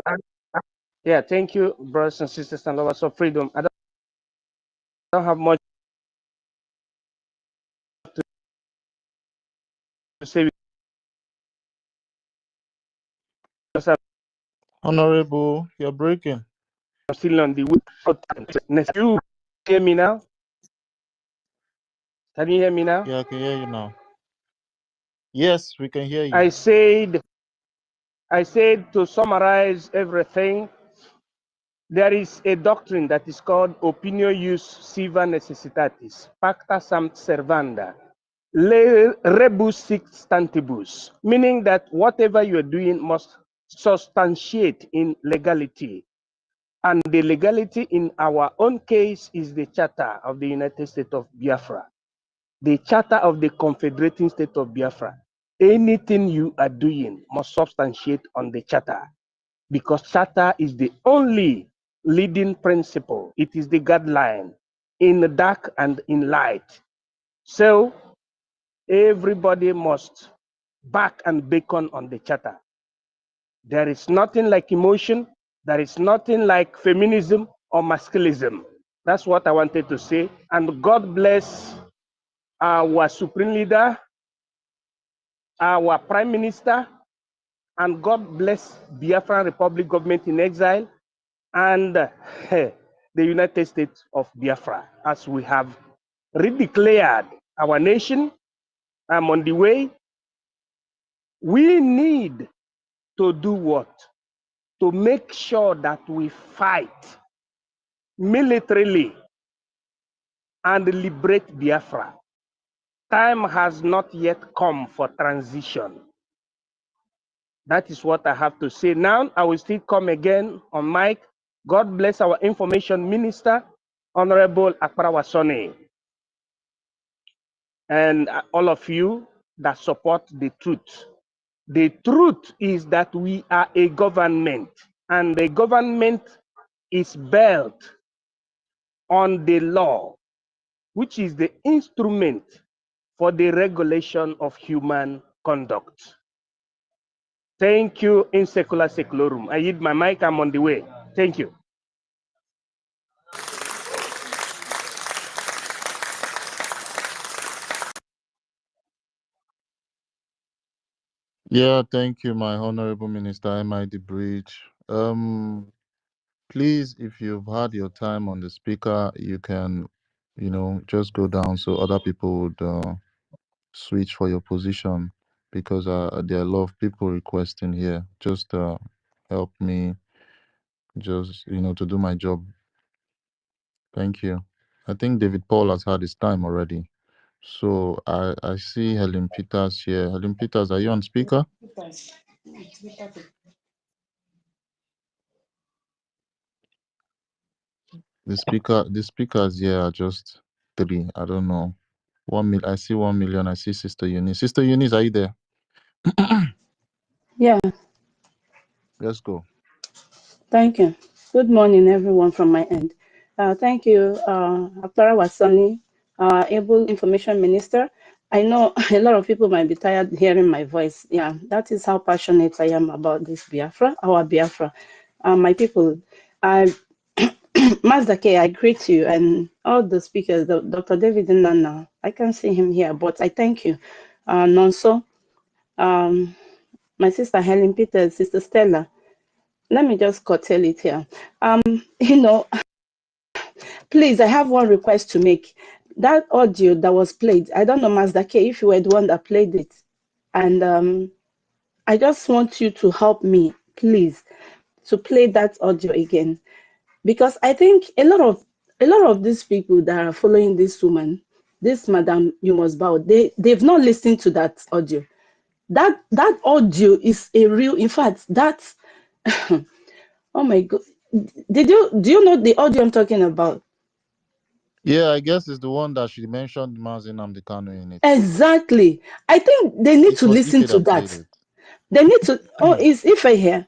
Yeah, thank you, brothers and sisters and lovers of freedom. I don't have much to say because Honorable, you're breaking. I'm still on the way. You hear me now? Can you hear me now? Yeah, I can hear you now. Yes, we can hear you. I said to summarize everything, there is a doctrine that is called opinio ius siva necessitatis, pacta sunt servanda, rebus sic stantibus, meaning that whatever you are doing must substantiate in legality. And the legality in our own case is the Charter of the United States of Biafra, the Charter of the Confederating State of Biafra. Anything you are doing must substantiate on the Charter, because Charter is the only leading principle. It is the guideline in the dark and in light. So everybody must back and beacon on the Charter. There is nothing like emotion. There is nothing like feminism or masculinism. That's what I wanted to say. And God bless our supreme leader, our prime minister, and God bless Biafran Republic government in exile, and the United States of Biafra, as we have redeclared our nation. I'm on the way. We need to do what? To make sure that we fight militarily and liberate Biafra. Time has not yet come for transition. That is what I have to say. Now, I will still come again on mic. God bless our information minister, Honorable Akparawasone, and all of you that support the truth. The truth is that we are a government, and the government is built on the law, which is the instrument for the regulation of human conduct. Thank you, in secula secularum. I yield my mic, I'm on the way. Thank you. Yeah, thank you, my Honorable Minister M.I.D. Bridge. Please, if you've had your time on the speaker, you can, just go down so other people would switch for your position, because there are a lot of people requesting here. Just help me, just to do my job. Thank you. I think David Paul has had his time already. So I see Helen Peters here. Helen Peters, are you on speaker? The speakers here are just 3. I don't know. 1 million. I see 1 million. I see Sister Eunice. Sister Eunice, are you there? Yeah, Let's go. thank you. Good morning, everyone, from my end. Thank you, Dr. Wasani, able information minister. I know a lot of people might be tired hearing my voice. Yeah, that is how passionate I am about this Biafra, our Biafra. My people, I, Mazda K, I greet you and all the speakers, Dr. David Nana. I can't see him here, but I thank you. Nonso, my sister Helen Peters, Sister Stella. Let me just curtail it here. You know, please, I have one request to make. That audio that was played, I don't know, Mazda K, if you were the one that played it. And I just want you to help me, please, to play that audio again. Because I think a lot of these people that are following this woman, this Madam You Must Bow, they've not listened to that audio. That audio is a real, in fact, that's oh my God. Do you know the audio I'm talking about? Yeah, I guess it's the one that she mentioned Mazin Amdekano in it. Exactly. I think they need It to was listen Ife to that played that. it. They need to. Oh, is Ife here?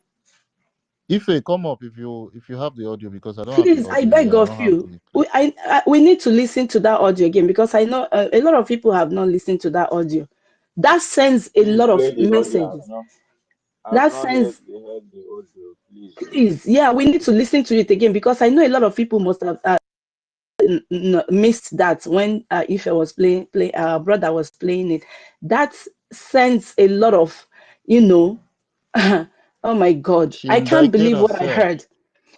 Ife, come up if you have the audio, because I don't have the Please, I audio here. beg I of don't have you. the clip. We need to listen to that audio again, because I know a lot of people have not listened to that audio. That sends a Please lot of play the audio. messages. I've That not heard sends, the audio. Please. please, yeah, we need to listen to it again, because I know a lot of people must have missed that when Ife was playing, brother was playing it. That sends a lot of, you know, oh my God, She I can't indicted believe what I herself. heard.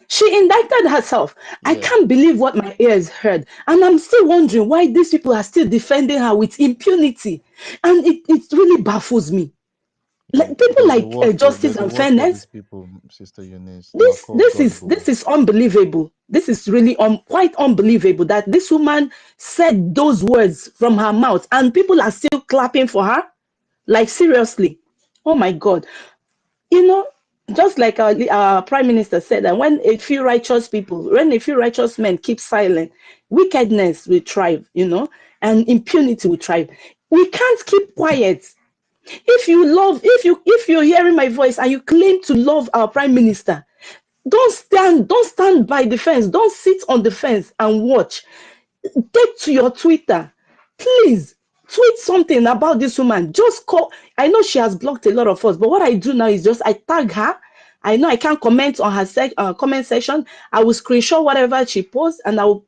She indicted herself. I Yeah. can't believe what my ears heard. And I'm still wondering why these people are still defending her with impunity. And it really baffles me. Like people There's a like word for justice and for these fairness. people, Sister Eunice. They are This called this is gullible. this is unbelievable. This is really quite unbelievable that this woman said those words from her mouth and people are still clapping for her. Like seriously. Oh my God. You know, just like our prime minister said, that when a few righteous men keep silent, wickedness will thrive, you know, and impunity will thrive. We can't keep quiet. If you're hearing my voice and you claim to love our prime minister, don't stand by the fence. Don't sit on the fence and watch. Take to your Twitter, please tweet something about this woman. Just call. I know she has blocked a lot of us, but what I do now is just I tag her. I know I can't comment on her comment section. I will screenshot whatever she posts and I will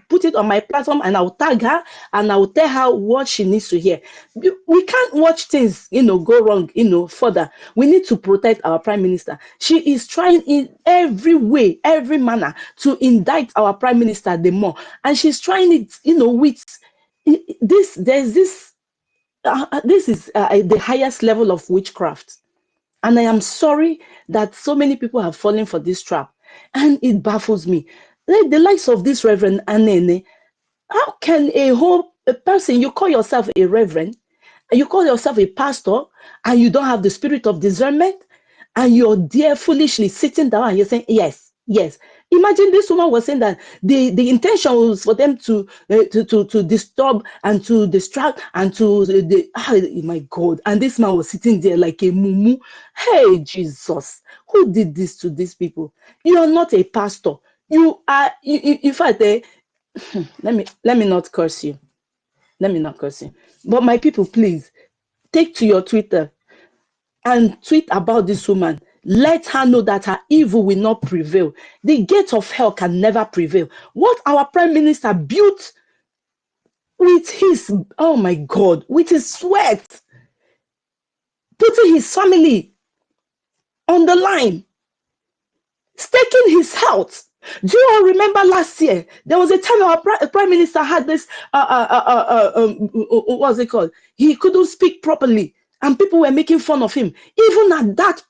put it on my platform and I will tag her and I will tell her what she needs to hear. We can't watch things, go wrong, further. We need to protect our prime minister. She is trying in every way, every manner to indict our prime minister the more. And she's trying it, with this, there's this, this is the highest level of witchcraft. And I am sorry that so many people have fallen for this trap. And it baffles me. Like the likes of this Reverend Anene, how can a person, you call yourself a reverend, and you call yourself a pastor, and you don't have the spirit of discernment, and you're there foolishly sitting down and you're saying, yes, yes. Imagine this woman was saying that the intention was for them to disturb and to distract and my God. And this man was sitting there like a mumu. Hey, Jesus, who did this to these people? You are not a pastor. You are, in fact, let me not curse you. Let me not curse you. But my people, please take to your Twitter and tweet about this woman. Let her know that her evil will not prevail. The gate of hell can never prevail. What our prime minister built with his, oh my God, with his sweat, putting his family on the line, staking his health. Do you all remember last year? There was a time our prime minister had this, what's it called? He couldn't speak properly and people were making fun of him. Even at that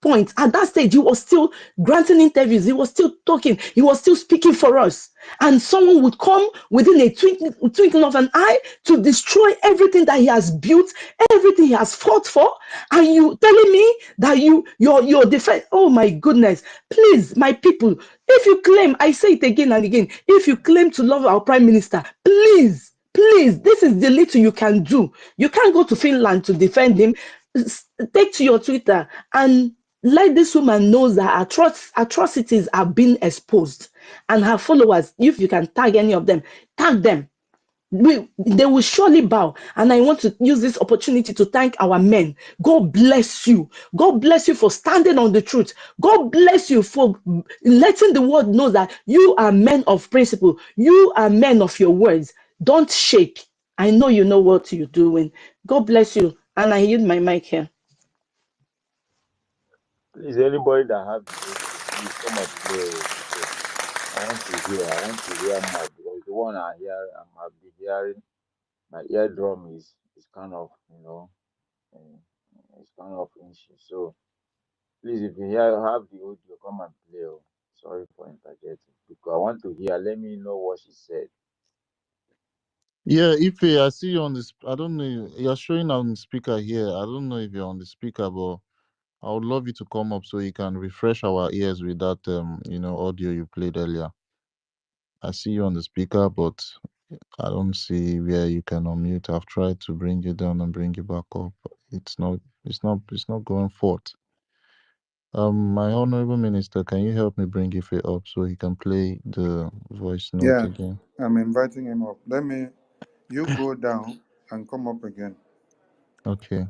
point, at that stage, he was still granting interviews. He was still talking. He was still speaking for us. And someone would come within a twinkling of an eye to destroy everything that he has built, everything he has fought for. And you telling me that your defense, oh my goodness, please, my people, if you claim, I say it again and again, if you claim to love our prime minister, please, this is the little you can do. You can't go to Finland to defend him. Take to your Twitter and let this woman know that atrocities are being exposed. and her followers, if you can tag any of them, tag them. They will surely bow. And I want to use this opportunity to thank our men. God bless you. God bless you for standing on the truth. God bless you for letting the world know that you are men of principle. You are men of your words. Don't shake. I know you know what you're doing. God bless you. And I yield my mic here. Please, anybody that have the audio, please come and play because I want to hear. I want to hear more because the one I hear, I've been hearing, my eardrum is kind of, it's kind of inching. So please, if you have the audio, come and play. Oh. Sorry for interjecting because I want to hear. Let me know what she said. Yeah, Ife, I see you on this. I don't know. You're showing on the speaker here. I don't know if you're on the speaker, but I would love you to come up so you can refresh our ears with that, audio you played earlier. I see you on the speaker, but I don't see where you can unmute. I've tried to bring you down and bring you back up. It's not going forth. My honorable minister, can you help me bring Ife up so he can play the voice note Yeah, again? I'm inviting him up. You go down and come up again. Okay.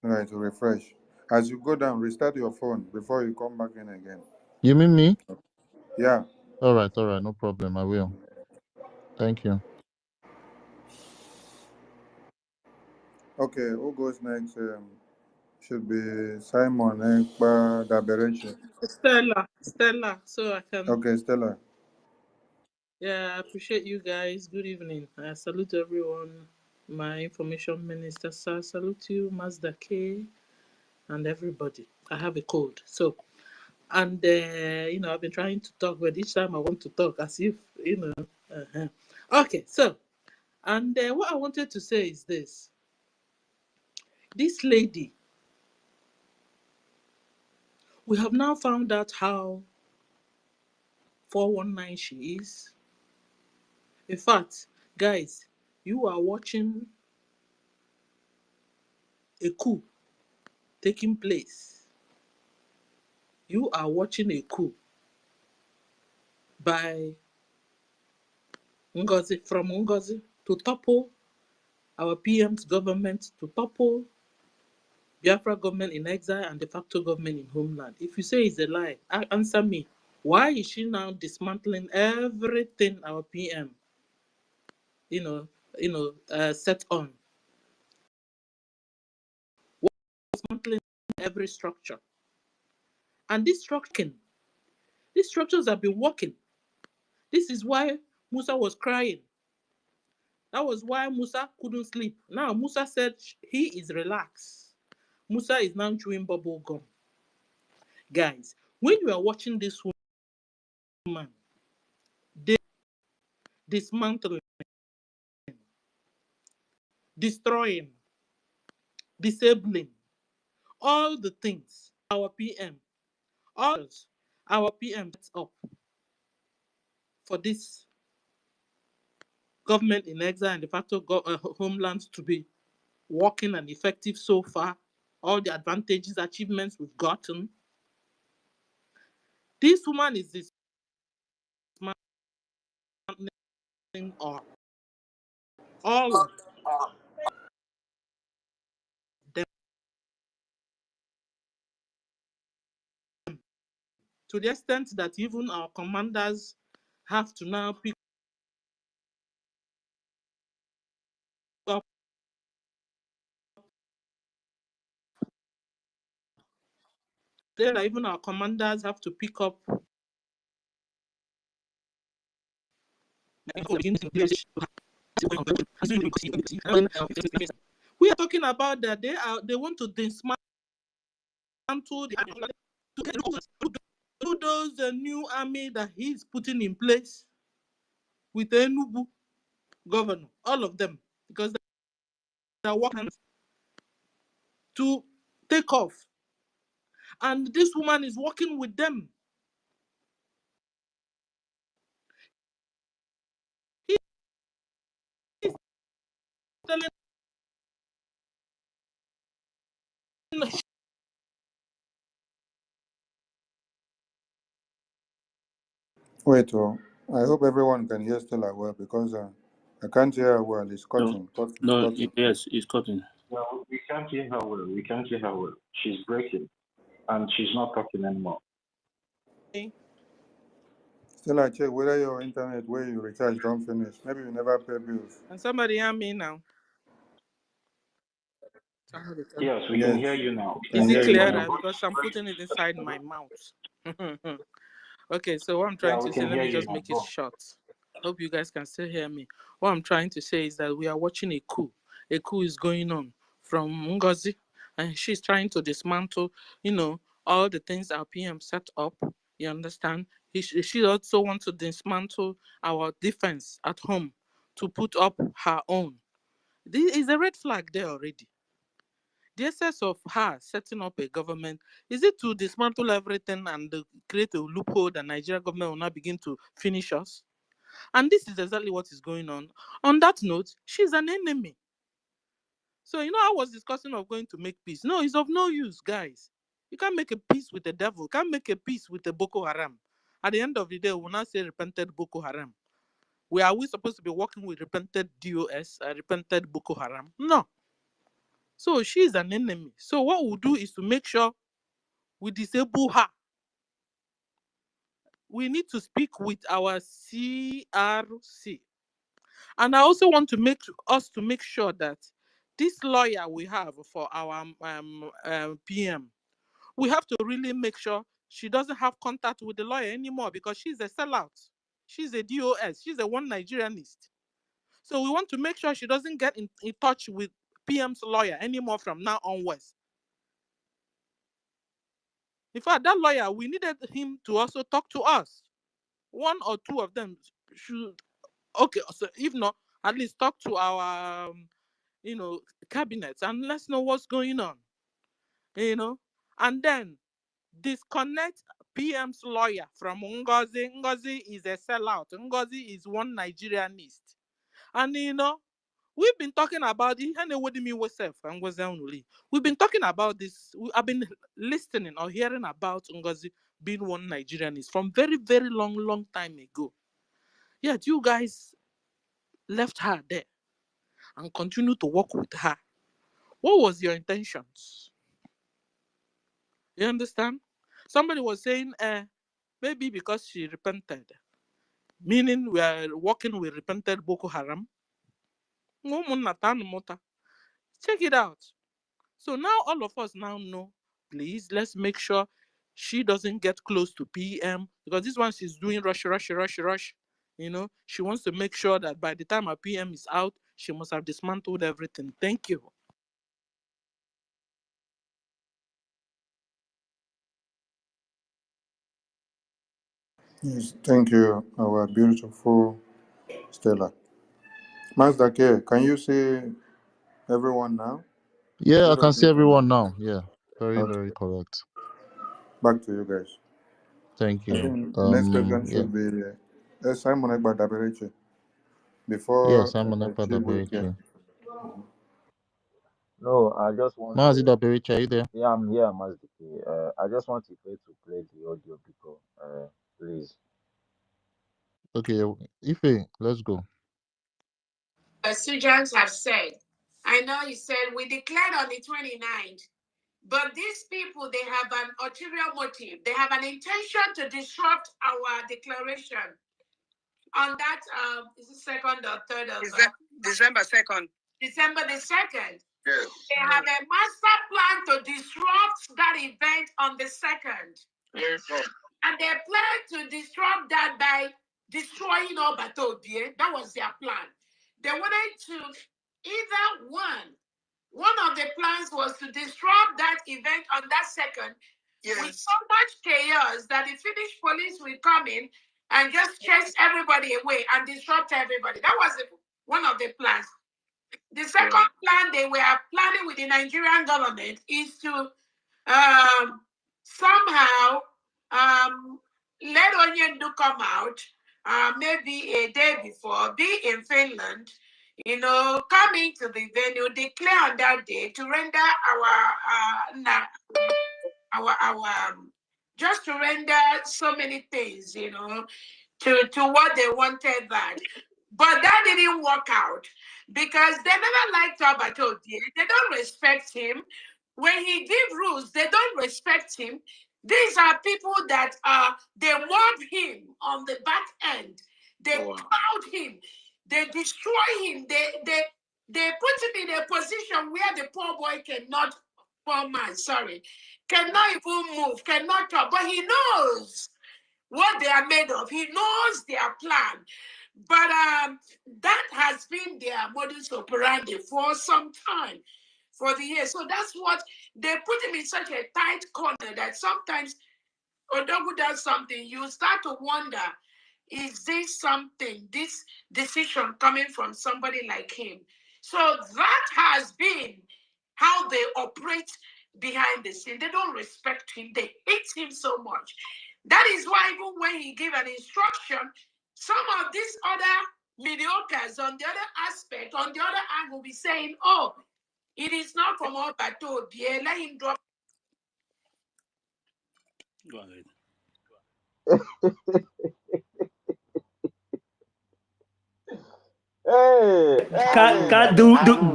All right, to refresh. As you go down, restart your phone before you come back in again. You mean me? Yeah. All right, no problem. I will. Thank you. Okay, who goes next? Should be Simon Ekpa Dabereche. Stella, so I can. Okay, Stella. Yeah, I appreciate you guys. Good evening. I salute everyone. My information minister, sir. Salute you, Mazda K, and everybody. I have a cold, so and I've been trying to talk, but each time I want to talk, as if Okay, so and what I wanted to say is this: this lady, we have now found out how 419 she is. In fact, guys, you are watching a coup taking place. You are watching a coup by Ngozi to topple our PM's government, to topple Biafra government in exile and de facto government in homeland. If you say it's a lie, answer me. Why is she now dismantling everything our PM, set on? Dismantling every structure. And these structures have been working. This is why Musa was crying. That was why Musa couldn't sleep. Now Musa said he is relaxed. Musa is now chewing bubble gum. Guys, when you are watching this woman dismantling, destroying, disabling, all the things our PM sets up for this government in exile and de facto homelands to be working and effective so far, all the advantages, achievements we've gotten. This woman is dismantling all of them, to the extent that even our commanders have to now pick up. Then even our commanders have to pick up. We are talking about that they want to dismantle those new army that he's putting in place with the Enugu governor, all of them, because they are working to take off. And this woman is working with them. He's telling Wait, oh, I hope everyone can hear Stella well because I can't hear her well. It's No, cutting. no, Cutting. yes, it's cutting. Well, we can't hear her well. We can't hear her well. She's breaking, and she's not talking anymore. Stella, check whether your internet where you recharge don't finish. Maybe you never pay bills. Can somebody hear me now? Yes, we can hear you now. Is it hear you clearer? now. Because I'm putting it inside my mouth. Okay, so what I'm trying Yeah, we to say, can let hear me you just now. make it Go. short. Hope you guys can still hear me. What I'm trying to say is that we are watching a coup. A coup is going on from Ngozi, and she's trying to dismantle, all the things our PM set up. You understand? She also wants to dismantle our defense at home to put up her own. This is a red flag there already. The essence of her setting up a government, is it to dismantle everything and create a loophole that Nigeria government will not begin to finish us? And this is exactly what is going on. On that note, she's an enemy. So, I was discussing of going to make peace. No, it's of no use, guys. You can't make a peace with the devil. You can't make a peace with the Boko Haram. At the end of the day, we will not say repented Boko Haram. Are we supposed to be working with repented DOS, repented Boko Haram? No. So she's an enemy. So what we'll do is to make sure we disable her. We need to speak with our CRC. And I also want to make sure that this lawyer we have for our PM, we have to really make sure she doesn't have contact with the lawyer anymore because she's a sellout. She's a DOS. She's a one Nigerianist. So we want to make sure she doesn't get in touch with PM's lawyer anymore from now onwards. In fact, that lawyer, we needed him to also talk to us. One or two of them should, okay, so if not, at least talk to our, cabinets and let's know what's going on, and then disconnect PM's lawyer from Ngozi. Ngozi is a sellout. Ngozi is one Nigerianist. And, we've been talking about it. We've been talking about this. I've been listening or hearing about Ngozi being one Nigerianist from very, very long time ago. Yet you guys left her there and continue to work with her. What was your intentions? You understand? Somebody was saying, maybe because she repented, meaning we are working with repented Boko Haram. Check it out. So now all of us now know, please, let's make sure she doesn't get close to PM because this one she's doing rush. She wants to make sure that by the time her PM is out, she must have dismantled everything. Thank you. Yes, thank you, our beautiful Stella. Master K, can you see everyone now? Yeah, I Let can us see know. everyone now. Yeah, very, Okay, very correct. back to you guys. Thank I you. think next person Yeah, should be Simon Egbadabereche yeah, before Simon Ekpa Chibuike. Daberiche. No, I just want Mazi Daberiche, are you there? yeah, I'm here, Mazdiki. I just want Ife to play the audio because, please. Okay, Ife, let's go. Surgeons have said. I know you said we declared on the 29th, but these people, they have an ulterior motive. They have an intention to disrupt our declaration on that, is it second or third of December 2nd. December the 2nd. Yes. They have a master plan to disrupt that event on the 2nd. Yes. And they plan to disrupt that by destroying Obatobie. That was their plan. They wanted to either one of the plans was to disrupt that event on that 2nd. Yes. With so much chaos that the Finnish police will come in and just chase everybody away and disrupt everybody. That was one of the plans. The second plan they were planning with the Nigerian government is to somehow let Onyendu come out maybe a day before, be in Finland, coming to the venue, declare on that day to render our just to render so many things, to what they wanted that. But that didn't work out because they never liked Alberto. They don't respect him. When he gives rules, they don't respect him. These are people that they mob him on the back end. They crowd him. They destroy him. They put him in a position where the poor boy cannot, poor man, sorry, cannot even move, cannot talk. But he knows what they are made of. He knows their plan. But that has been their modus operandi for some time, for the years. So that's what they put him in such a tight corner that sometimes Odogu does something, you start to wonder, is this something, this decision coming from somebody like him? So that has been how they operate behind the scene. They don't respect him. They hate him so much. That is why even when he gave an instruction, some of these other mediocres on the other aspect, on the other hand, will be saying, oh, it is not from Obato, let him drop. Go ahead.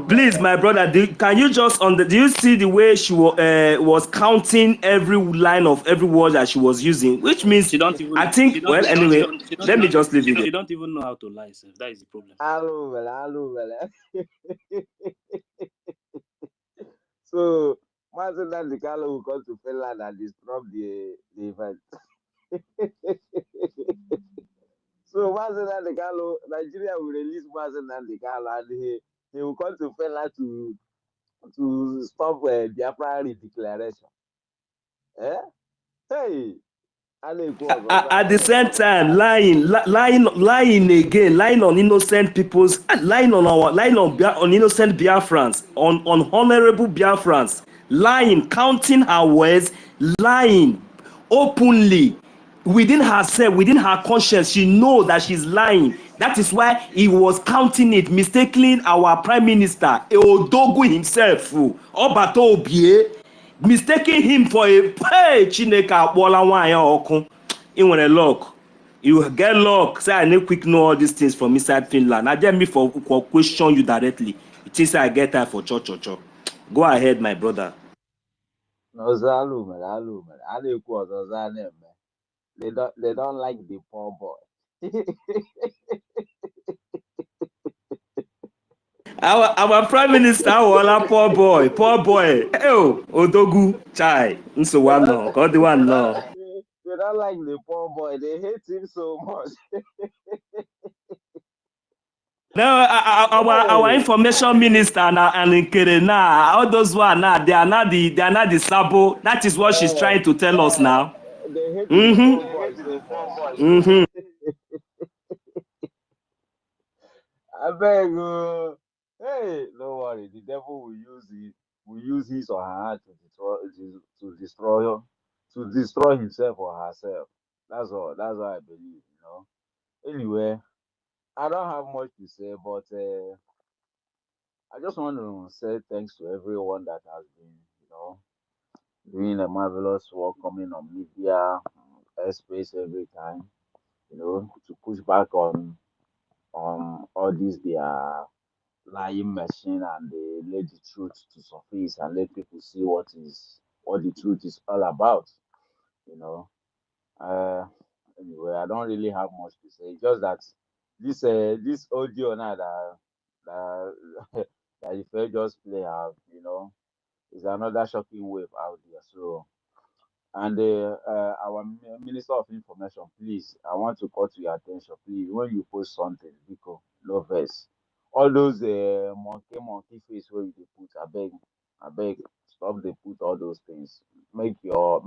Please, my brother, can you just do you see the way she was counting every line of every word that she was using, which means She don't even, I think, well, anyway, let me just leave it. She don't even know how to lie, sir. That is the problem. So, Marcela Dicalo will come to Finland and disrupt the event. So, Marcela Dicalo, Nigeria will release Marcela Dicalo and he will come to Finland to stop Biafra declaration. Eh? Hey! At the same time, lying again, lying on innocent people's, lying on innocent Biafrans, on honorable Biafrans, lying, counting her words, lying openly within herself, within her conscience. She knows that she's lying. That is why he was counting it, mistaking our prime minister, Odogu himself, Obato Obie, mistaking him for a Chineke akpọla nwaanyị ọkụ. Ị nwere luck. You get luck. Say I need quick know all these things from inside Finland. I dare me for question you directly. It is I get time for cho. Go ahead, my brother. They don't like the poor boy. Our prime minister wala poor boy. Oh, Odogu chai. Nso one no. God the one no. They don't like the poor boy. They hate him so much. Now our information minister and Nkere now, all those one now, they are not the sabo. That is what she's trying to tell us now. They hate the poor boy so much. I beg you. Hey, don't worry. The devil will use his or her hand to destroy himself or herself. That's all. That's what I believe. Anyway, I don't have much to say, but I just want to say thanks to everyone that has been, doing a marvelous work coming on media, airspace every time, to push back on all these their lying machine, and they let the truth to surface and let people see what the truth is all about. You know. Anyway, I don't really have much to say. Just that this audio now that that if I just play out, is another shocking wave out there. So, and our Minister of Information, please, I want to call to your attention, please, when you post something, because no verse, all those monkey face where you dey put, I beg, stop they put all those things. Make your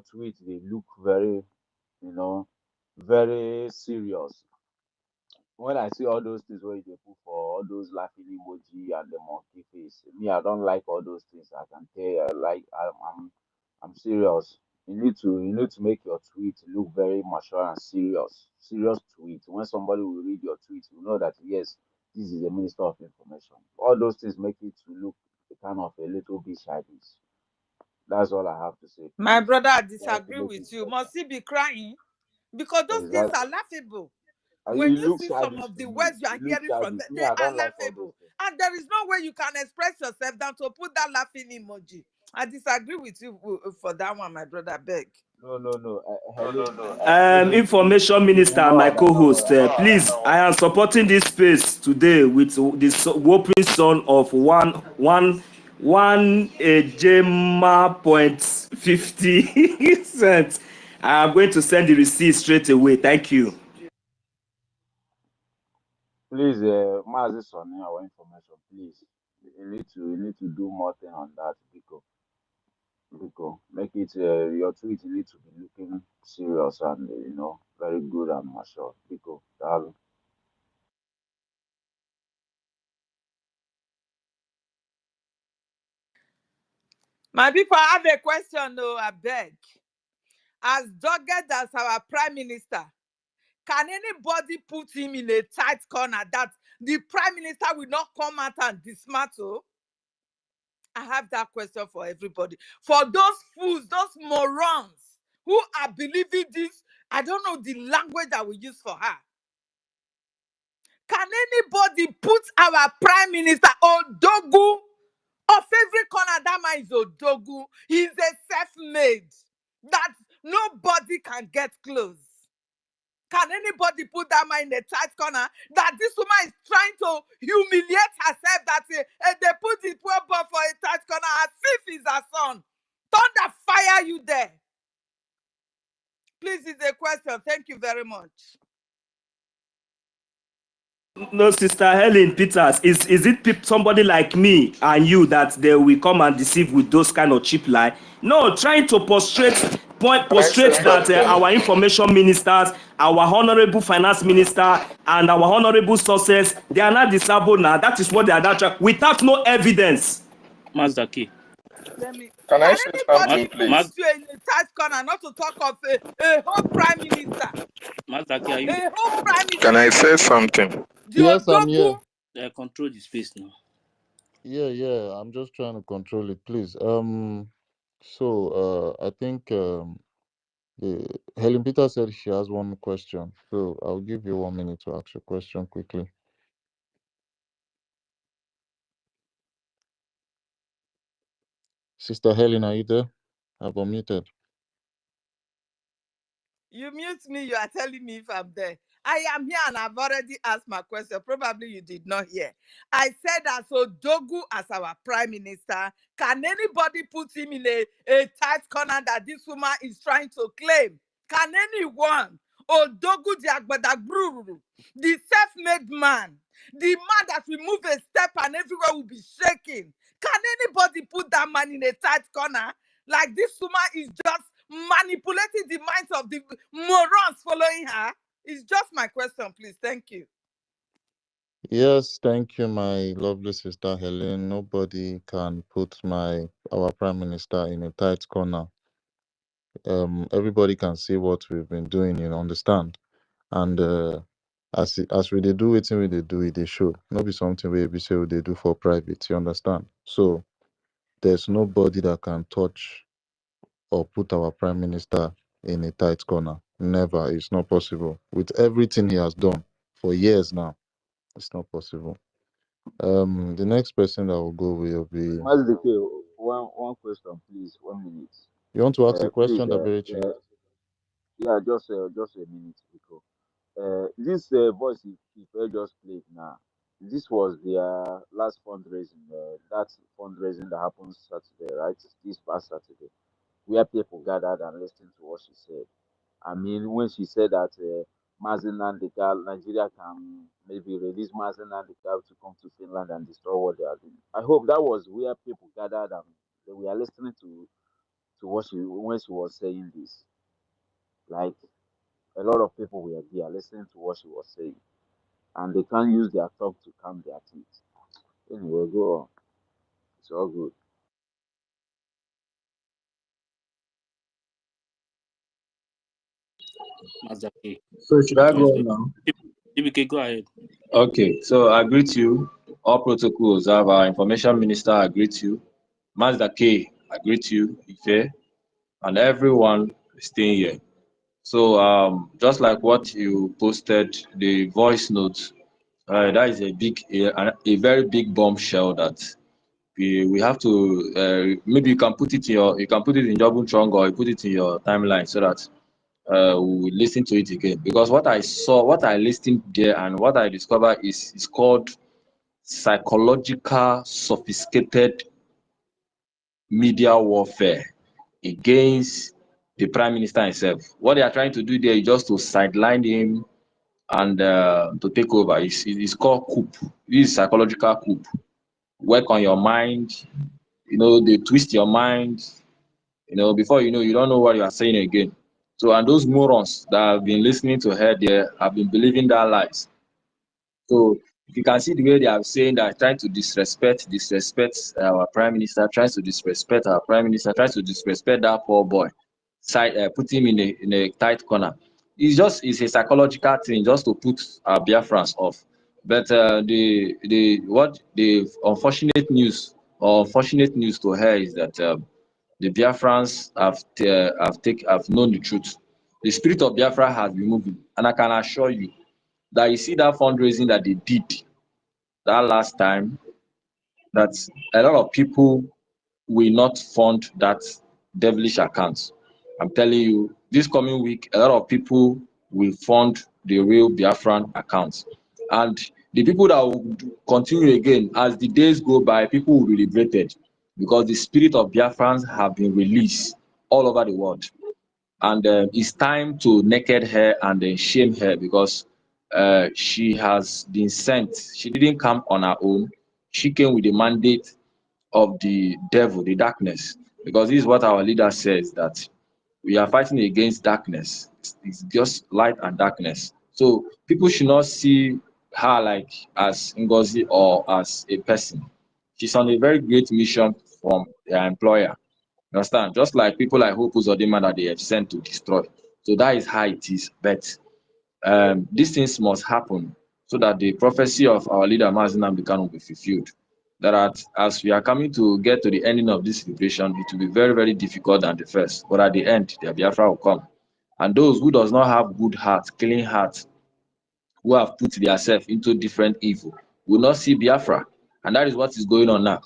tweet they look very, very serious. When I see all those things where they put for all those laughing emoji and the monkey face, me, I don't like all those things. I can tell you, I'm serious. You need to make your tweet look very mature and serious. Serious tweet. When somebody will read your tweet, you know that yes, this is a Minister of Information. All those things make it to look kind of a little bit childish. That's all I have to say. My Please brother, I try to disagree make with it you. better. Must he be crying? Because those things Exactly. are laughable. And When it you looks see some childish of to the me. words you are It looks hearing from childish. them, Me, they I are don't like all those laughable. things. And there is no way you can express yourself than to put that laughing emoji. I disagree with you for that one, my brother. Beg. No. Helen, Information you minister, don't my understand what co-host, I'm saying. please, I am supporting this space today with the whopping son of one Gemma point 50 cents. I am going to send the receipt straight away. Thank you. Please, Mazi Sonny, our information, please. You need to do more thing on that because make it your tweet need to be looking serious and very good and mature because that. My people, I have a question, though, I beg. As dogged as our prime minister, can anybody put him in a tight corner that the prime minister will not come out and dismantle? I have that question for everybody. For those fools, those morons who are believing this, I don't know the language that we use for her. Can anybody put our prime minister Odogu of every corner? That man is Odogu. He's a self-made that nobody can get close. Can anybody put that man in a tight corner that this woman is trying to humiliate herself, that they put the poor boy for a tight corner as if he's her son? Thunder fire you there. Please, it's a question. Thank you very much. No, Sister Helen Peters, is it somebody like me and you that they will come and deceive with those kind of cheap lie? No, trying to prostrate that our information ministers, our honorable finance minister, and our honorable sources, they are not disabled now. That is what they are not trying, without no evidence. Mazdaki. Can I Can say anybody something, put please? you in a tight corner, not to talk of a whole prime minister? Mazdaki, are you A whole prime Can I minister. say something? The Yes, I'm here. Odogu. there? Control the space now. Yeah. I'm just trying to control it, please. I think Helen Peter said she has one question, so I'll give you 1 minute to ask your question quickly. Sister Helen, are you there? I've unmuted. You mute me, you are telling me if I'm there. I am here and I've already asked my question. Probably you did not hear. I said that Odogu as our prime minister, can anybody put him in a tight corner that this woman is trying to claim? Can anyone? Odogu Diagbadagruru, the self-made man, the man that will move a step and everywhere will be shaking. Can anybody put that man in a tight corner? Like this woman is just manipulating the minds of the morons following her? It's just my question, please. Thank you. Yes, thank you, my lovely sister Helen. Nobody can put our prime minister in a tight corner. Everybody can see what we've been doing, understand. And as we do it, they show. Not be something we say they do for private, you understand? So there's nobody that can touch or put our prime minister in a tight corner. Never. It's not possible. With everything he has done for years now, it's not possible. The next person that will go will be. Mazi, one question, please. 1 minute. You want to ask a Please, question, Daberechi? yeah, just a minute because this voice if I just played now. This was their last fundraising. That fundraising that happened Saturday, right? This past Saturday, where people gathered and listened to what she said. I mean, when she said that Mazen and the girl, Nigeria can maybe release Mazen and the girl to come to Finland and destroy what they are doing. I hope that was where people gathered and they were listening to what when she was saying this. Like a lot of people were there listening to what she was saying, and they can't use their tongue to calm their teeth. Anyway, go on. It's all good. Mazdaki. So should I go Yes, on now? TBK, go ahead. Okay, so I greet you. All protocols have our information minister. I greet you. Mazda K, I greet you, Ife, and everyone staying here. So just like what you posted, the voice notes, that is a very big bombshell that we have to maybe you can put it in Jobun Trong, or you put it in your timeline so that we will listen to it again. Because what I listened there and what I discovered is called psychological sophisticated media warfare against the prime minister himself. What they are trying to do there is just to sideline him and to take over. It's called coup. This is psychological coup. Work on your mind. They twist your mind. Before you know, you don't know what you are saying again. So, and those morons that have been listening to her there have been believing that lies. So if you can see the way they are saying that, trying to disrespect our prime minister, tries to disrespect our prime minister, tries to disrespect that poor boy, put him in a tight corner. It's a psychological thing just to put our Biafrans off. But the unfortunate news to her is that the Biafrans have known the truth. The spirit of Biafra has been moving, and I can assure you that you see that fundraising that they did that last time, that a lot of people will not fund that devilish account. I'm telling you, this coming week, a lot of people will fund the real Biafran account. And the people that will continue again, as the days go by, people will be liberated because the spirit of Biafrans have been released all over the world. And it's time to naked her and then shame her because she has been sent. She didn't come on her own. She came with the mandate of the devil, the darkness. Because this is what our leader says, that we are fighting against darkness. It's just light and darkness. So people should not see her like as Ngozi or as a person. She's on a very great mission from her employer. You understand? Just like people like Hope Uzodinma that they have sent to destroy. So that is how it is. But these things must happen so that the prophecy of our leader Mazi Nnamdi Kanu will be fulfilled. That as we are coming to get to the ending of this celebration, it will be very, very difficult than the first. But at the end, the Biafra will come. And those who does not have good heart, clean heart, who have put themselves into different evil, will not see Biafra. And that is what is going on now.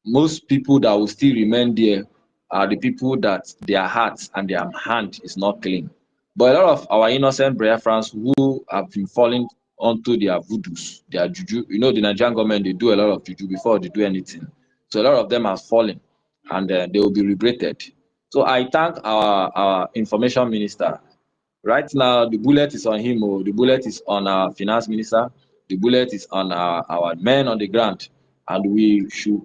Most people that will still remain there are the people that their hearts and their hand is not clean. But a lot of our innocent Biafrans who have been falling onto their voodoos, their juju, the Nigerian government, they do a lot of juju before they do anything. So a lot of them have fallen and they will be liberated. So I thank our information minister. Right now, the bullet is on him. The bullet is on our finance minister. The bullet is on our men on the ground. And we should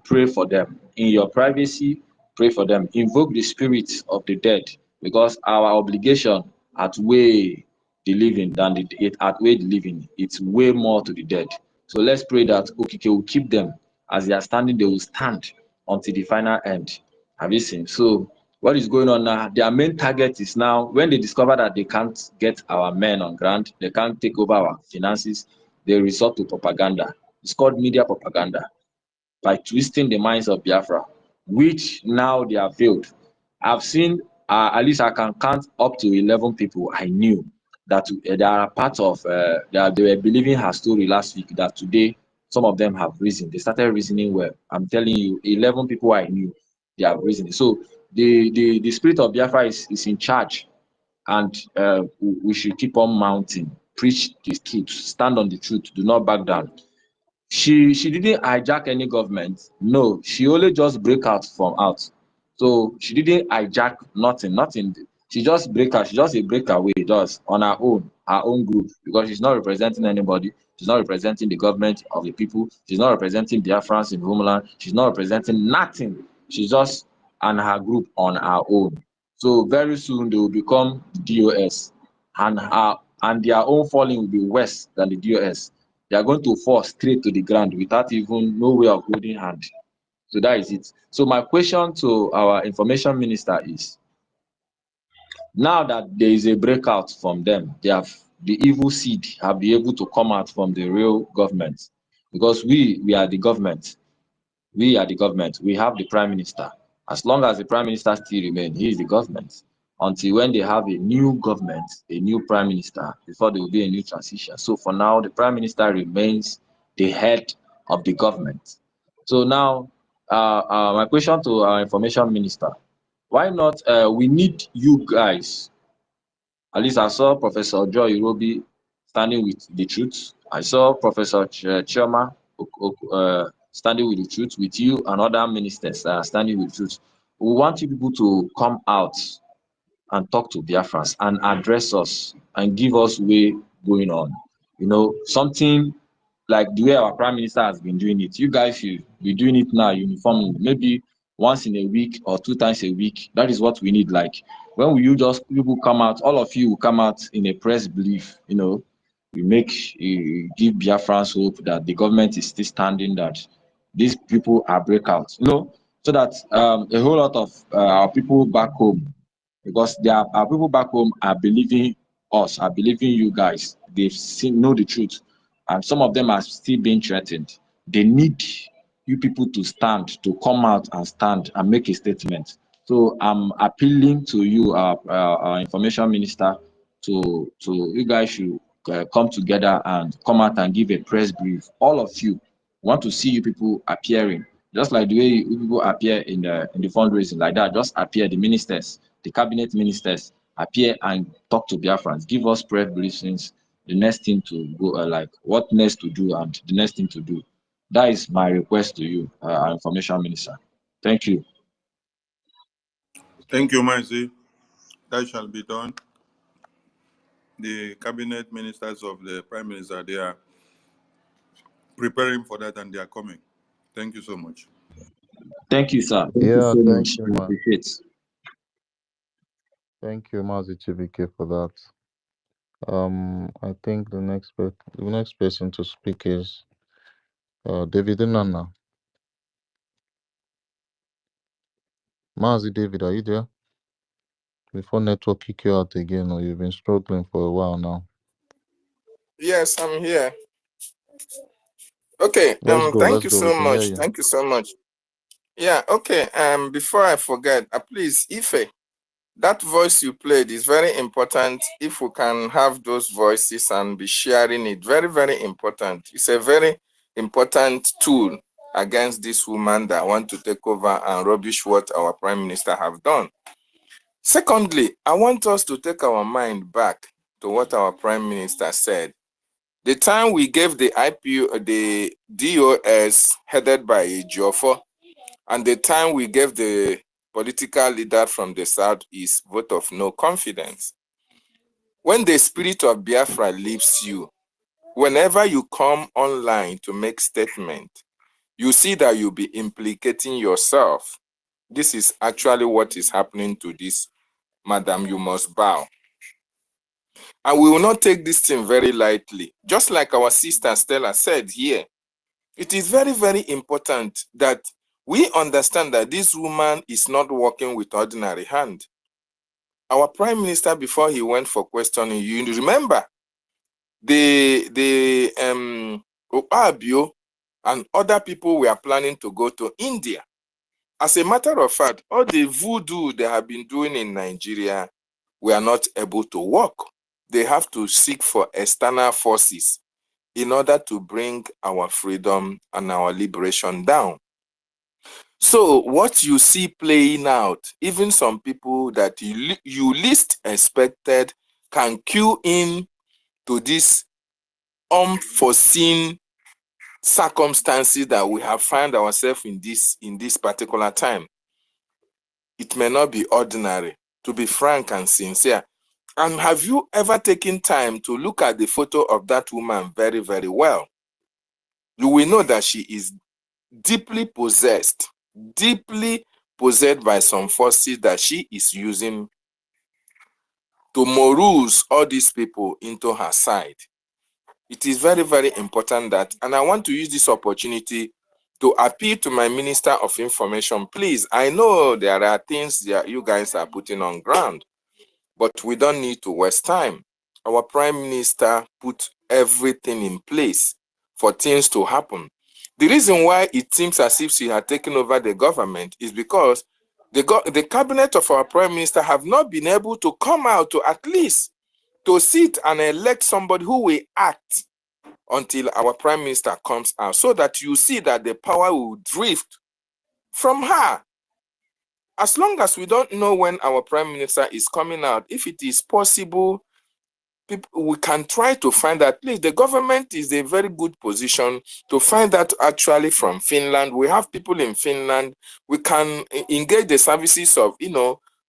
pray for them. In your privacy, pray for them. Invoke the spirits of the dead, because our obligation outweigh the living than it outweigh the living. It's way more to the dead. So let's pray that Okike will keep them. As they are standing, they will stand until the final end. Have you seen? So what is going on now? Their main target is now, when they discover that they can't get our men on ground, they can't take over our finances, they resort to propaganda. It's called media propaganda, by twisting the minds of Biafra, which now they have failed. I've seen, at least I can count up to 11 people I knew that they are part of, they were believing her story last week, that today some of them have risen. They started reasoning well. I'm telling you, 11 people I knew, they have risen. So the spirit of Biafra is in charge, and we should keep on mounting, preach the truth, stand on the truth, do not back down. She didn't hijack any government. No, she only just break out from out. So she didn't hijack nothing. She just break out. She just a breakaway, just on her own group, because she's not representing anybody. She's not representing the government of the people. She's not representing Biafrans in homeland. She's not representing nothing. She's just and her group on her own. So very soon they will become DOS, and their own falling will be worse than the DOS. They are going to fall straight to the ground without even no way of holding hand. So that is it. So my question to our information minister is, now that there is a breakout from them, the evil seed have been able to come out from the real government, because we are the government. We are the government. We have the prime minister. As long as the prime minister still remains, he is the government until when they have a new government, a new prime minister, before there will be a new transition. So for now, the prime minister remains the head of the government. So now, my question to our information minister: why not? We need you guys. At least I saw Professor Joy Irobi standing with the truth. I saw Professor Chioma standing with the truth, with you and other ministers standing with the truth. We want you people to come out and talk to Biafrans and address us and give us way going on. You know, something like the way our prime minister has been doing it. You guys should be doing it now uniformly, maybe once in a week or 2 times a week. That is what we need. Like, when will you just people come out, all of you will come out in a press brief, you know, you give Biafrans hope that the government is still standing, that these people are breakouts, you know, so that a whole lot of our people back home, because our people back home are believing us, are believing you guys. They've seen, know the truth, and some of them are still being threatened. They need you people to stand, to come out and stand and make a statement. So I'm appealing to you, our information minister, to you guys should come together and come out and give a press brief. All of you want to see you people appearing, just like the way you people appear in the fundraising, like that. Just appear, the ministers, the cabinet ministers, appear and talk to Biafrans. Give us press briefings, the next thing to go, like what next to do and the next thing to do. That is my request to you, our information minister. Thank you. Thank you, Mazi. That shall be done. The cabinet ministers of the prime minister, they are preparing for that and they are coming. Thank you so much. Thank you, sir. Thank you Yeah, so thank much. you, I man. appreciate. Thank you, Mazi Chibike, for that. I think the next person to speak is David Nana. Mazi David, are you there? Before network kick you out again, or you've been struggling for a while now. Yes, I'm here. Okay. Let's go. Thank Let's you go. We so can hear much. you. Thank you so much. Yeah. Okay. Before I forget, please, Ife, that voice you played is very important. If we can have those voices and be sharing it, very, very important. It's a very important tool against this woman that want to take over and rubbish what our prime minister have done. Secondly, I want us to take our mind back to what our prime minister said. The time we gave the IPO, the DOS headed by Ejiofor, and the time we gave the political leader from the South is vote of no confidence. When the spirit of Biafra leaves you, whenever you come online to make statement, you see that you'll be implicating yourself. This is actually what is happening to this Madam You Must Bow. And we will not take this thing very lightly. Just like our sister Stella said here, it is very, very important that we understand that this woman is not working with ordinary hand. Our prime minister, before he went for questioning, you remember the EFIK-IBIBIO and other people were planning to go to India. As a matter of fact, all the voodoo they have been doing in Nigeria were not able to work. They have to seek for external forces in order to bring our freedom and our liberation down. So what you see playing out, even some people that you least expected can cue in to this unforeseen circumstances that we have found ourselves in this particular time. It may not be ordinary, to be frank and sincere. And have you ever taken time to look at the photo of that woman very, very well? You will know that she is deeply possessed by some forces that she is using to morose all these people into her side. It is very, very important that, and I want to use this opportunity to appeal to my Minister of Information. Please, I know there are things that you guys are putting on ground, but we don't need to waste time. Our Prime Minister put everything in place for things to happen. The reason why it seems as if she had taken over the government is because The cabinet of our prime minister have not been able to come out to at least to sit and elect somebody who will act until our prime minister comes out, so that you see that the power will drift from her. As long as we don't know when our prime minister is coming out, if it is possible, we can try to find out. Please, the government is a very good position to find out actually from Finland. We have people in Finland. We can engage the services of,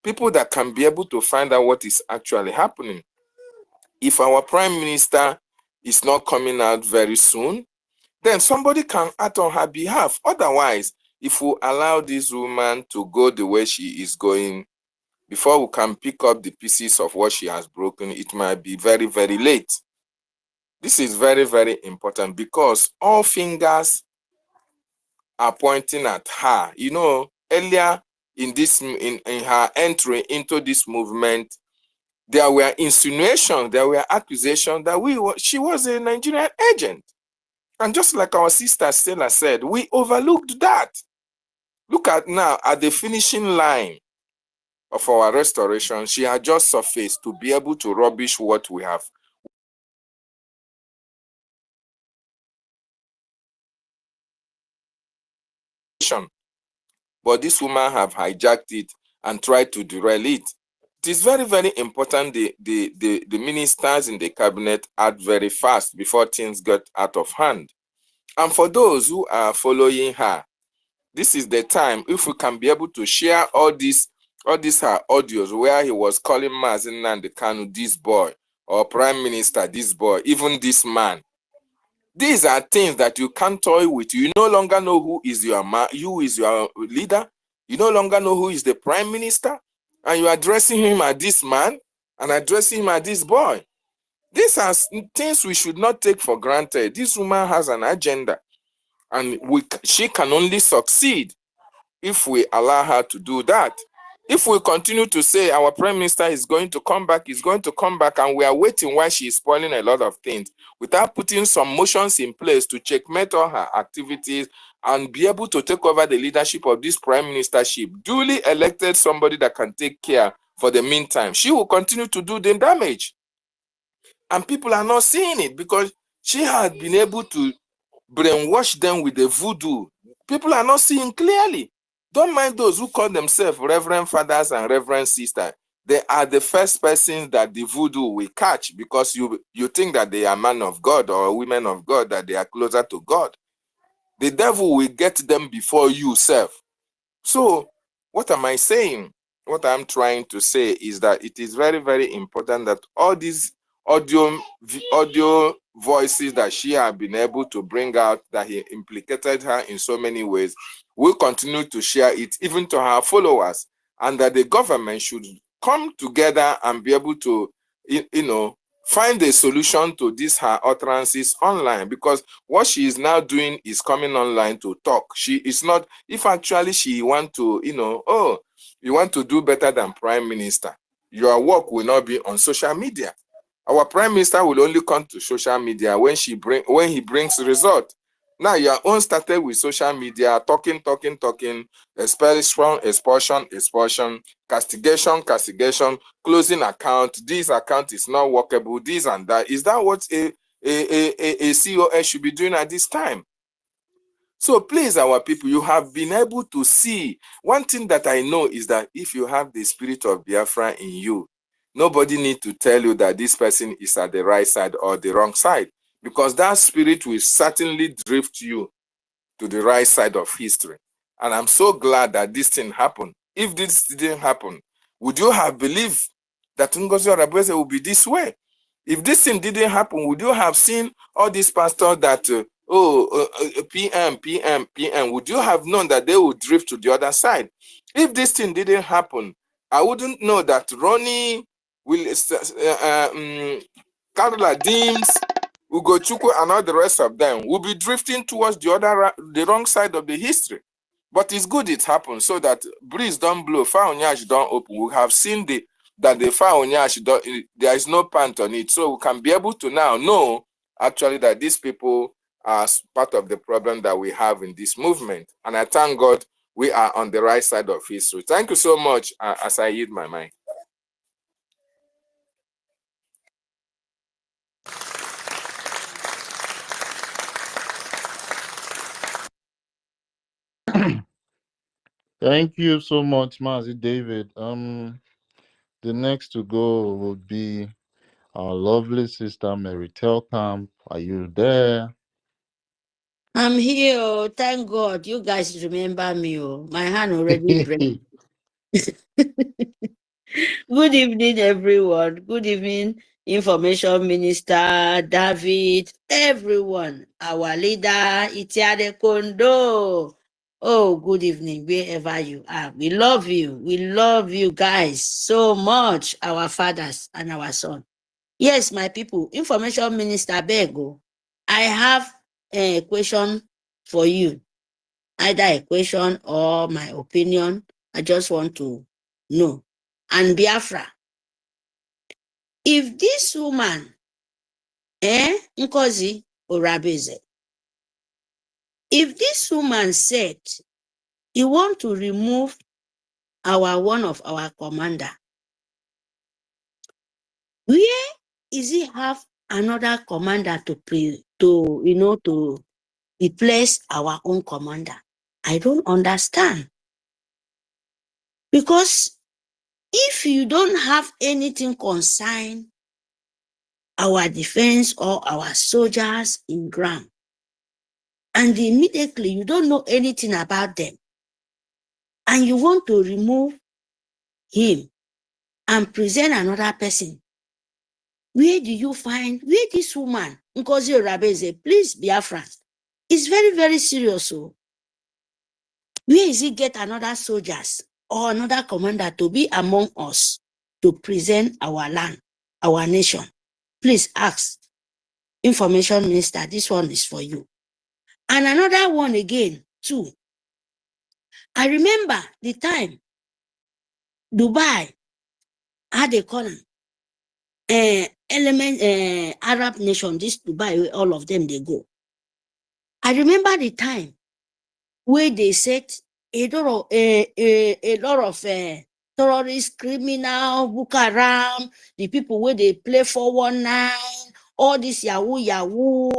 people that can be able to find out what is actually happening. If our prime minister is not coming out very soon, then somebody can act on her behalf. Otherwise, if we allow this woman to go the way she is going, before we can pick up the pieces of what she has broken, it might be very, very late. This is very, very important because all fingers are pointing at her. Earlier in her entry into this movement, there were insinuations, there were accusations that she was a Nigerian agent. And just like our sister Stella said, we overlooked that. Look at now, at the finishing line of our restoration, she had just surfaced to be able to rubbish what we have. But this woman have hijacked it and tried to derail it. It is very, very important the ministers in the cabinet act very fast before things get out of hand. And for those who are following her, this is the time, if we can be able to share all these her audios where he was calling Mazi Nnamdi Kanu this boy, or Prime Minister this boy, even this man. These are things that you can't toy with. You no longer know who is your leader. You no longer know who is the Prime Minister. And you are addressing him as this man and addressing him as this boy. These are things we should not take for granted. This woman has an agenda. And she can only succeed if we allow her to do that. If we continue to say our prime minister is going to come back, and we are waiting while she is spoiling a lot of things, without putting some motions in place to checkmate all her activities and be able to take over the leadership of this prime ministership, duly elected somebody that can take care for the meantime, she will continue to do the damage. And people are not seeing it because she has been able to brainwash them with the voodoo. People are not seeing clearly. Don't mind those who call themselves reverend fathers and reverend sisters. They are the first persons that the voodoo will catch because you think that they are men of God or women of God, that they are closer to God. The devil will get them before you self. So what am I saying? What I'm trying to say is that it is very, very important that all these audio voices that she has been able to bring out, that he implicated her in so many ways, will continue to share it even to her followers, and that the government should come together and be able to, find a solution to these her utterances online, because what she is now doing is coming online to talk. She is not, if actually she want to, you want to do better than prime minister, your work will not be on social media. Our prime minister will only come to social media when he brings result. Now your own started with social media, talking, expulsion, castigation, closing account. This account is not workable. This and that. Is that what a COS should be doing at this time? So please, our people, you have been able to see. One thing that I know is that if you have the spirit of Biafra in you, nobody needs to tell you that this person is at the right side or the wrong side, because that spirit will certainly drift you to the right side of history. And I'm so glad that this thing happened. If this didn't happen, would you have believed that Ngozi Orebeze would be this way? If this thing didn't happen, would you have seen all these pastors that, PM, would you have known that they would drift to the other side? If this thing didn't happen, I wouldn't know that Ronnie, Carla Deems, Ugochukwu, and all the rest of them will be drifting towards the wrong side of the history. But it's good it happened, so that breeze don't blow, fire onyash don't open. We have seen that the fire onyash, there is no pant on it. So we can be able to now know actually that these people are part of the problem that we have in this movement. And I thank God we are on the right side of history. Thank you so much as I yield my mind. Thank you so much, Mazi David. The next to go would be our lovely sister Mary Telkamp. Are you there? I'm here. Oh, thank God. You guys remember me. Oh, my hand already break. Good evening, everyone. Good evening, Information Minister David, everyone. Our leader, Itiade Kondo. Oh, good evening, wherever you are. We love you. We love you guys so much, our fathers and our son. Yes, my people, Information Minister Bego, I have a question for you. Either a question or my opinion. I just want to know. And Biafra, if this woman, Nkosi Orabeze, if this woman said he want to remove one of our commander, where is he have another commander to replace our own commander? I don't understand. Because if you don't have anything concern our defense or our soldiers in ground, and immediately you don't know anything about them, and you want to remove him and present another person, where do you find, where this woman, Nkosi Orabeze, please, Biafra, it's very, very serious. So, where is he get another soldiers or another commander to be among us to present our land, our nation? Please ask Information Minister, this one is for you. And another one again, too. I remember the time Dubai had a corner, Arab nation, this Dubai, all of them, they go. I remember the time where they said a lot of terrorist, criminal, Boko Haram, the people where they play 419, all this Yahoo,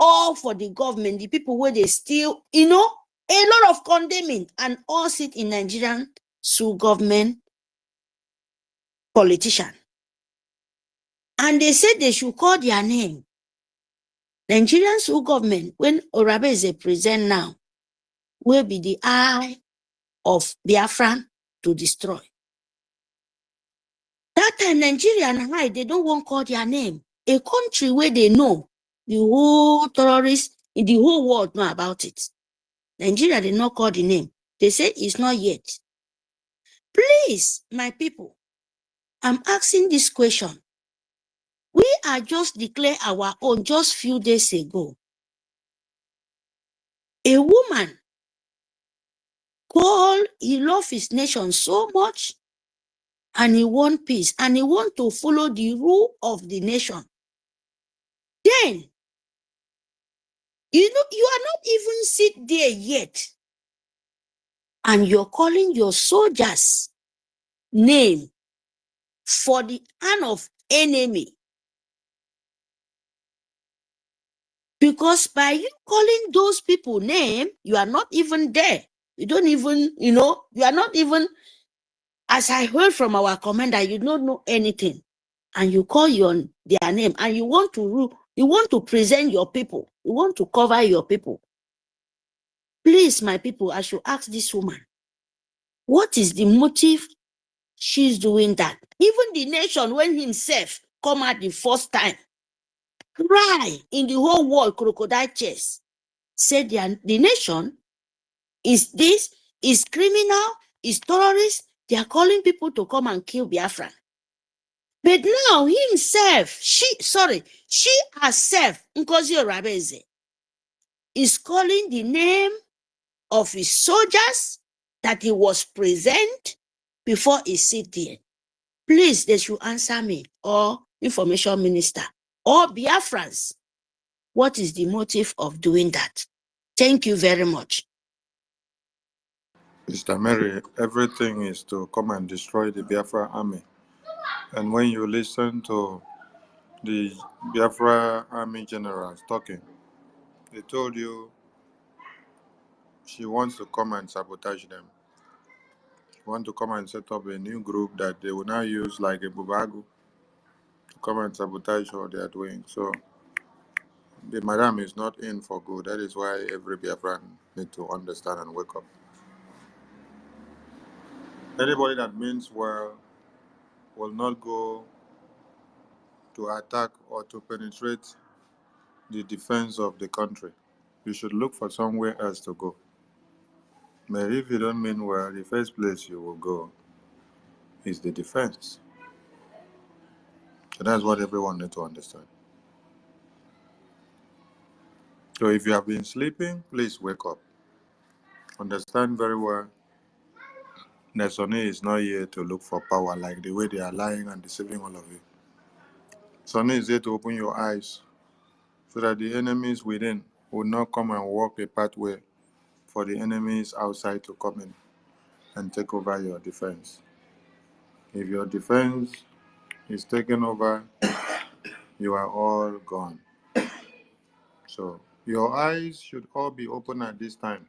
all for the government, the people where they steal, a lot of condemning, and all sit in Nigerian sue government politician. And they said they should call their name. Nigerian sue government, when Orabeze present now, will be the eye of Biafra to destroy. That time, Nigeria and I, they don't want to call their name. A country where they know the whole terrorists in the whole world know about it. Nigeria did not call the name. They say it's not yet. Please, my people, I'm asking this question. We are just declare our own just few days ago. A woman called, he loved his nation so much, and he want peace, and he want to follow the rule of the nation. Then, you are not even sit there yet, and you're calling your soldiers' name for the hand of enemy. Because by you calling those people name, you are not even there. You don't even, you are not even, as I heard from our commander, you don't know anything. And you call their name, and you want to present your people. You want to cover your people. Please, my people, I should ask this woman, what is the motive she's doing that? Even the nation, when himself come out the first time, cry in the whole world, crocodile tears, said the nation is this, is criminal, is terrorist. They are calling people to come and kill Biafra. But now himself, she herself, Nkosi Orabeze, is calling the name of his soldiers that he was present before he sit there. Please, they should answer me, or Information Minister, or Biafrans. What is the motive of doing that? Thank you very much. Mr. Mary, everything is to come and destroy the Biafra army. And when you listen to the Biafra army generals talking, they told you she wants to come and sabotage them. She wants to come and set up a new group that they will now use like a bubagu to come and sabotage what they are doing. So the madam is not in for good. That is why every Biafran need to understand and wake up. Anybody that means well will not go to attack or to penetrate the defense of the country. You should look for somewhere else to go. But if you don't mean well, the first place you will go is the defense. So that's what everyone needs to understand. So if you have been sleeping, please wake up. Understand very well that Sonny is not here to look for power like the way they are lying and deceiving all of you. Sonny is here to open your eyes so that the enemies within will not come and walk a pathway for the enemies outside to come in and take over your defense. If your defense is taken over, you are all gone. So your eyes should all be open at this time.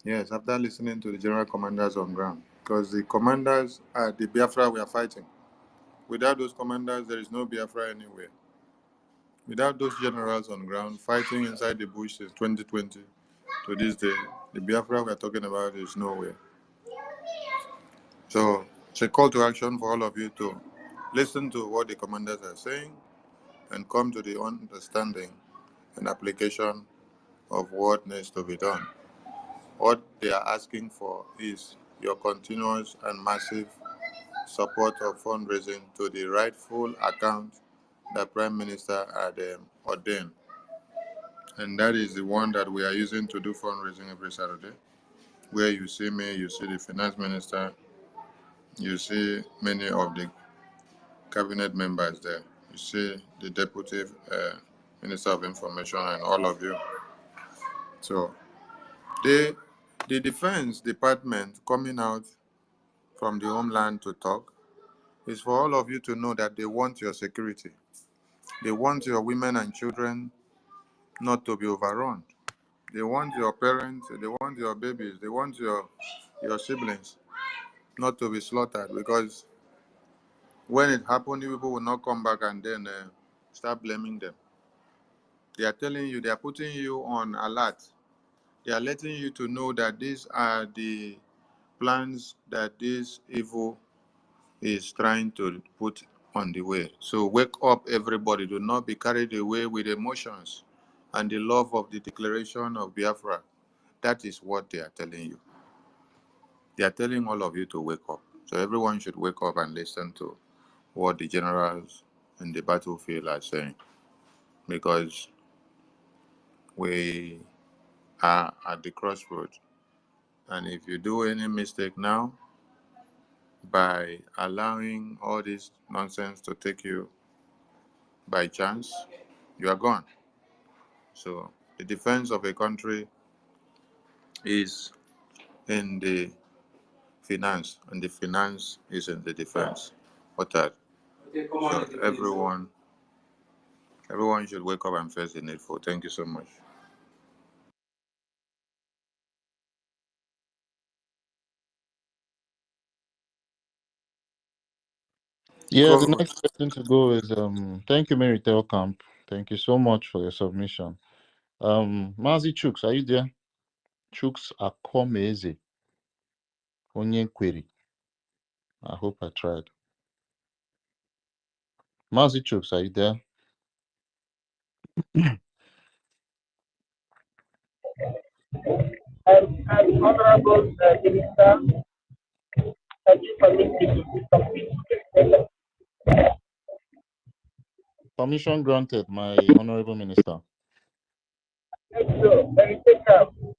Yes, after listening to the general commanders on ground, because the commanders are the Biafra we are fighting. Without those commanders, there is no Biafra anywhere. Without those generals on ground fighting inside the bush since 2020 to this day, the Biafra we are talking about is nowhere. So it's a call to action for all of you to listen to what the commanders are saying and come to the understanding and application of what needs to be done. What they are asking for is your continuous and massive support of fundraising to the rightful account that Prime Minister had ordained. And that is the one that we are using to do fundraising every Saturday, where you see me, you see the Finance Minister, you see many of the cabinet members there, you see the Deputy Minister of Information and all of you. So the Defense Department coming out from the homeland to talk is for all of you to know that they want your security. They want your women and children not to be overrun. They want your parents, they want your babies, they want your siblings not to be slaughtered, because when it happens, people will not come back and then start blaming them. They are telling you, they are putting you on alert. They are letting you to know that these are the plans that this evil is trying to put on the way. So wake up, everybody. Do not be carried away with emotions and the love of the declaration of Biafra. That is what they are telling you. They are telling all of you to wake up. So everyone should wake up and listen to what the generals in the battlefield are saying, because we are at the crossroads. And if you do any mistake now, by allowing all this nonsense to take you by chance, you are gone. So the defense of a country is in the finance, and the finance is in the defense. So everyone should wake up and face the needful. Thank you so much. Yeah, the Go. next person to go is thank you, Mary Telkamp. Thank you so much for your submission. Mazi Chooks, are you there? Chooks Akomeze. Onye Query. I hope I tried. Mazi Chooks, are you there? Honorable Minister, thank you for listening to Permission granted, my honorable minister. Thank you. Very welcome.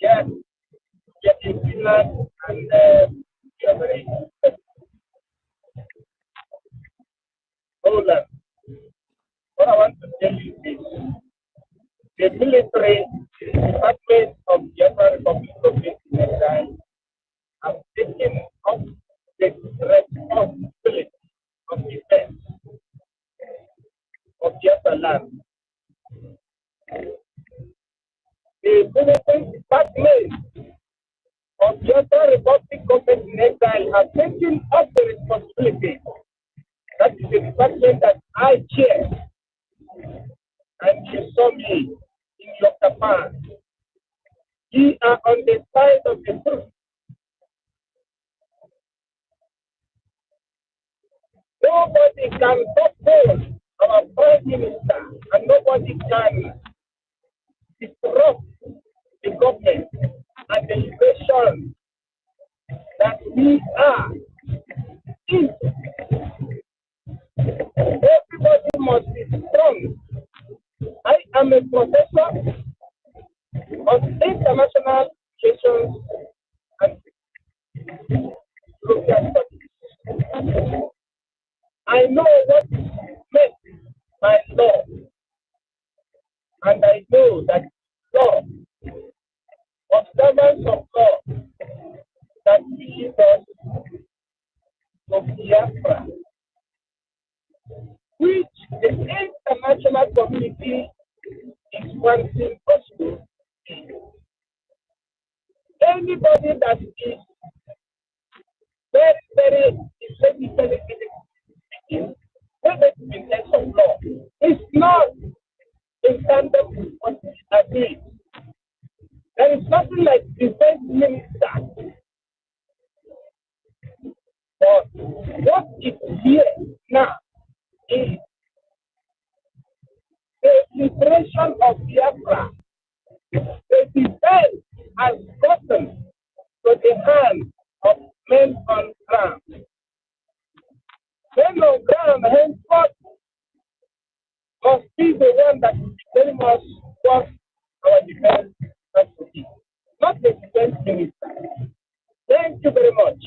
Yes, yes, in Finland, and you are very Poland. What I want to tell you is the military, the Department of Biafra Republic of Finland, taking up the responsibility of defense of Biafra land. The military department of Biafra Republic Government in Exile has taken up the responsibility. That is the department that I chair, and you saw me in your command. We are on the side of the truth. Nobody can oppose our Prime Minister, and nobody can disrupt the government and the situation that we are in. Everybody must be strong. I am a professor of international relations and European studies. I know what is meant by law, and I know that law, observance of law, that leads us to Biafra, which the international community is wanting us to be. Anybody that is very intelligent speaking, whether it's in terms of law, is not in tandem with what we agree. There is nothing like defense minister. But what is here now is the liberation of Biafra. The defense has gotten to the hand of men on ground. Men on ground henceforth must be the one that very much wants our defense has to be, not the defense minister. Thank you very much.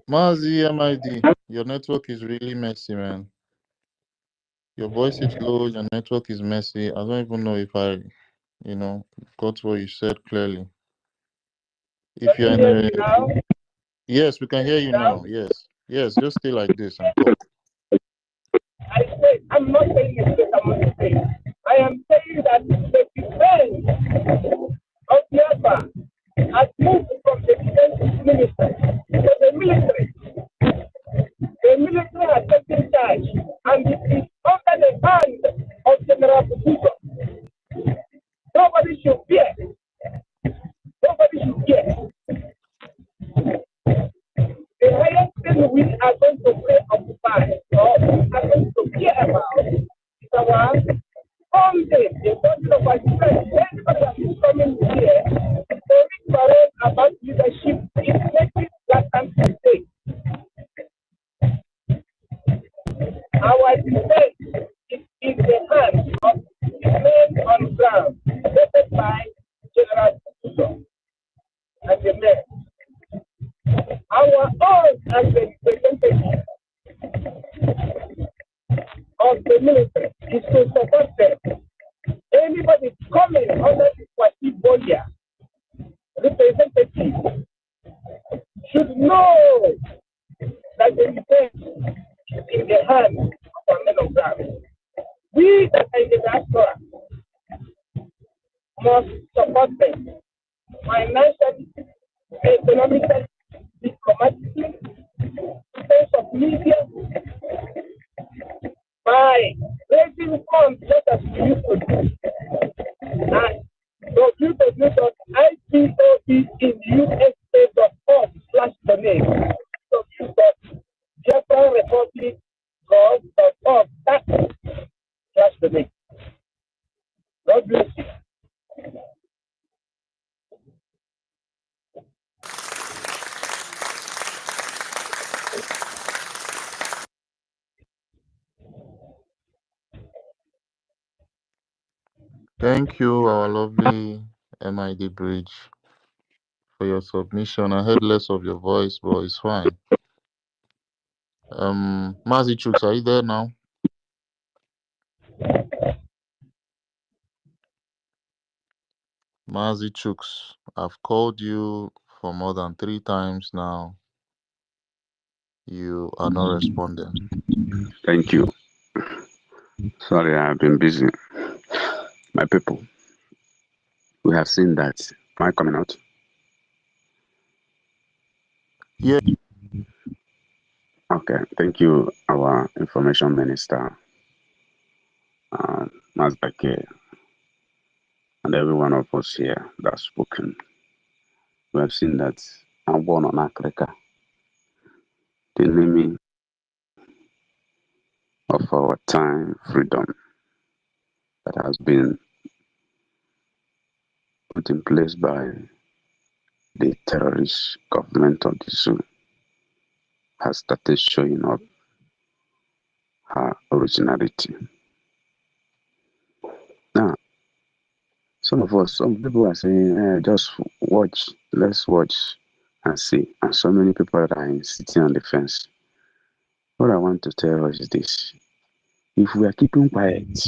Mazi MID, your network is really messy, man. Your voice is low, your network is messy. I don't even know if I, got what you said clearly. If you're in a... Yes, we can hear you now. Yes. Yes, just stay like this and talk. I say, I'm not saying this, I'm not saying. I am saying that the defense of Biafra has moved from the defense minister to the military. The military has taken charge, and it is under the hand of General Bukuto. Nobody should fear. Nobody should fear. The highest thing we are going to pray occupy, or we are going to care about, is our funding, the funding of our defense. Everybody that is coming here to read parade about leadership is making that mistake. Our defense is in the hands of the men on ground, led by General Bukuto and the men. Our own as the representative of the military is to support them. Anybody coming under the Kwasi representative should know that the defense is in the hands of our men of ground. We that are in the diaspora must support them financially, economically, diplomatically, in terms of media, by raising funds just as we used to do. And www.IPOB in USA.org/donate. www.JapanRepublic.org/donate. God bless you. Thank you, our lovely MID Bridge, for your submission. I heard less of your voice, but it's fine. Mazi Chooks, are you there now? Mazi Chooks, I've called you for more than 3 times now. You are not responding. Thank you. Sorry, I've been busy. My people, we have seen that. Am I coming out? Yeah. Okay, thank you, our information minister, Master K, and every one of us here that's spoken. We have seen that I'm born on Africa, the enemy of our time, freedom, that has been put in place by the terrorist government of the Zoo, has started showing up her originality. Now, some people are saying, just watch, let's watch and see. And so many people that are sitting on the fence. What I want to tell us is this. If we are keeping quiet,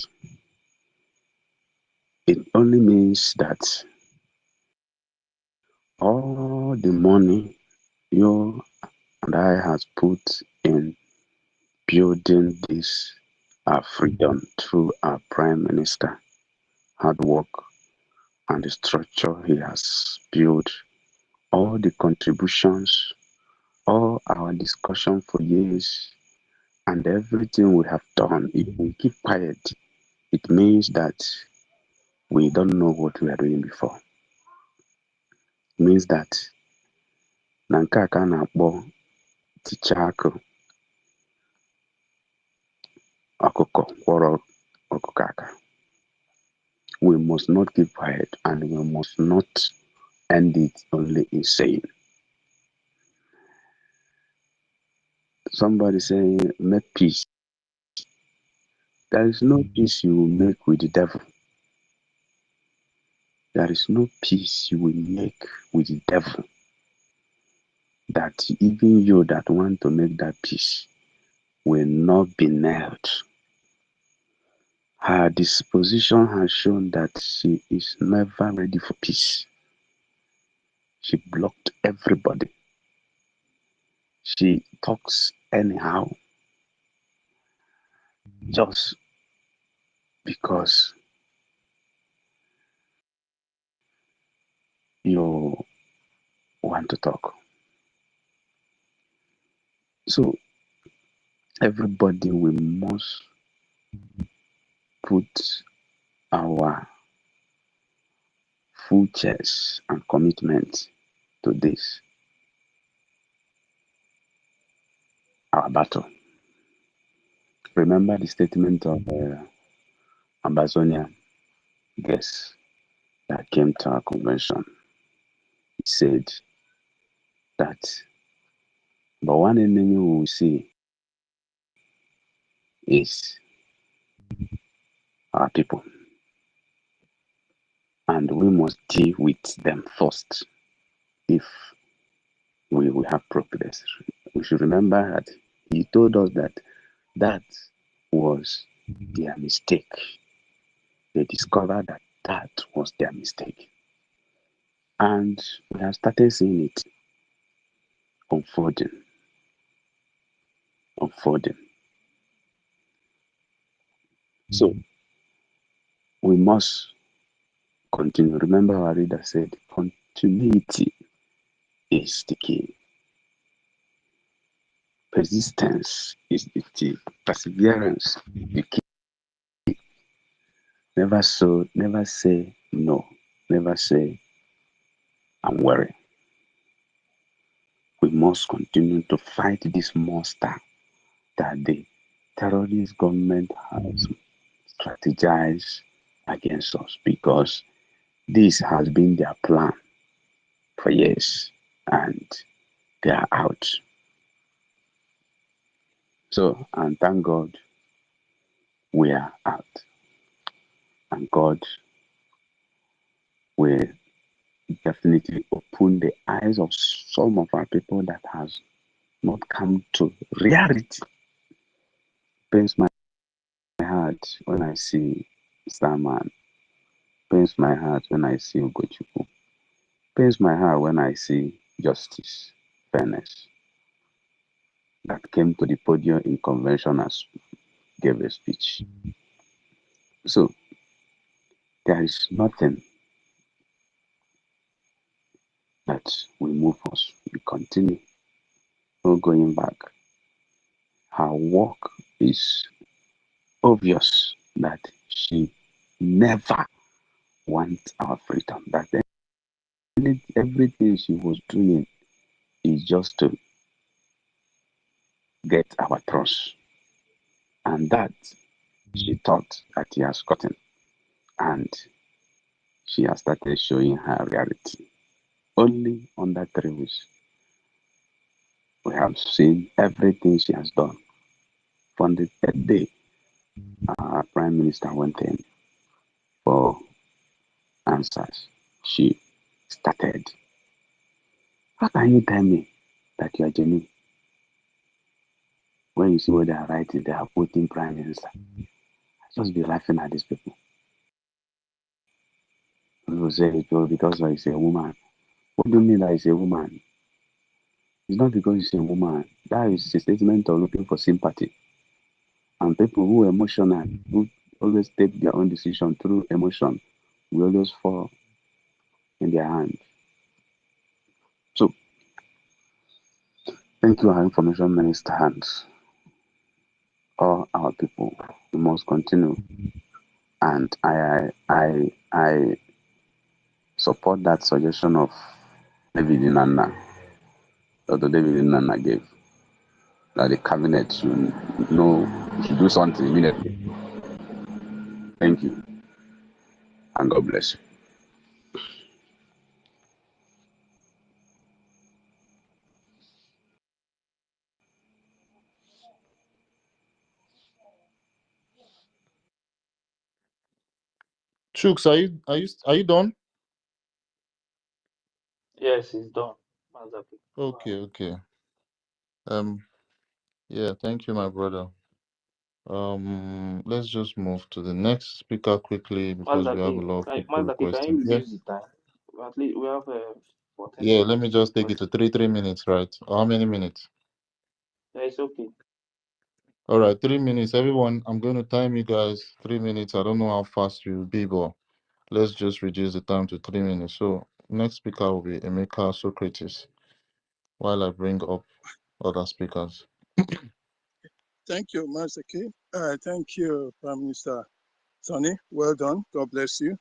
it only means that all the money you and I has put in building this our freedom through our Prime Minister, hard work, and the structure he has built, all the contributions, all our discussion for years, and everything we have done, if we keep quiet, it means that we don't know what we are doing before. It means that na nke a ka a na-akpọ tichaa akụ ọkụkọ kwọrọ ọkụkọ aka. We must not keep quiet, and we must not end it only in saying. Somebody saying, make peace. There is no peace you will make with the devil. There is no peace you will make with the devil. That even you that want to make that peace will not be nailed. Her disposition has shown that she is never ready for peace. She blocked everybody. She talks anyhow just because you want to talk. So everybody, we must put our full chest and commitment to this, our battle. Remember the statement of Ambazonia guest that came to our convention. He said that the one enemy we will see is our people. And we must deal with them first if we will have progress. We should remember that he told us that that was their mistake. They discovered that that was their mistake. And we have started seeing it unfolding. So we must continue. Remember our leader said, continuity is the key. Persistence is the key. Perseverance is the key. Never say no. Never say I'm worried. We must continue to fight this monster that the terrorist government has strategized against us, because this has been their plan for years and they are out. So, and thank God we are out. And God will definitely open the eyes of some of our people that has not come to reality. Pains my heart when I see Starman. Pains my heart when I see Ugochukwu. Pains my heart when I see justice, fairness, that came to the podium in convention as gave a speech. So there is nothing that will move us. We continue, no going back. Her work is obvious that she never wants our freedom. That everything she was doing is just to get our trust. And that she thought that he has gotten. And she has started showing her reality. Only under 3 weeks, we have seen everything she has done. From the third day, our Prime Minister went in for answers. She started. How can you tell me that you are genuine when you see what they are writing? They are putting Prime Minister. I just be laughing at these people. People say it was because she's a woman. What do you mean that she's a woman? It's not because she's a woman. That is a statement of looking for sympathy. And people who are emotional, who always take their own decision through emotion, will always fall in their hand. So, thank you, our information minister, and all our people. We must continue. And I support that suggestion of David Inanna, Dr. David Inanna gave, that the cabinet should do something immediately. Thank you, and God bless you. Chooks, are you done? Yes, it's done. Mazaki. Okay. Yeah, thank you, my brother. Let's just move to the next speaker quickly because we have a lot of people Mazaki, can you requesting. reduce the time? At least we have 14 Yeah, let minutes me to just take it to question. 3 minutes, right? How many minutes? Yeah, it's okay. All right, 3 minutes. Everyone, I'm going to time you guys 3 minutes. I don't know how fast you'll be, but let's just reduce the time to 3 minutes. So next speaker will be Emeka Socrates while I bring up other speakers. Thank you, Mazaki. Thank you, Prime Minister Sonny. Well done. God bless you.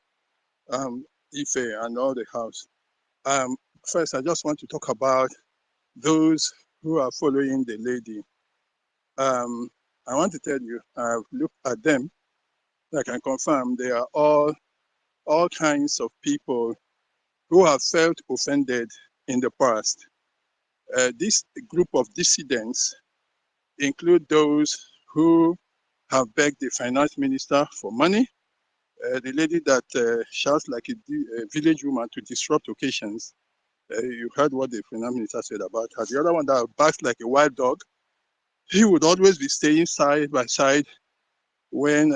Ife and all the house. First, I just want to talk about those who are following the lady. I want to tell you, I've looked at them. I can confirm they are all kinds of people who have felt offended in the past. This group of dissidents include those who have begged the finance minister for money, the lady that shouts like a village woman to disrupt occasions. You heard what the finance minister said about her. The other one that barks like a wild dog. He would always be staying side by side when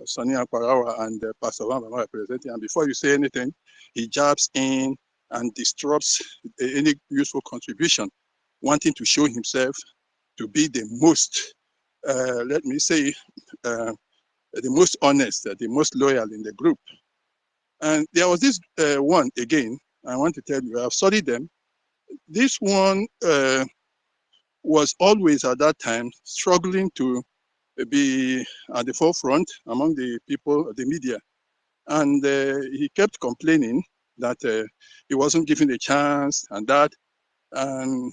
Sonny Akparawa and Pastor Van are presenting. And before you say anything, he jabs in and disrupts any useful contribution, wanting to show himself to be the most, let me say, the most honest, the most loyal in the group. And there was this one, again, I want to tell you, I've studied them. This one was always at that time struggling to be at the forefront among the people, the media. And he kept complaining that he wasn't given a chance and that. And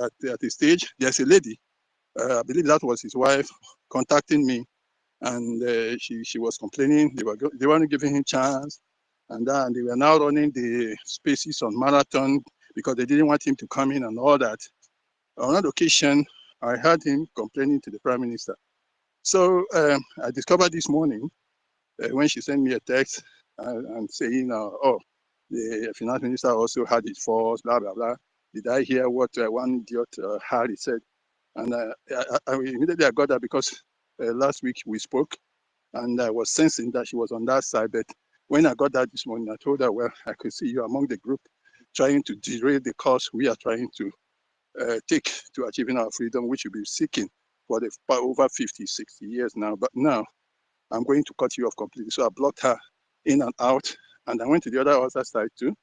at the stage, there's a lady, I believe that was his wife, contacting me. And she was complaining they weren't giving him chance. And they were now running the spaces on marathon because they didn't want him to come in and all that. On that occasion, I heard him complaining to the Prime Minister. So I discovered this morning when she sent me a text and saying, oh, the finance minister also had his faults, blah, blah, blah. Did I hear what one idiot Harry said? And I immediately I got that because last week we spoke and I was sensing that she was on that side. But when I got that this morning, I told her, well, I could see you among the group trying to derail the cause we are trying to take to achieving our freedom, which we've been seeking for over 50, 60 years now. But now I'm going to cut you off completely. So I blocked her in and out. And I went to the other side too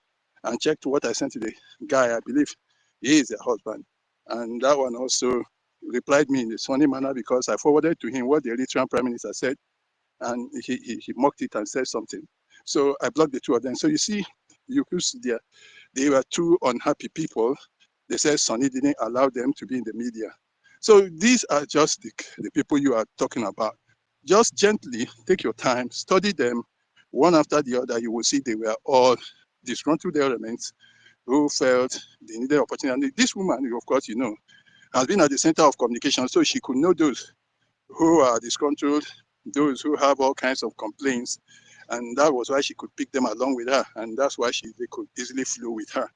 and checked what I sent to the guy. I believe he is her husband. And that one also replied me in a funny manner because I forwarded to him what the Eritrean Prime Minister said. And he mocked it and said something. So I blocked the two of them. So you see, you could see there, they were two unhappy people. They said Sonny didn't allow them to be in the media. So these are just the people you are talking about. Just gently take your time, study them one after the other. You will see they were all disgruntled elements who felt they needed opportunity. And this woman, of course, you know, has been at the center of communication, so she could know those who are disgruntled, those who have all kinds of complaints, and that was why she could pick them along with her, and that's why they could easily flow with her.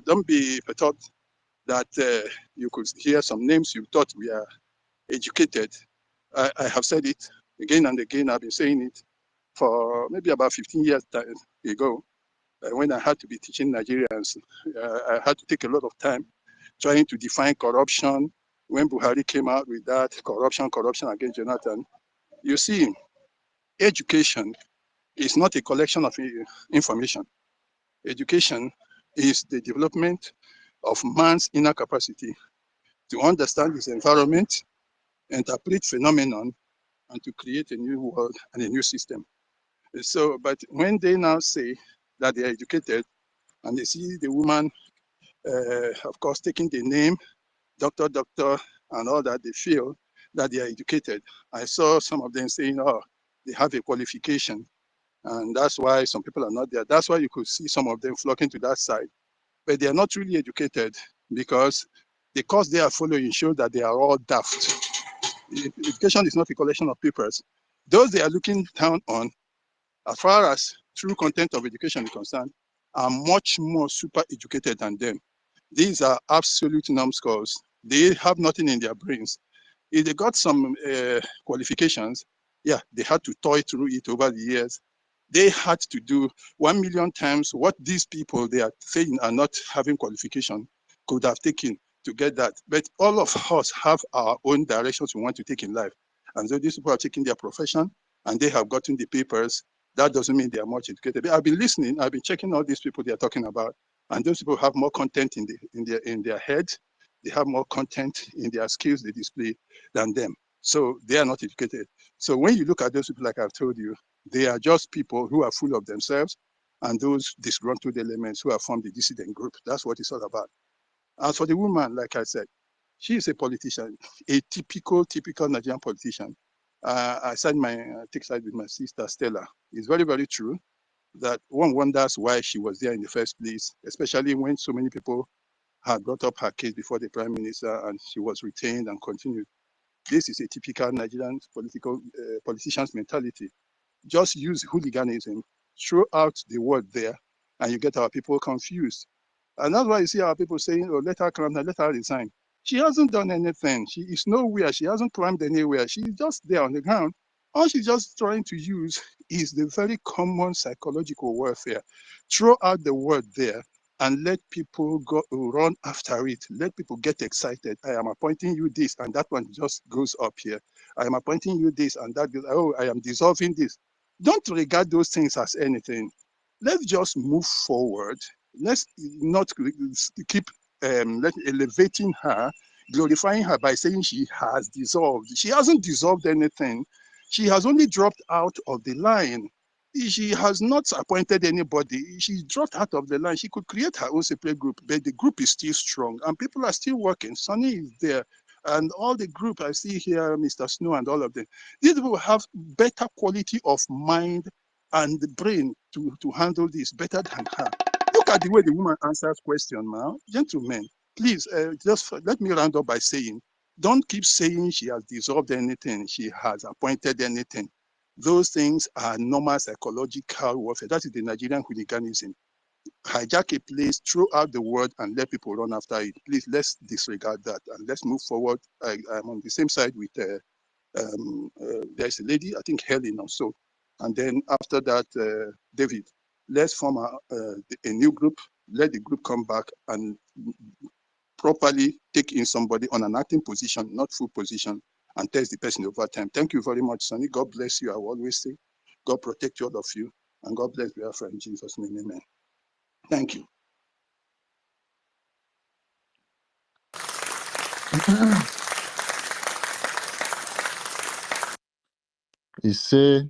Don't be thought that you could hear some names you thought we are educated. I have said it again and again. I've been saying it for maybe about 15 years ago when I had to be teaching Nigerians. I had to take a lot of time trying to define corruption. When Buhari came out with that corruption against Jonathan, you see, education is not a collection of information. Education is the development of man's inner capacity to understand his environment, interpret phenomenon, and to create a new world and a new system. So, but when they now say that they are educated and they see the woman, of course, taking the name, doctor, and all that, they feel that they are educated. I saw some of them saying, oh, they have a qualification. And that's why some people are not there. That's why you could see some of them flocking to that side. But they are not really educated because the course they are following shows that they are all daft. Education is not a collection of papers. Those they are looking down on, as far as true content of education is concerned, are much more super educated than them. These are absolute numbskulls. They have nothing in their brains. If they got some qualifications, yeah, they had to toil through it over the years. They had to do 1 million times what these people they are saying are not having qualification could have taken to get that. But all of us have our own directions we want to take in life. And so these people are taking their profession and they have gotten the papers. That doesn't mean they are much educated. But I've been listening, I've been checking all these people they are talking about. And those people have more content in their head. They have more content in their skills they display than them. So they are not educated. So when you look at those people, like I've told you, they are just people who are full of themselves and those disgruntled elements who have formed the dissident group. That's what it's all about. As for the woman, like I said, she is a politician, a typical Nigerian politician. I take side with my sister Stella. It's very, very true that one wonders why she was there in the first place, especially when so many people had brought up her case before the prime minister and she was retained and continued. This is a typical Nigerian politician's mentality. Just use hooliganism, throw out the word there, and you get our people confused. And that's why you see our people saying, oh, let her come, let her resign. She hasn't done anything. She is nowhere. She hasn't climbed anywhere. She's just there on the ground. All she's just trying to use is the very common psychological warfare. Throw out the word there and let people go run after it. Let people get excited. I am appointing you this, and that one just goes up here. I am appointing you this, and that goes, oh, I am dissolving this. Don't regard those things as anything. Let's just move forward. Let's not keep elevating her, glorifying her by saying she has dissolved. She hasn't dissolved anything. She has only dropped out of the line. She has not appointed anybody. She dropped out of the line. She could create her own separate group, but the group is still strong and people are still working. Sonny is there. And all the group I see here, Mr. Snow and all of them, these people have better quality of mind and the brain to handle this better than her. Look at the way the woman answers questions now. Gentlemen, please, just let me round up by saying, don't keep saying she has dissolved anything, she has appointed anything. Those things are normal psychological warfare. That is the Nigerian hooliganism. Hijack a place, throw out the word, and let people run after it. Please, let's disregard that and let's move forward. I'm on the same side with there's a lady, I think Helen or so. And then after that, David, let's form a new group. Let the group come back and properly take in somebody on an acting position, not full position, and test the person over time. Thank you very much, Sonny. God bless you. I will always say, God protect all of you, and God bless Biafra in Jesus' name. Amen. Thank you. He say,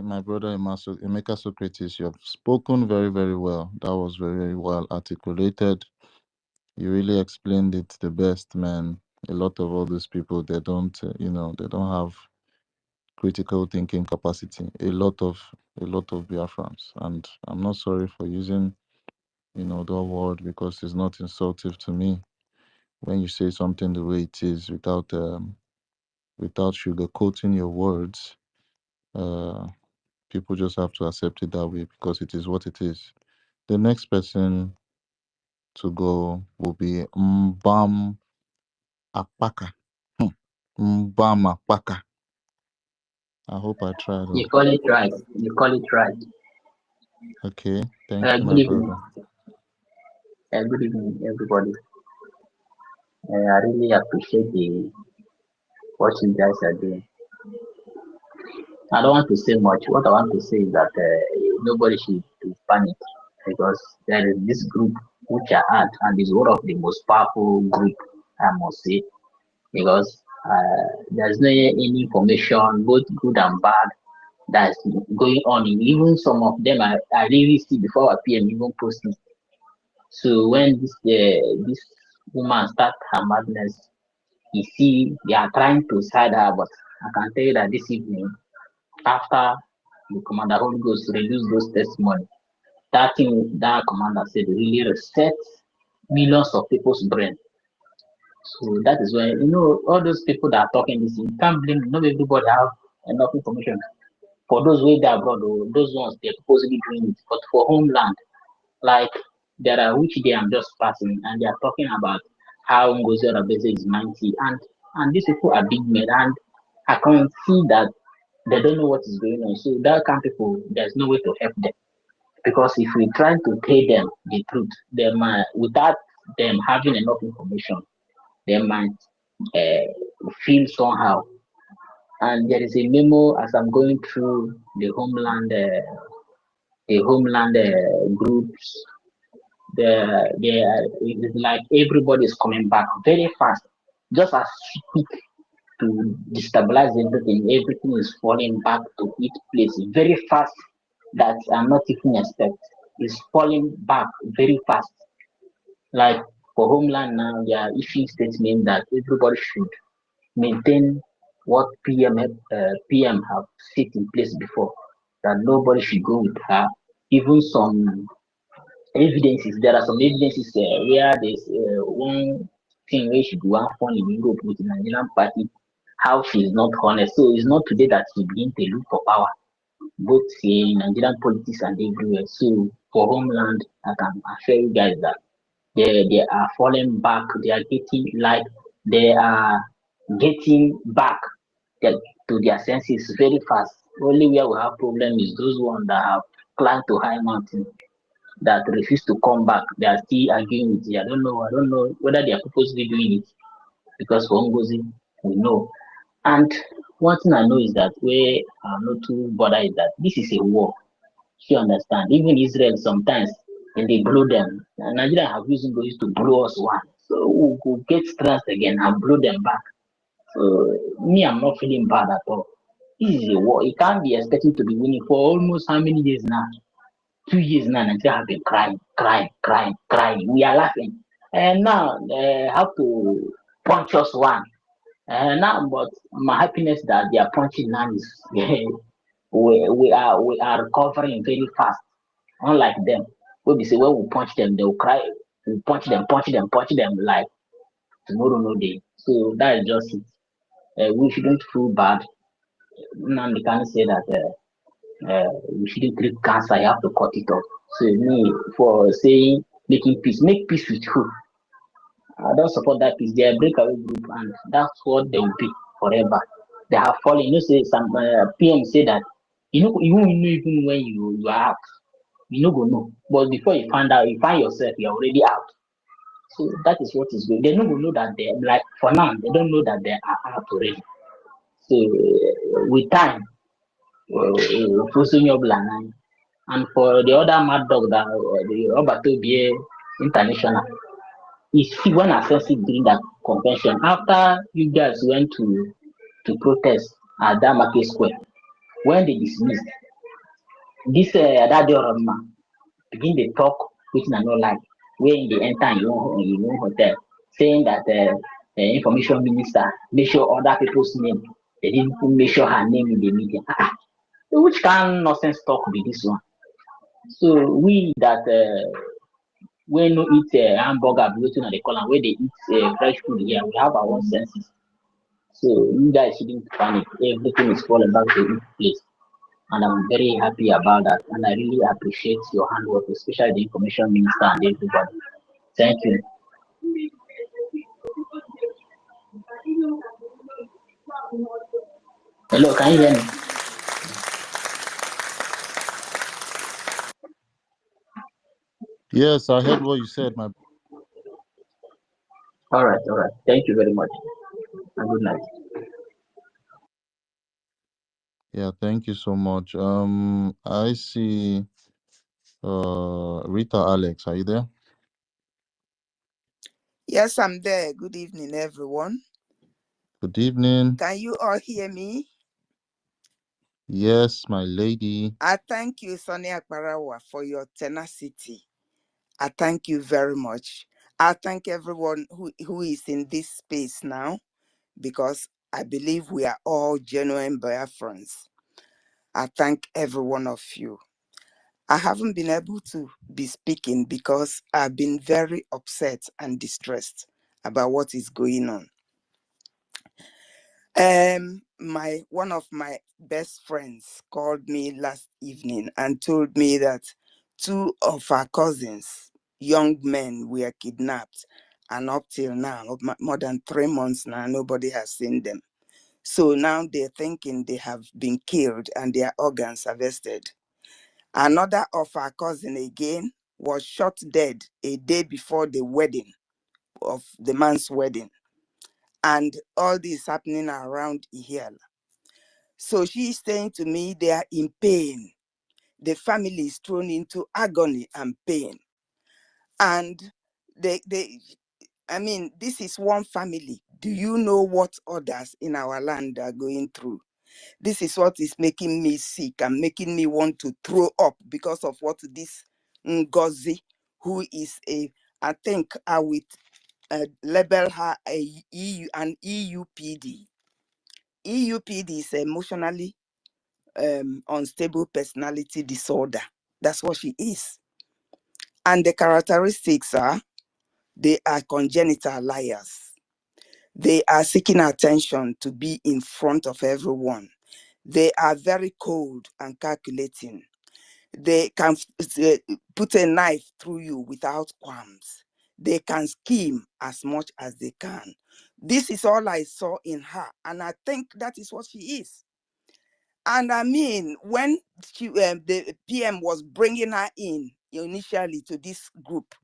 my brother Emeka Socrates, you have spoken very, very well. That was very, very well articulated. You really explained it the best, man. A lot of all those people, they don't, they don't have critical thinking capacity. A lot of Biafrans, and I'm not sorry for using, the word because it's not insultive to me. When you say something the way it is, without sugarcoating your words, people just have to accept it that way because it is what it is. The next person to go will be Mbam Apaka. Mbam Apaka. I hope I tried. You call it right. You call it right. Okay, thank you, my Good evening. brother. Good evening, everybody. I really appreciate what you guys are doing. I don't want to say much. What I want to say is that nobody should panic because there is this group which I had, and is one of the most powerful group, I must say, because there's no any information, both good and bad, that's going on. Even some of them I really see before I PM even posting. So when this woman start her madness, you see they are trying to side her, but I can tell you that this evening, after the commander Holy Ghost reduce those testimony, that commander said really reset millions of people's brain. So that is why all those people that are talking this, you can't blame them. Not everybody have enough information. For those way there abroad, those ones they're supposedly doing it, but for homeland, like there are which they am just passing, and they are talking about how Ngozi Orebeze is 90, and these people are big men, and I can see that they don't know what is going on. So that kind of people, there's no way to help them, because if we try to tell them the truth, they might, without them having enough information, they might feel somehow. And there is a memo as I'm going through the homeland groups. It's like everybody is coming back very fast, just as quick to destabilize everything. Everything is falling back to its place very fast. That I'm not even expect. It's falling back very fast. Like for homeland now, they are issuing statement that everybody should maintain what PM have set in place before. That nobody should go with her. Even some evidences. There are some evidences where there's one thing where she go and fund in Europe with the Nigerian party, how she is not honest. So it's not today that she begin to look for power, both in Nigerian politics and everywhere. So for homeland, I can assure you guys that they are falling back. They are getting back to their senses very fast. Only where we have problem is those ones that have climbed to high mountain that refuse to come back. They are still arguing with you. I don't know whether they are purposely doing it, because for Ngozi, we know. And one thing I know is that where I'm not too bothered is that this is a war. You understand? Even Israel sometimes, when they blow them, Nigeria have used Ngozi to blow us one. So we'll go get stressed again and blow them back. So me, I'm not feeling bad at all. This is a war. You can't be expecting to be winning for almost how many years now? 2 years now, Nigeria have been crying. We are laughing. And now they have to punch us one. Now, but my happiness that they are punching now is we are recovering very fast. Unlike them. When we say when we punch them, they will cry. We punch them like tomorrow no day. So that is just it. We shouldn't feel bad. Now they can say that we shouldn't treat cancer, you have to cut it off. So me, for saying making peace, make peace with who? I don't support that peace. They are a breakaway group, and that's what they will be forever. They have fallen. You know, say some PM say that you won't know even when you are out. You no go know. But before you find out, you find yourself, you're already out. So that is what is going. They don't know that they like for now. They don't know that they are out already. So with time, Fusunyo Blanai. And for the other mad dog that the Robert Tobie International, is when assessing during that convention after you guys went to protest at that market square. When they dismissed this Adadiorama begin the talk which I not like when they enter your own hotel saying that information minister make sure other people's name they didn't make sure her name in the media. Which kind nonsense talk be this one? So we that when no eat hamburger, waiting on the corner where they eat fresh food here, we have our own senses. So you guys shouldn't panic. Everything is falling back to its place. And I'm very happy about that. And I really appreciate your handwork, especially the information minister and everybody. Thank you. Hello, can you hear me? Yes, I heard what you said, my. All right. Thank you very much. And good night. Yeah, thank you so much. I see Rita Alex, are you there? Yes, I'm there. Good evening, everyone. Good evening. Can you all hear me? Yes, my lady. I thank you, Sonia Akbarawa, for your tenacity. I thank you very much. I thank everyone who is in this space now, because I believe we are all genuine Biafrans. I thank every one of you. I haven't been able to be speaking because I've been very upset and distressed about what is going on. One of my best friends called me last evening and told me that 2 of our cousins, young men, were kidnapped, and up till now, more than 3 months now, nobody has seen them. So now they're thinking they have been killed and their organs harvested. Another of our cousin again was shot dead a day before the wedding of the man's wedding. And all this happening around Ihiala. So she's saying to me, they are in pain. The family is thrown into agony and pain. And this is one family. Do you know what others in our land are going through? This is what is making me sick and making me want to throw up because of what this Ngozi, who is I think I would label her an EUPD. EUPD is emotionally unstable personality disorder. That's what she is. And the characteristics are, they are congenital liars. They are seeking attention to be in front of everyone. They are very cold and calculating. They can put a knife through you without qualms. They can scheme as much as they can. This is all I saw in her, and I think that is what she is. And I mean, when the PM was bringing her in initially to this group,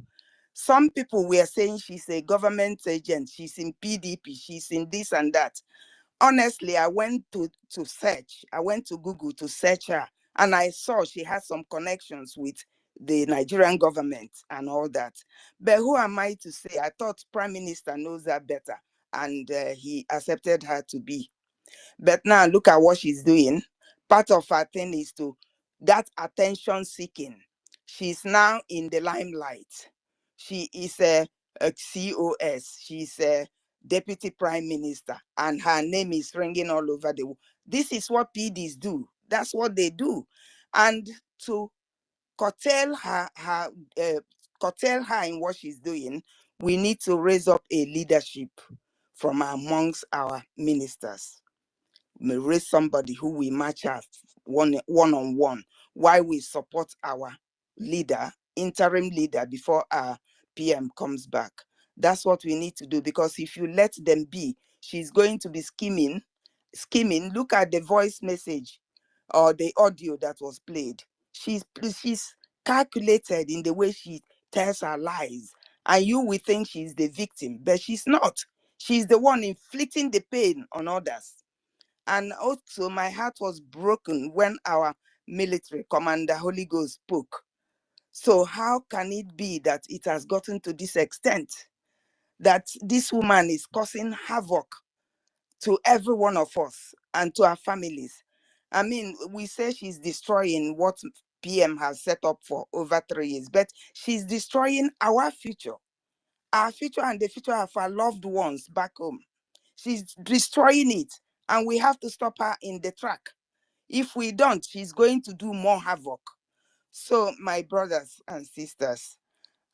some people were saying she's a government agent, she's in PDP, she's in this and that. Honestly, I went to search. I went to Google to search her, and I saw she had some connections with the Nigerian government and all that. But who am I to say? I thought Prime Minister knows her better, and he accepted her to be. But now look at what she's doing. Part of her thing is to that attention seeking. She's now in the limelight. She is a COS. She's a deputy prime minister, and her name is ringing all over the world. This is what PDs do. That's what they do. And to curtail her in what she's doing, we need to raise up a leadership from amongst our ministers. may raise somebody who we match us one on one, while we support our leader, interim leader, before our PM comes back. That's what we need to do, because if you let them be, she's going to be scheming. Look at the voice message or the audio that was played. She's calculated in the way she tells her lies, and you will think she's the victim, but she's not. She's the one inflicting the pain on others. And also, my heart was broken when our military commander, Holy Ghost, spoke. So how can it be that it has gotten to this extent, that this woman is causing havoc to every one of us and to our families? I mean, we say she's destroying what PM has set up for over 3 years, but she's destroying our future and the future of our loved ones back home. She's destroying it, and we have to stop her in the track. If we don't, she's going to do more havoc. So, my brothers and sisters,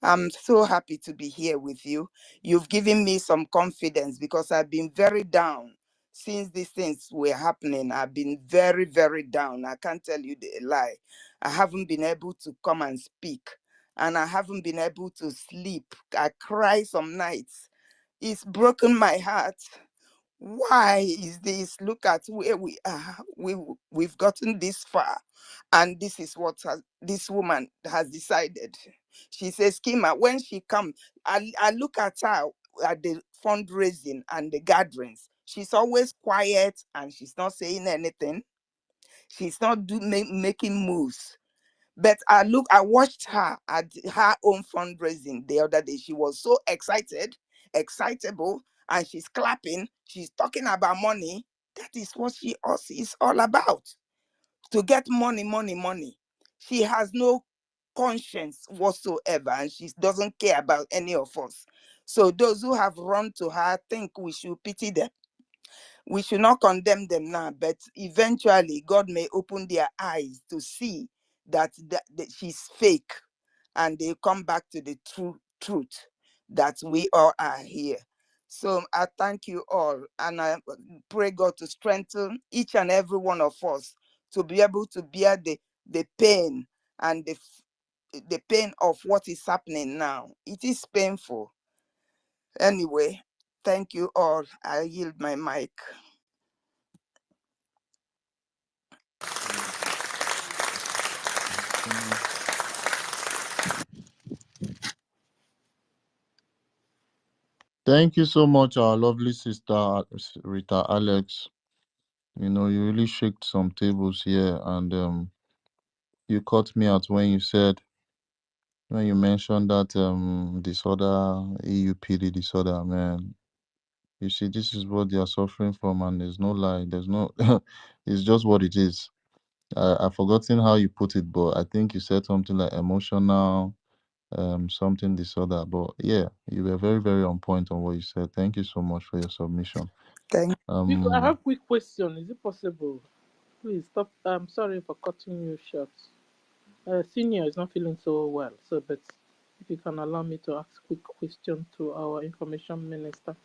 I'm so happy to be here with you. You've given me some confidence, because I've been very down since these things were happening. I've been very, very down. I can't tell you the lie. I haven't been able to come and speak, and I haven't been able to sleep. I cry some nights. It's broken my heart. Why is this? Look at where we are. We've gotten this far, and this is what this woman has decided. She says, Kima, when she comes, I look at her at the fundraising and the gatherings. She's always quiet, and she's not saying anything. She's not making moves. But I watched her at her own fundraising the other day. She was so excitable, and she's clapping. She's talking about money. That is what she also is all about. To get money, money, money. She has no conscience whatsoever, and she doesn't care about any of us. So those who have run to her, think we should pity them. We should not condemn them now, but eventually God may open their eyes to see that she's fake, and they come back to the true truth that we all are here. So I thank you all, and I pray God to strengthen each and every one of us to be able to bear the pain and the pain of what is happening now. It is painful. Anyway, thank you all. I yield my mic. Thank you so much, our lovely sister Rita Alex. You know, you really shook some tables here, and you caught me out when you mentioned that disorder, EUPD disorder, man. You see, this is what they are suffering from, and there's no lie. There's no, it's just what it is. I've forgotten how you put it, but I think you said something like emotional, something disorder. But yeah, you were very, very on point on what you said. Thank you so much for your submission. Thank Because I have a quick question. Is it possible? Please stop. I'm sorry for cutting you short. Senior is not feeling so well, so but if you can allow me to ask a quick question to our information minister.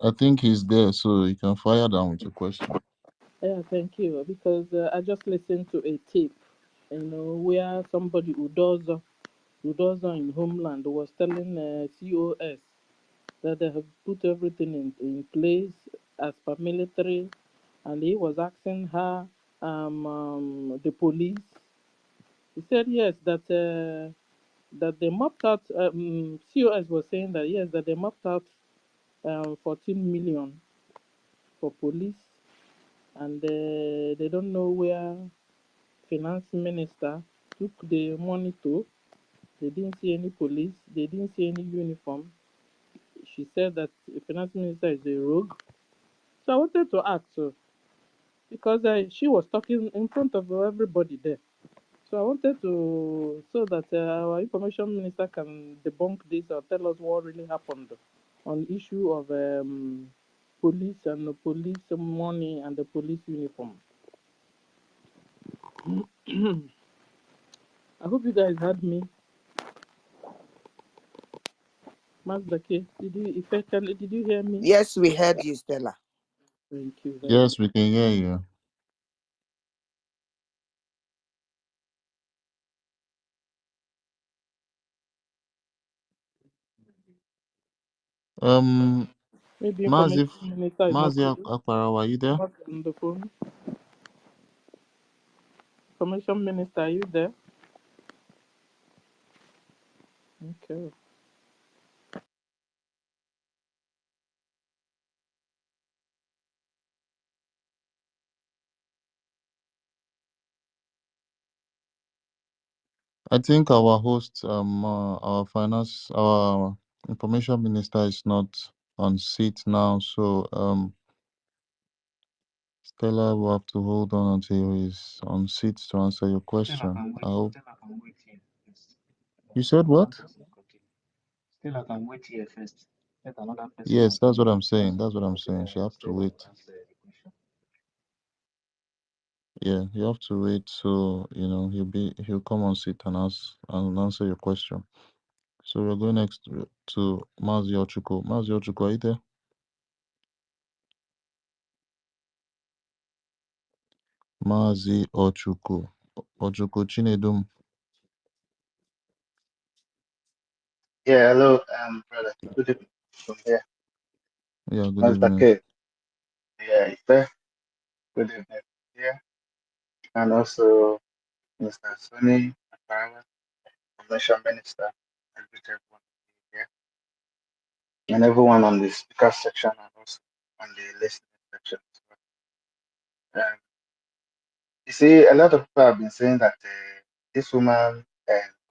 I think he's there, so you can fire down with your question. Yeah, thank you. Because I just listened to a tape, where somebody who does in Homeland was telling COS that they have put everything in place as per military, and he was asking her, the police. He said yes, that they mapped out. COS was saying that yes, that they mapped out 14 million for police, and they don't know where finance minister took the money to. They didn't see any police. They didn't see any uniform. She said that the finance minister is a rogue. So I wanted to ask her, because she was talking in front of everybody there. So I wanted to, so that our information minister can debunk this or tell us what really happened on issue of police and the police money and the police uniform. I hope you guys heard me. Master K, did you hear me? Yes, we heard you, Stella. Thank you very much. Yes, we can hear you. Um, Maybe information Mazi, minister is not Mazi present. Akparawa, are you there? Not on the phone. Information minister, are you there? Okay. I think our host, our finance, our information minister is not on seat now, so Stella will have to hold on until he's on seat to answer your question. I hope. Still, I can wait here first. You said what? Okay. Still, I can wait here first. Let another person Yes, that's answer. what I'm saying. That's what I'm Okay, saying. then She have to Stella will wait. answer the question. Yeah, you have to wait. So he'll come on seat and answer your question. So we're going next to Mazi Ochuko. Mazi Ochuko, are you there? Mazi Ochuko. Ochuko Chinedum. Yeah, hello, brother. Good evening from here. Yeah, good Master evening. K. Yeah, Ife. Good evening. Yeah, and also Mr. Sonny Akara, Commercial Minister, and greet everyone here, and everyone on the speaker section and also on the listening section. You see, a lot of people have been saying that this woman,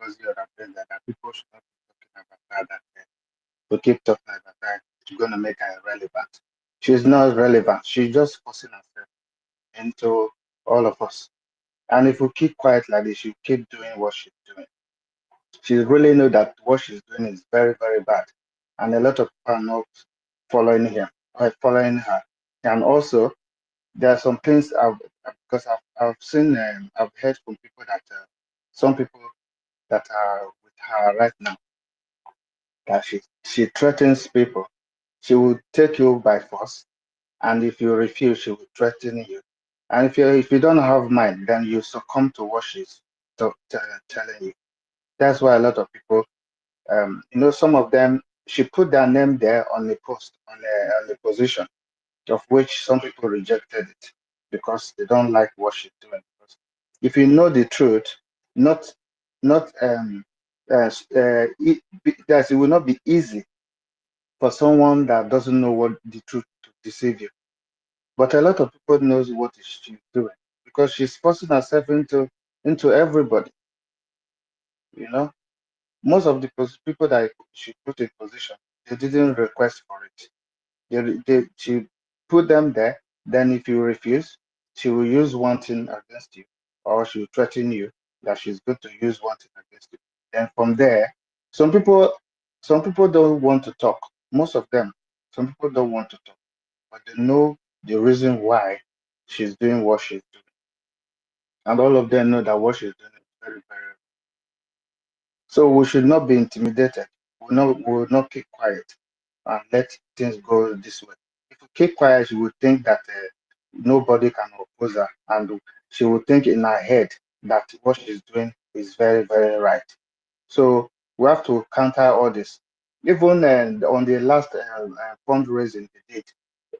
was the other president, that people should not be talking about her, that we keep talking about her, it's going to make her irrelevant. She's not relevant. She's just forcing herself into all of us. And if we keep quiet like this, she keep doing what she's doing. She really know that what she's doing is very, very bad. And a lot of people are not following him or following her. And also, there are some things because I've seen, I've heard from people that some people that are with her right now, that she threatens people. She will take you by force, and if you refuse, she will threaten you. And if you don't have mind, then you succumb to what she's telling you. That's why a lot of people, some of them, she put their name there on the post, on the position, of which some people rejected it because they don't like what she's doing. Because if you know the truth, not not it will not be easy for someone that doesn't know what the truth to deceive you. But a lot of people knows what she's doing because she's forcing herself into everybody. You know, most of the people that she put in position, they didn't request for it. She put them there. Then if you refuse, she will use one thing against you, or she will threaten you that she's going to use one thing against you. Then from there, some people, some people don't want to talk. Most of them, some people don't want to talk, but they know the reason why she's doing what she's doing, and all of them know that what she's doing is very, very. So we should not be intimidated. We will not keep quiet and let things go this way. If we keep quiet, she would think that nobody can oppose her, and she would think in her head that what she's doing is very, very right. So we have to counter all this. Even on the last fundraising they did,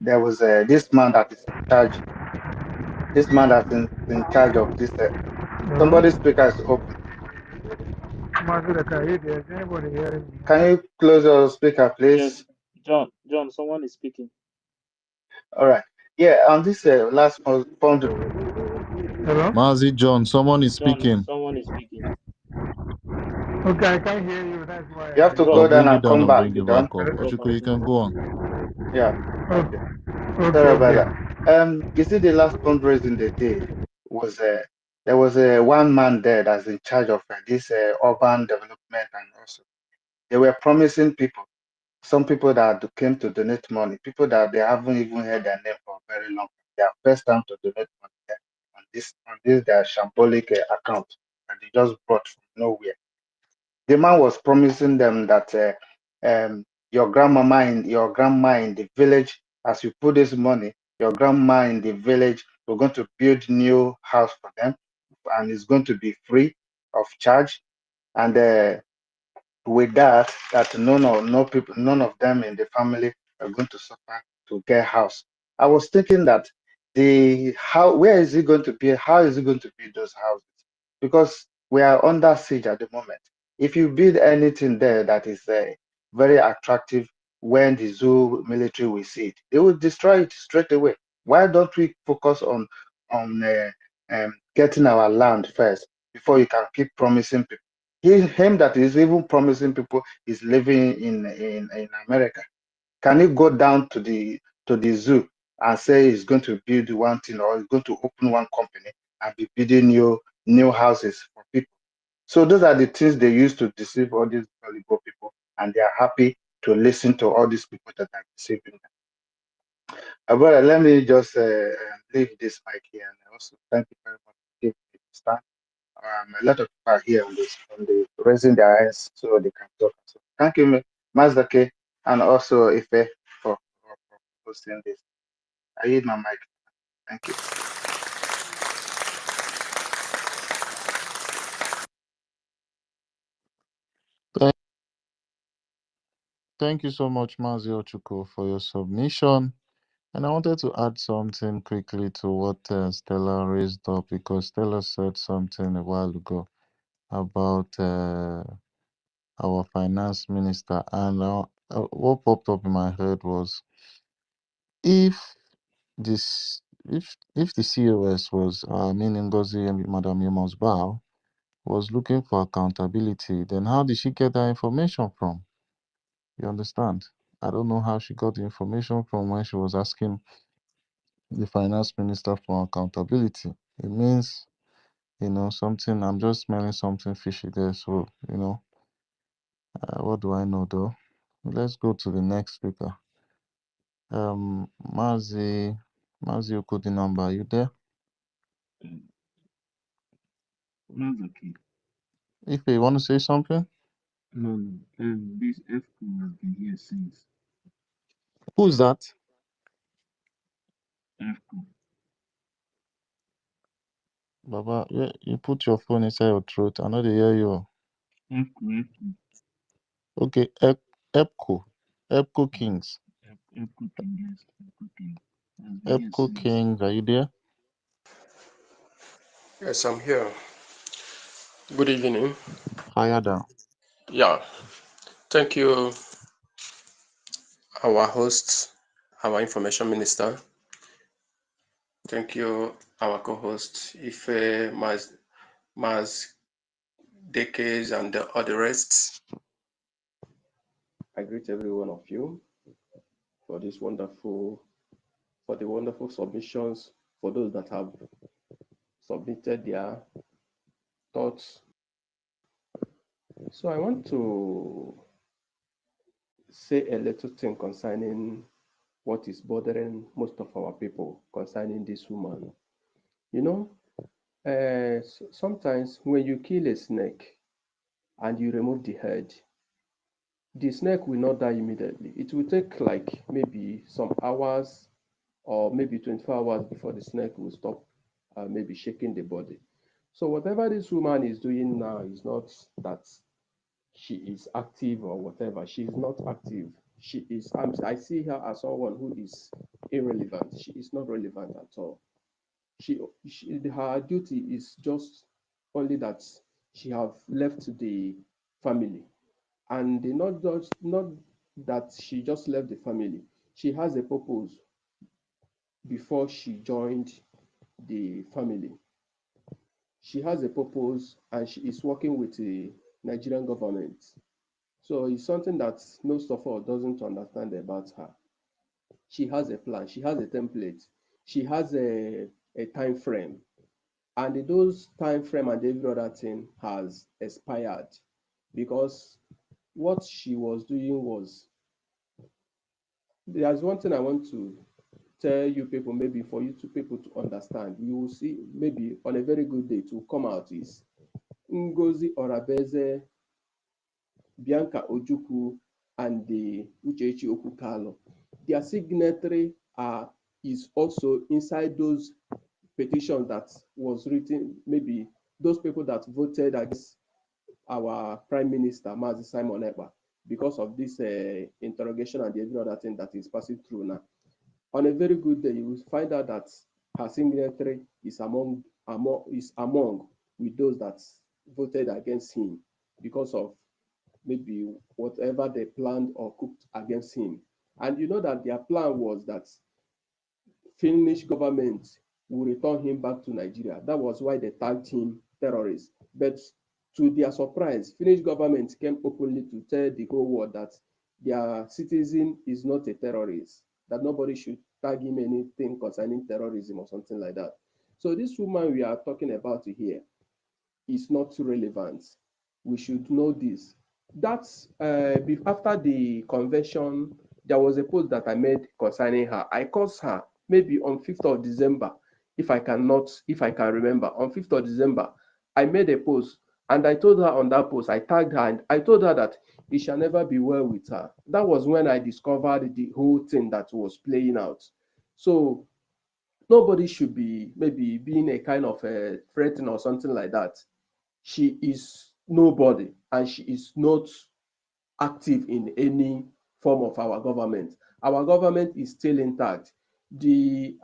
there was this man that is in charge. This man that's in charge of this. Hello? Somebody's speaker is open. Master, is anybody hearing me? Can you close your speaker, Yes, please? John, someone is speaking. All right. Yeah, on this last fund, Hello? Mazi John, someone is John, speaking. someone is speaking. Okay, I can't hear you. That's why you have to Drop, go I'll down bring you and down come and back. bring You you back done? up. drop Ochuko, and you bring can him. go on. Yeah. oh, Okay. okay, Sorry about okay. that. You see, the last fundraising they did was there was a one man there that's in charge of this urban development, and also they were promising people, some people that came to donate money, people that they haven't even heard their name for a very long time. Their first time to donate money there on this their shambolic account, and they just brought from nowhere. The man was promising them that your grandma in the village, as you put this money, your grandma in the village. We're going to build new house for them, and it's going to be free of charge. And with that, none of them in the family are going to suffer to get house. I was thinking that where is it going to be? How is it going to build those houses? Because we are under siege at the moment. If you build anything there that is very attractive, when the zoo military will see it, they will destroy it straight away. Why don't we focus on getting our land first before you can keep promising people? Him that is even promising people is living in America. Can he go down to the zoo and say he's going to build one thing or he's going to open one company and be building new houses for people? So those are the things they use to deceive all these gullible people, and they are happy to listen to all these people that are deceiving them. But let me just leave this mic here, and also thank you very much for giving me this time. A lot of people are here on the raising their hands so they can talk. So thank you, Mazdake, and also Ife for hosting this. I hit my mic. Thank you. Thank you so much, Mazi Ochuko, for your submission. And I wanted to add something quickly to what Stella raised up, because Stella said something a while ago about our finance minister. And what popped up in my head was, if if the COS was, Ngozi and Madam Yomosbao, was looking for accountability, then how did she get that information from? You understand? I don't know how she got the information from when she was asking the finance minister for accountability. It means, something, I'm just smelling something fishy there. So, what do I know though? Let's go to the next speaker. Mazi Okudinamba, are you there? That's okay. If you want to say something? No, no. This EFIK has been here since. Who's that? EFIK. Baba, you put your phone inside your throat. I know they hear you. EFIK. Okay, Epco Kings. EFIK King, yes. EFIK King. Has been here Epco since. Kings, are you there? Yes, I'm here. Good evening. Higher down. Yeah, thank you, our host, our information minister. Thank you, our co-host, Ife, Maz Dekes, and all the rest. I greet every one of you for the wonderful submissions, for those that have submitted their thoughts. So I want to say a little thing concerning what is bothering most of our people concerning this woman. Sometimes when you kill a snake and you remove the head, the snake will not die immediately. It will take like maybe some hours or maybe 24 hours before the snake will stop maybe shaking the body. So whatever this woman is doing now is not that she is active or whatever. She is not active. I see her as someone who is irrelevant. She is not relevant at all. Her duty is just only that she have left the family, and not that she just left the family. She has a purpose before she joined the family. She has a purpose, and she is working with the Nigerian government. So it's something that most of us doesn't understand about her. She has a plan. She has a template. She has a time frame. And those time frame and every other thing has expired, because what she was doing was, there's one thing I want to tell you people, maybe for you two people to understand. You will see maybe on a very good day to come out is Ngozi Orabeze, Bianca Ojukwu, and the Uchechi Okukalo. Their signatory are is also inside those petitions that was written, maybe those people that voted against our Prime Minister, Mazi Simon Ekpa, because of this interrogation and every other thing that is passing through now. On a very good day, you will find out that her signatory is among with those that voted against him because of maybe whatever they planned or cooked against him. And you know that their plan was that Finnish government will return him back to Nigeria. That was why they tagged him terrorist. But to their surprise, Finnish government came openly to tell the whole world that their citizen is not a terrorist, that nobody should tag him anything concerning terrorism or something like that. So this woman we are talking about here is not relevant. We should know this. That's after the convention, there was a post that I made concerning her. I caused her maybe on 5th of December, if I can remember. On 5th of December, I made a post and I told her on that post, I tagged her and I told her that it shall never be well with her. That was when I discovered the whole thing that was playing out. So nobody should be maybe being a kind of a threat or something like that. She is nobody and she is not active in any form of our government. Our government is still intact.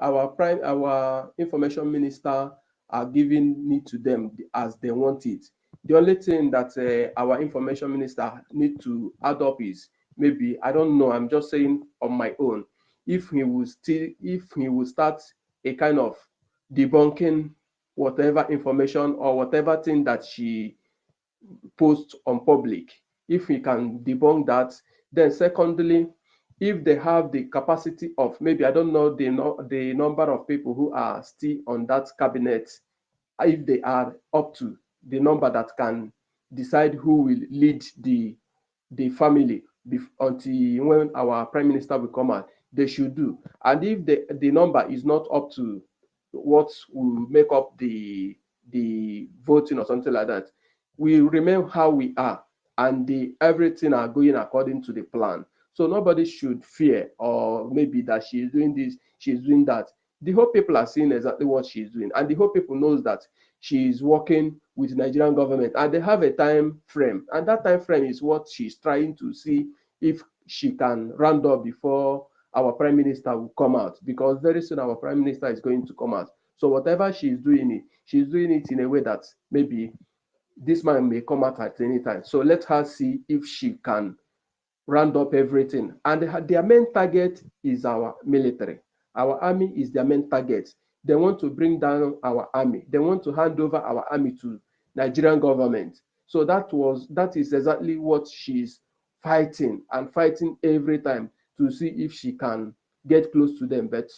Our information minister are giving it to them as they want it. The only thing that our information minister need to add up is maybe, I don't know, I'm just saying on my own, if he will start a kind of debunking whatever information or whatever thing that she post on public. If we can debunk that, then secondly, if they have the capacity of, maybe I don't know the number of people who are still on that cabinet, if they are up to the number that can decide who will lead the family until when our prime minister will come out, they should do. And if the number is not up to what will make up the voting or something like that, we remain how we are and everything are going according to the plan. So nobody should fear or maybe that she is doing this, she is doing that. The whole people are seeing exactly what she is doing, and the whole people knows that she is working with the Nigerian government, and they have a time frame, and that time frame is what she's trying to see if she can round up before our prime minister will come out, because very soon our prime minister is going to come out. So whatever she's doing it in a way that maybe this man may come out at any time. So let her see if she can round up everything. And their main target is our military. Our army is their main target. They want to bring down our army. They want to hand over our army to Nigerian government. So that is exactly what she's fighting and fighting every time to see if she can get close to them. But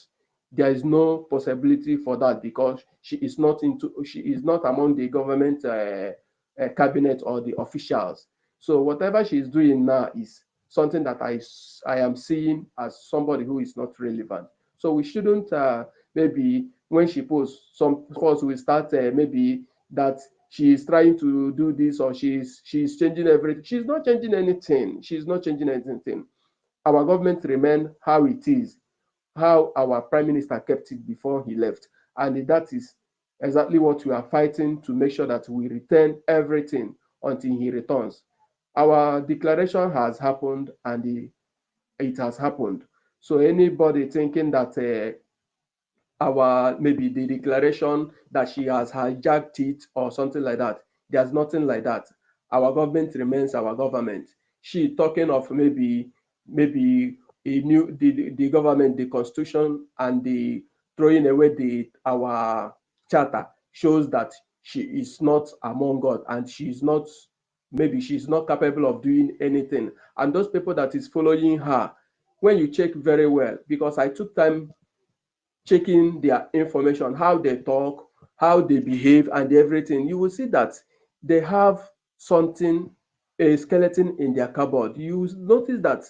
there is no possibility for that because she is not among the government cabinet or the officials. So whatever she is doing now is something that I am seeing as somebody who is not relevant. So we shouldn't maybe when she posts, some of us will start maybe that she is trying to do this or she's changing everything. She's not changing anything. She's not changing anything. Our government remain how it is, how our prime minister kept it before he left, and that is exactly what we are fighting to make sure that we return everything until he returns. Our declaration has happened and it has happened. So anybody thinking that our maybe the declaration that she has hijacked it or something like that, there's nothing like that. Our government remains our government. She talking of maybe a new the government, the constitution, and the throwing away our charter shows that she is not among God and she's not capable of doing anything. And those people that is following her, when you check very well, because I took time checking their information, how they talk, how they behave, and everything, you will see that they have something, a skeleton in their cupboard. You notice that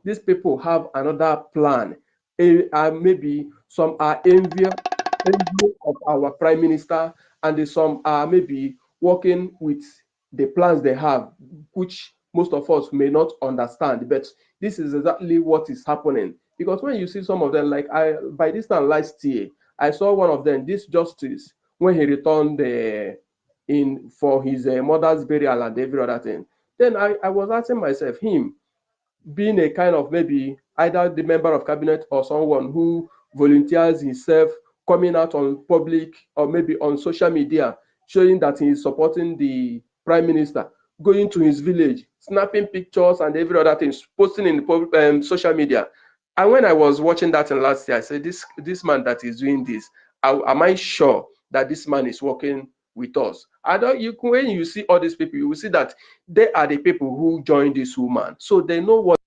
these people have another plan. Maybe some are envy of our prime minister, and some are maybe working with the plans they have, which most of us may not understand. But this is exactly what is happening. Because when you see some of them, like by this time last year, I saw one of them, this justice, when he returned in for his mother's burial and every other thing. Then I was asking myself, him being a kind of maybe either the member of cabinet or someone who volunteers himself coming out on public or maybe on social media showing that he is supporting the prime minister, going to his village, snapping pictures and every other thing, posting in the social media. And when I was watching that in last year, I said, this man that is doing this, am I sure that this man is working with us? I don't. You when you see all these people, you will see that they are the people who joined this woman, so they know what.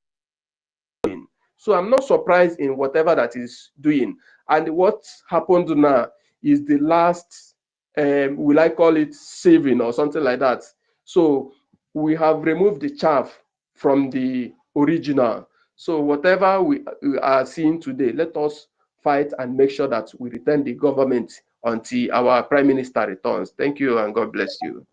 So I'm not surprised in whatever that is doing. And what happened now is the last, will I call it saving or something like that. So we have removed the chaff from the original. So whatever we are seeing today, let us fight and make sure that we return the government until our prime minister returns. Thank you and God bless you.